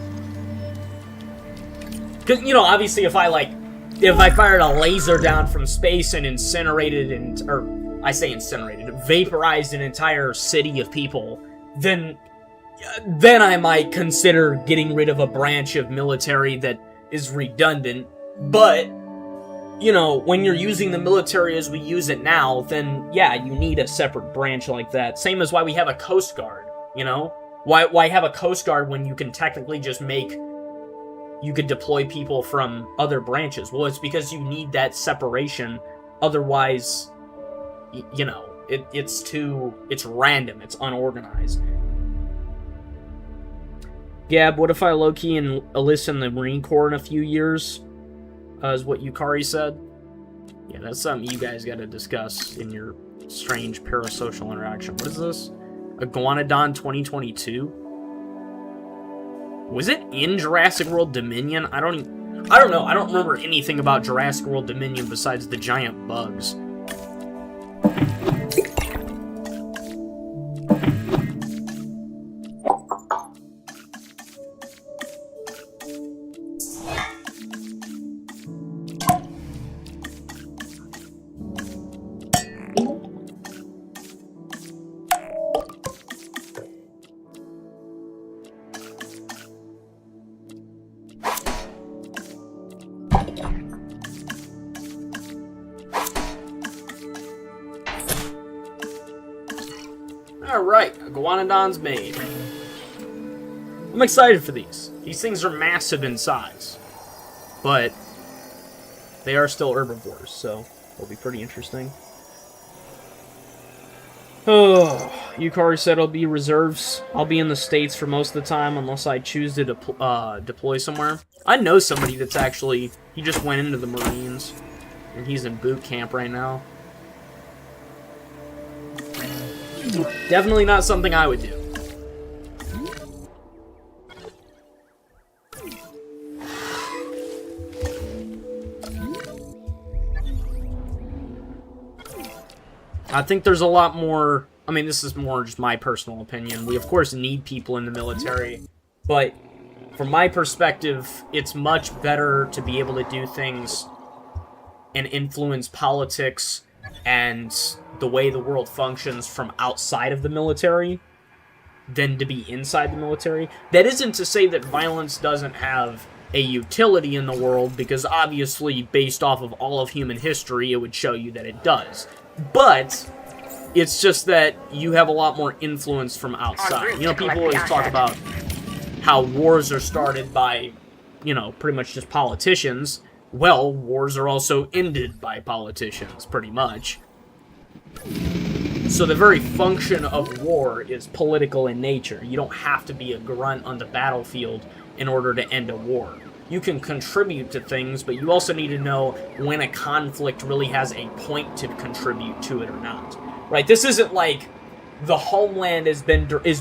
Because, you know, obviously if I fired a laser down from space and incinerated, or I say incinerated, vaporized an entire city of people, then I might consider getting rid of a branch of military that is redundant. But, you know, when you're using the military as we use it now, then yeah, you need a separate branch like that. Same as why we have a Coast Guard, you know? Why have a Coast Guard when you can technically just you could deploy people from other branches? Well, it's because you need that separation. Otherwise, you know, it's random. It's unorganized. Gab, what if I low-key enlist in the Marine Corps in a few years? Is what Yukari said. Yeah, that's something you guys gotta discuss in your strange parasocial interaction. What is this? Iguanodon 2022? Was it in Jurassic World Dominion? I don't know. I don't remember anything about Jurassic World Dominion besides the giant bugs. Alright, Iguanodon's made. I'm excited for these. These things are massive in size. But they are still herbivores, so it'll be pretty interesting. Oh, Yukari said it'll be reserves. I'll be in the States for most of the time unless I choose to deploy somewhere. I know somebody that's actually... He just went into the Marines. And he's in boot camp right now. Definitely not something I would do. I think there's a lot more... I mean, this is more just my personal opinion. We, of course, need people in the military. But from my perspective, it's much better to be able to do things and influence politics and the way the world functions from outside of the military than to be inside the military. That isn't to say that violence doesn't have a utility in the world, because obviously, based off of all of human history, it would show you that it does. But it's just that you have a lot more influence from outside. You know, people always talk about how wars are started by, you know, pretty much just politicians. Well, wars are also ended by politicians, pretty much. So the very function of war is political in nature. You don't have to be a grunt on the battlefield in order to end a war. You can contribute to things, but you also need to know when a conflict really has a point to contribute to it or not. Right? This isn't like the homeland is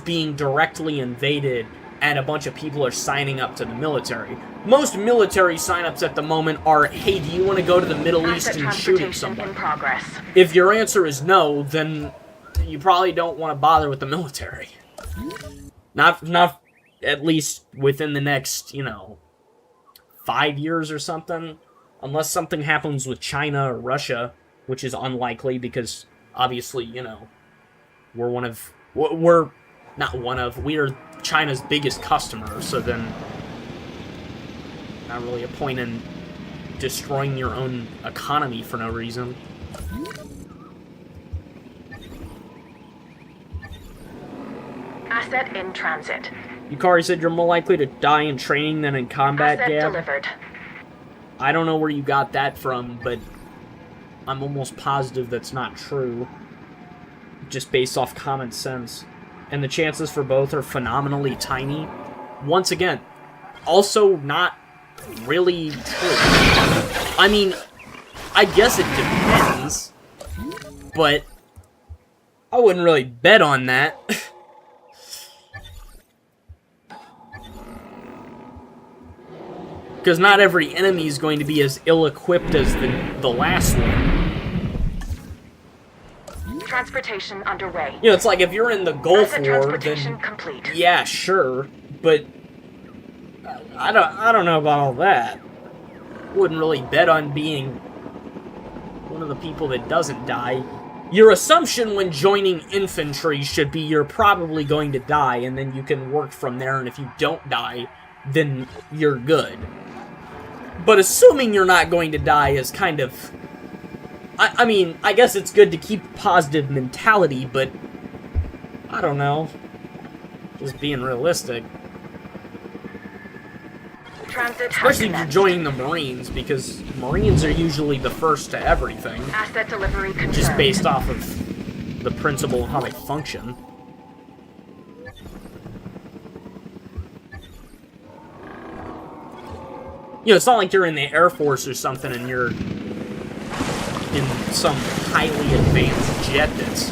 being directly invaded and a bunch of people are signing up to the military. Most military sign-ups at the moment are, hey, do you want to go to the Middle East and shoot at somebody? If your answer is no, then you probably don't want to bother with the military. Not at least within the next, you know, 5 years or something. Unless something happens with China or Russia, which is unlikely because, obviously, you know, we're China's biggest customer, so then not really a point in destroying your own economy for no reason. Asset in transit. Yukari said you're more likely to die in training than in combat, Asset Gab. delivered. I don't know where you got that from, but I'm almost positive that's not true. Just based off common sense. And the chances for both are phenomenally tiny. Once again, also not really true. I mean, I guess it depends, but I wouldn't really bet on that. Because not every enemy is going to be as ill-equipped as the last one. Transportation underway. You know, it's like if you're in the Gulf War, then complete. Yeah, sure, but I don't know about all that. Wouldn't really bet on being one of the people that doesn't die. Your assumption when joining infantry should be you're probably going to die, and then you can work from there, and if you don't die, then you're good. But assuming you're not going to die is kind of... I mean, I guess it's good to keep a positive mentality, but I don't know. Just being realistic. Especially if you're joining the Marines, because Marines are usually the first to everything. Asset delivery confirmed. Just based off of the principle of how they function. You know, it's not like you're in the Air Force or something and you're in some highly advanced jet that's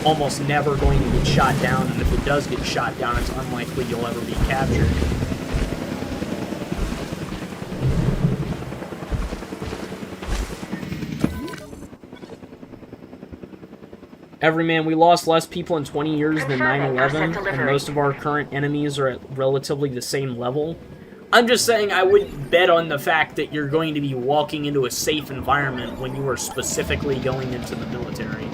almost never going to get shot down, and if it does get shot down, it's unlikely you'll ever be captured. Everyman, we lost less people in 20 years than 9/11, and most of our current enemies are at relatively the same level. I'm just saying I wouldn't bet on the fact that you're going to be walking into a safe environment when you are specifically going into the military.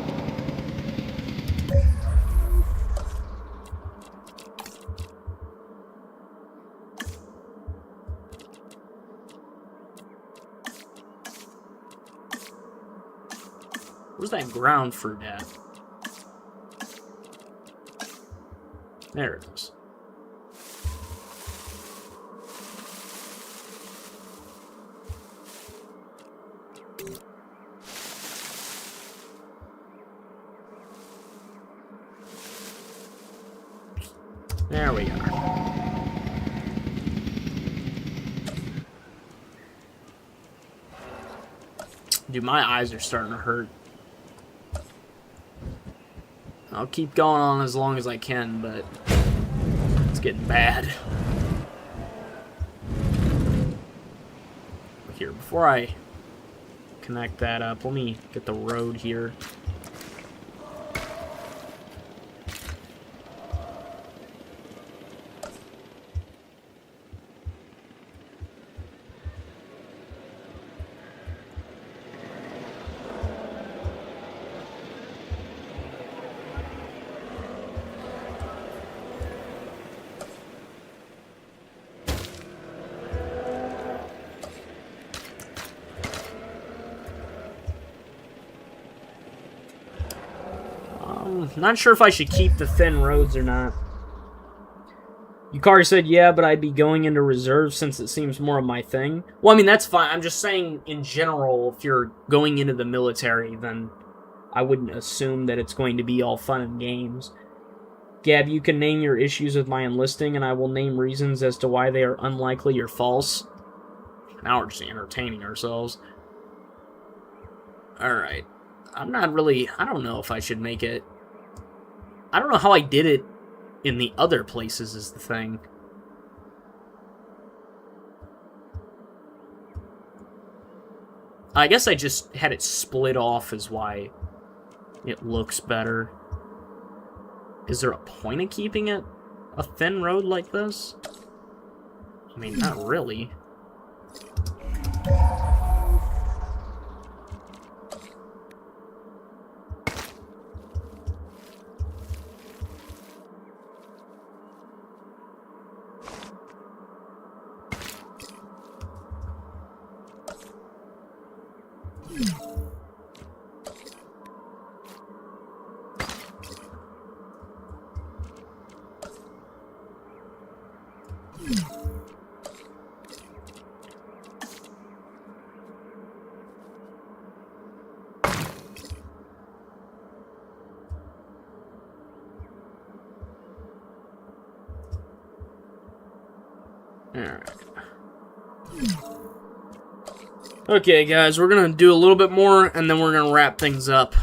Where's that ground fruit at? There it is. There we are. Dude, my eyes are starting to hurt. I'll keep going on as long as I can, but it's getting bad. Here, before I connect that up, let me get the road here. Not sure if I should keep the thin roads or not. Yukari said, yeah, but I'd be going into reserve since it seems more of my thing. Well, I mean, that's fine. I'm just saying, in general, if you're going into the military, then I wouldn't assume that it's going to be all fun and games. Gab, you can name your issues with my enlisting, and I will name reasons as to why they are unlikely or false. Now we're just entertaining ourselves. Alright. I'm not really... I don't know if I should make it... I don't know how I did it in the other places is the thing. I guess I just had it split off is why it looks better. Is there a point of keeping it a thin road like this? I mean, not really. Alright. Okay, guys, we're gonna do a little bit more, and then we're gonna wrap things up.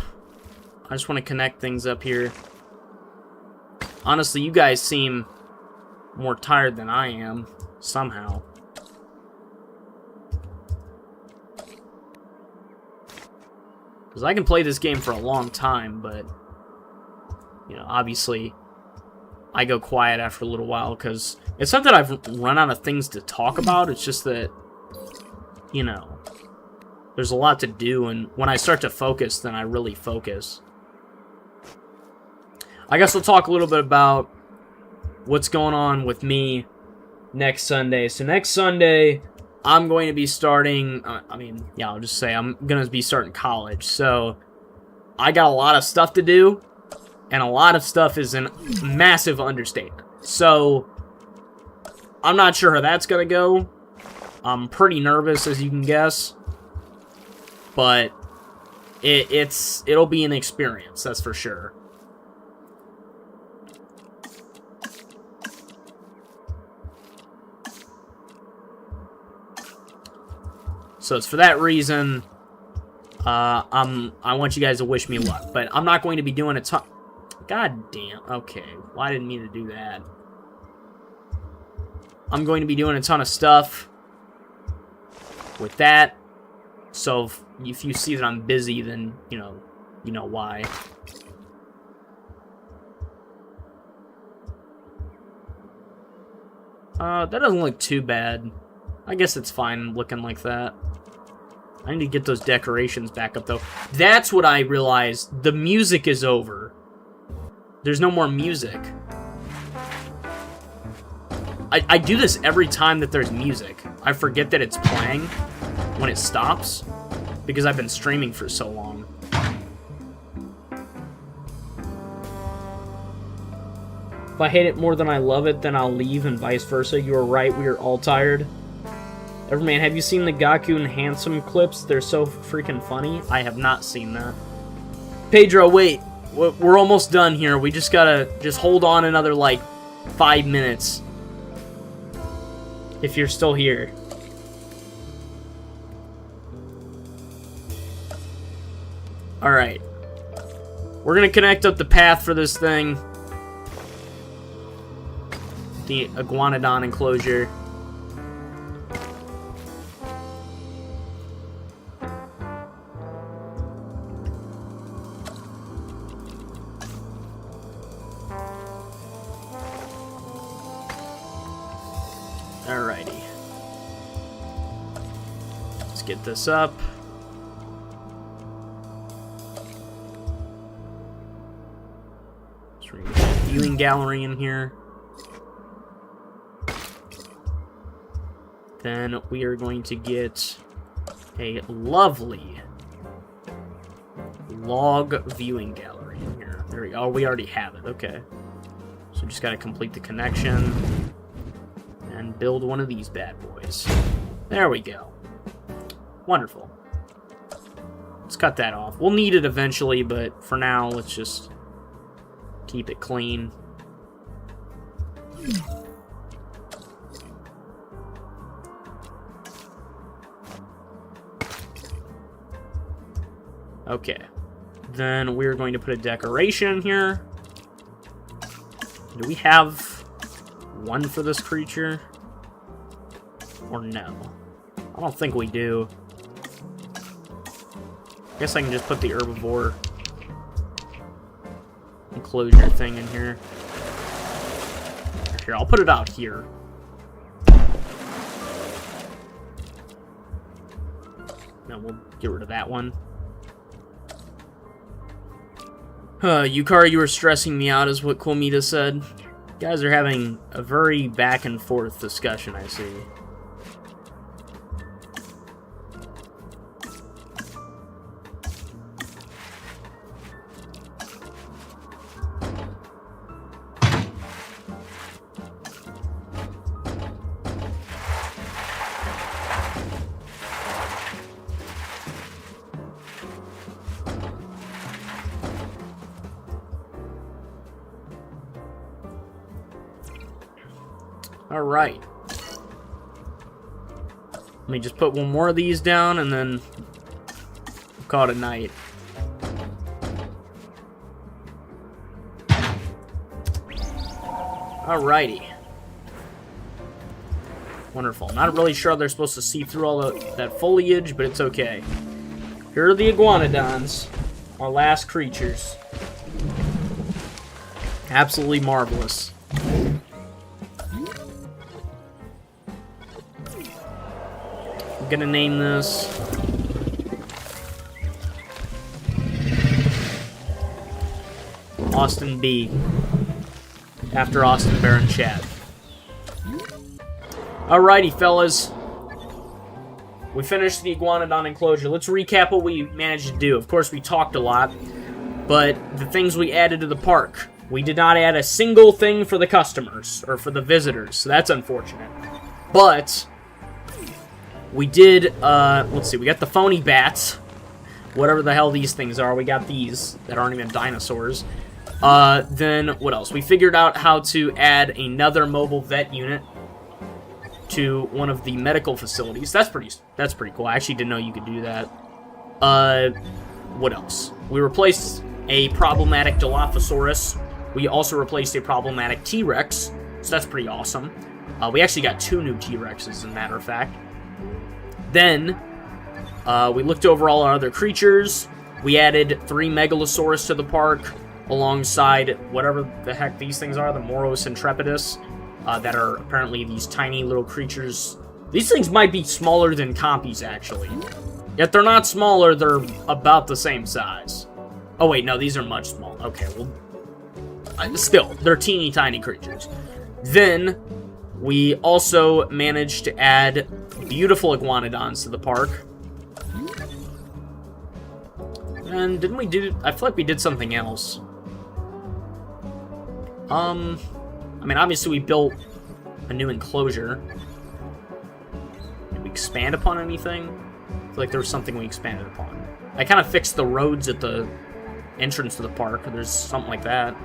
I just want to connect things up here. Honestly, you guys seem more tired than I am, somehow. Because I can play this game for a long time, but, you know, obviously, I go quiet after a little while, because it's not that I've run out of things to talk about, it's just that, you know, there's a lot to do, and when I start to focus, then I really focus. I guess we'll talk a little bit about what's going on with me next Sunday. So next Sunday, I'm going to be starting, I'll just say I'm going to be starting college. So I got a lot of stuff to do, and a lot of stuff is a massive understatement. So I'm not sure how that's going to go. I'm pretty nervous, as you can guess. But it'll be an experience, that's for sure. So it's for that reason, I want you guys to wish me luck. But I'm not going to be doing a ton... God damn. Okay. Well, I didn't mean to do that. I'm going to be doing a ton of stuff with that. So if you see that I'm busy, then, you know why. That doesn't look too bad. I guess it's fine looking like that. I need to get those decorations back up, though. That's what I realized. The music is over. There's no more music. I do this every time that there's music. I forget that it's playing when it stops, because I've been streaming for so long. If I hate it more than I love it, then I'll leave, and vice versa. You are right, we are all tired. Everman, have you seen the Gaku and Handsome clips? They're so freaking funny. I have not seen that. Pedro, wait. We're almost done here. We just gotta hold on another, like, 5 minutes. If you're still here. Alright. We're gonna connect up the path for this thing. The Iguanodon enclosure. Alrighty. Let's get this up. Let's bring the viewing gallery in here. Then we are going to get a lovely log viewing gallery in here. There we go. Oh, we already have it. Okay. So just got to complete the connection and build one of these bad boys. There we go. Wonderful. Let's cut that off. We'll need it eventually, but for now, let's just keep it clean. Okay. Then we're going to put a decoration here. Do we have one for this creature? Or no? I don't think we do. I guess I can just put the herbivore enclosure thing in here. Here, I'll put it out here. Then we'll get rid of that one. Yukari, you were stressing me out, is what Kwomita said. You guys are having a very back and forth discussion, I see. Alright. Let me just put one more of these down and then call it a night. Alrighty. Wonderful. Not really sure how they're supposed to see through all that foliage, but it's okay. Here are the Iguanodons, our last creatures. Absolutely marvelous. I'm gonna name this Austin B, after Austin Baron Chad. Alrighty, fellas. We finished the Iguanodon enclosure. Let's recap what we managed to do. Of course, we talked a lot, but the things we added to the park. We did not add a single thing for the customers, or for the visitors, so that's unfortunate. But we did, let's see, we got the phony bats. Whatever the hell these things are, we got these that aren't even dinosaurs. Then, what else? We figured out how to add another mobile vet unit to one of the medical facilities. That's pretty cool. I actually didn't know you could do that. What else? We replaced a problematic Dilophosaurus. We also replaced a problematic T-Rex, so that's pretty awesome. We actually got 2 new T-Rexes, as a matter of fact. Then, we looked over all our other creatures. We added 3 Megalosaurus to the park, alongside whatever the heck these things are, the Moros Intrepidus, that are apparently these tiny little creatures. These things might be smaller than Compies, actually. Yet they're not smaller, they're about the same size. Oh wait, no, these are much smaller. Okay, well, still, they're teeny tiny creatures. Then, we also managed to add beautiful Iguanodons to the park. And didn't we do... I feel like we did something else. I mean, obviously we built a new enclosure. Did we expand upon anything? I feel like there was something we expanded upon. I kind of fixed the roads at the entrance to the park. There's something like that.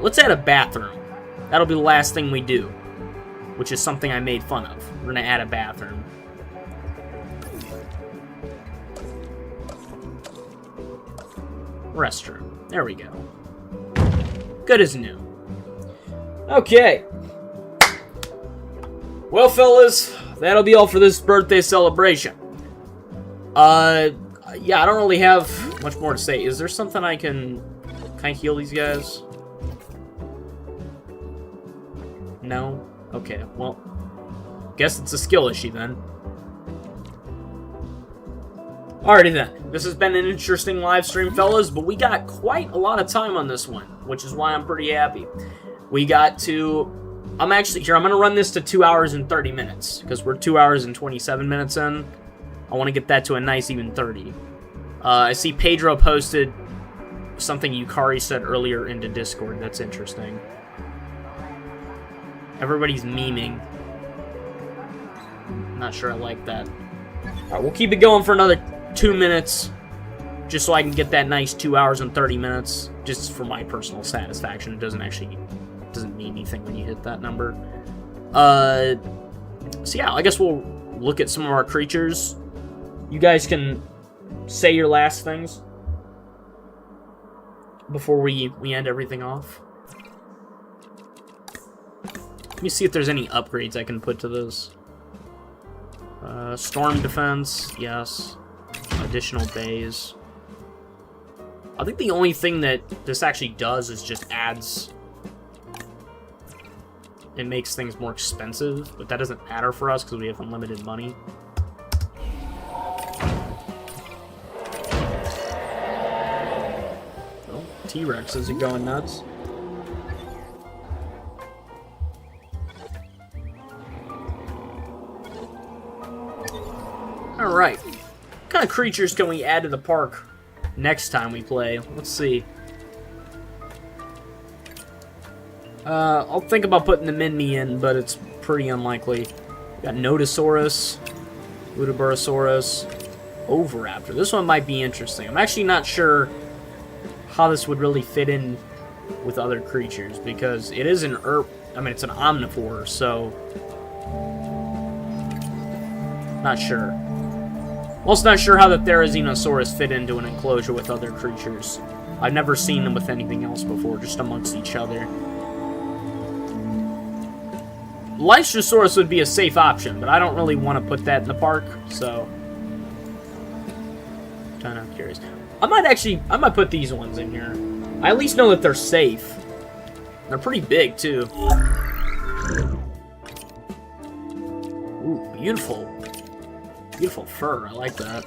Let's add a bathroom. That'll be the last thing we do, which is something I made fun of. We're gonna add a bathroom. Restroom. There we go. Good as new. Okay. Well, fellas, that'll be all for this birthday celebration. Yeah, I don't really have much more to say. Is there something I can heal these guys? No? Okay, well, guess it's a skill issue then. Alrighty then. This has been an interesting live stream, fellas, but we got quite a lot of time on this one, which is why I'm pretty happy. We got to... I'm actually here. I'm going to run this to 2 hours and 30 minutes, because we're 2 hours and 27 minutes in. I want to get that to a nice even 30. I see Pedro posted something Yukari said earlier into Discord. That's interesting. Everybody's memeing. Not sure I like that. Alright, we'll keep it going for another 2 minutes, just so I can get that nice 2 hours and 30 minutes, just for my personal satisfaction. It doesn't mean anything when you hit that number. So yeah, I guess we'll look at some of our creatures. You guys can say your last things before we end everything off. Let me see if there's any upgrades I can put to this. Storm defense, yes. Additional bays. I think the only thing that this actually does is just adds... It makes things more expensive, but that doesn't matter for us because we have unlimited money. Oh, T-Rexes are going nuts. Alright. What kind of creatures can we add to the park next time we play? Let's see. I'll think about putting the Minmi in, but it's pretty unlikely. We got Nodosaurus, Udoburosaurus, Oviraptor. This one might be interesting. I'm actually not sure how this would really fit in with other creatures, because it is an it's an omnivore, so... Not sure. Also not sure how the Therizinosaurus fit into an enclosure with other creatures. I've never seen them with anything else before, just amongst each other. Lystrosaurus would be a safe option, but I don't really want to put that in the park, so... Kind of curious. I might put these ones in here. I at least know that they're safe. They're pretty big, too. Ooh, beautiful. Beautiful fur, I like that.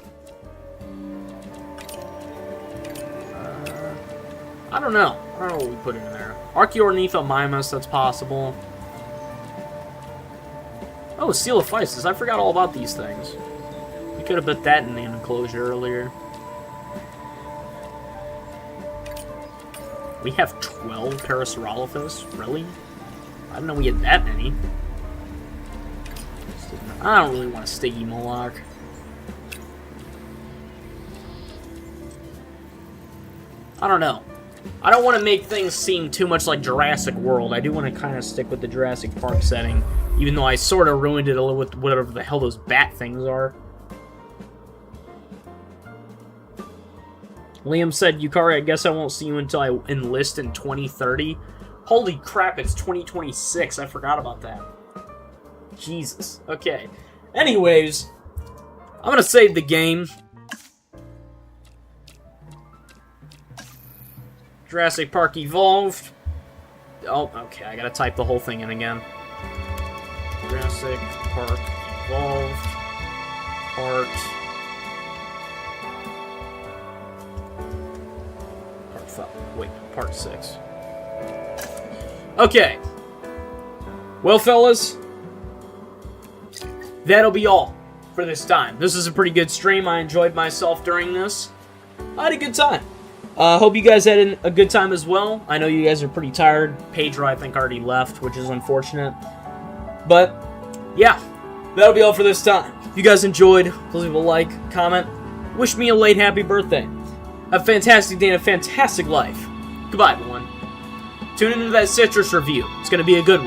I don't know. I don't know what we put in there. Archaeornithomimus, that's possible. Oh, Coelophysis. I forgot all about these things. We could have put that in the enclosure earlier. We have 12 Parasaurolophus? Really? I didn't know we had that many. I don't really want a Stygimoloch. I don't know. I don't want to make things seem too much like Jurassic World. I do want to kind of stick with the Jurassic Park setting, even though I sort of ruined it a little with whatever the hell those bat things are. Liam said, Yukari, I guess I won't see you until I enlist in 2030. Holy crap, it's 2026. I forgot about that. Jesus. Okay. Anyways, I'm gonna save the game. Jurassic Park Evolved. Oh, okay, I gotta type the whole thing in again. Jurassic Park Evolved. Part 6. Okay. Well, fellas, that'll be all for this time. This is a pretty good stream. I enjoyed myself during this. I had a good time. Hope you guys had a good time as well. I know you guys are pretty tired. Pedro, I think, already left, which is unfortunate. But, yeah, that'll be all for this time. If you guys enjoyed, please leave a like, comment, wish me a late happy birthday. Have a fantastic day and a fantastic life. Goodbye, everyone. Tune into that Citrus review. It's going to be a good one.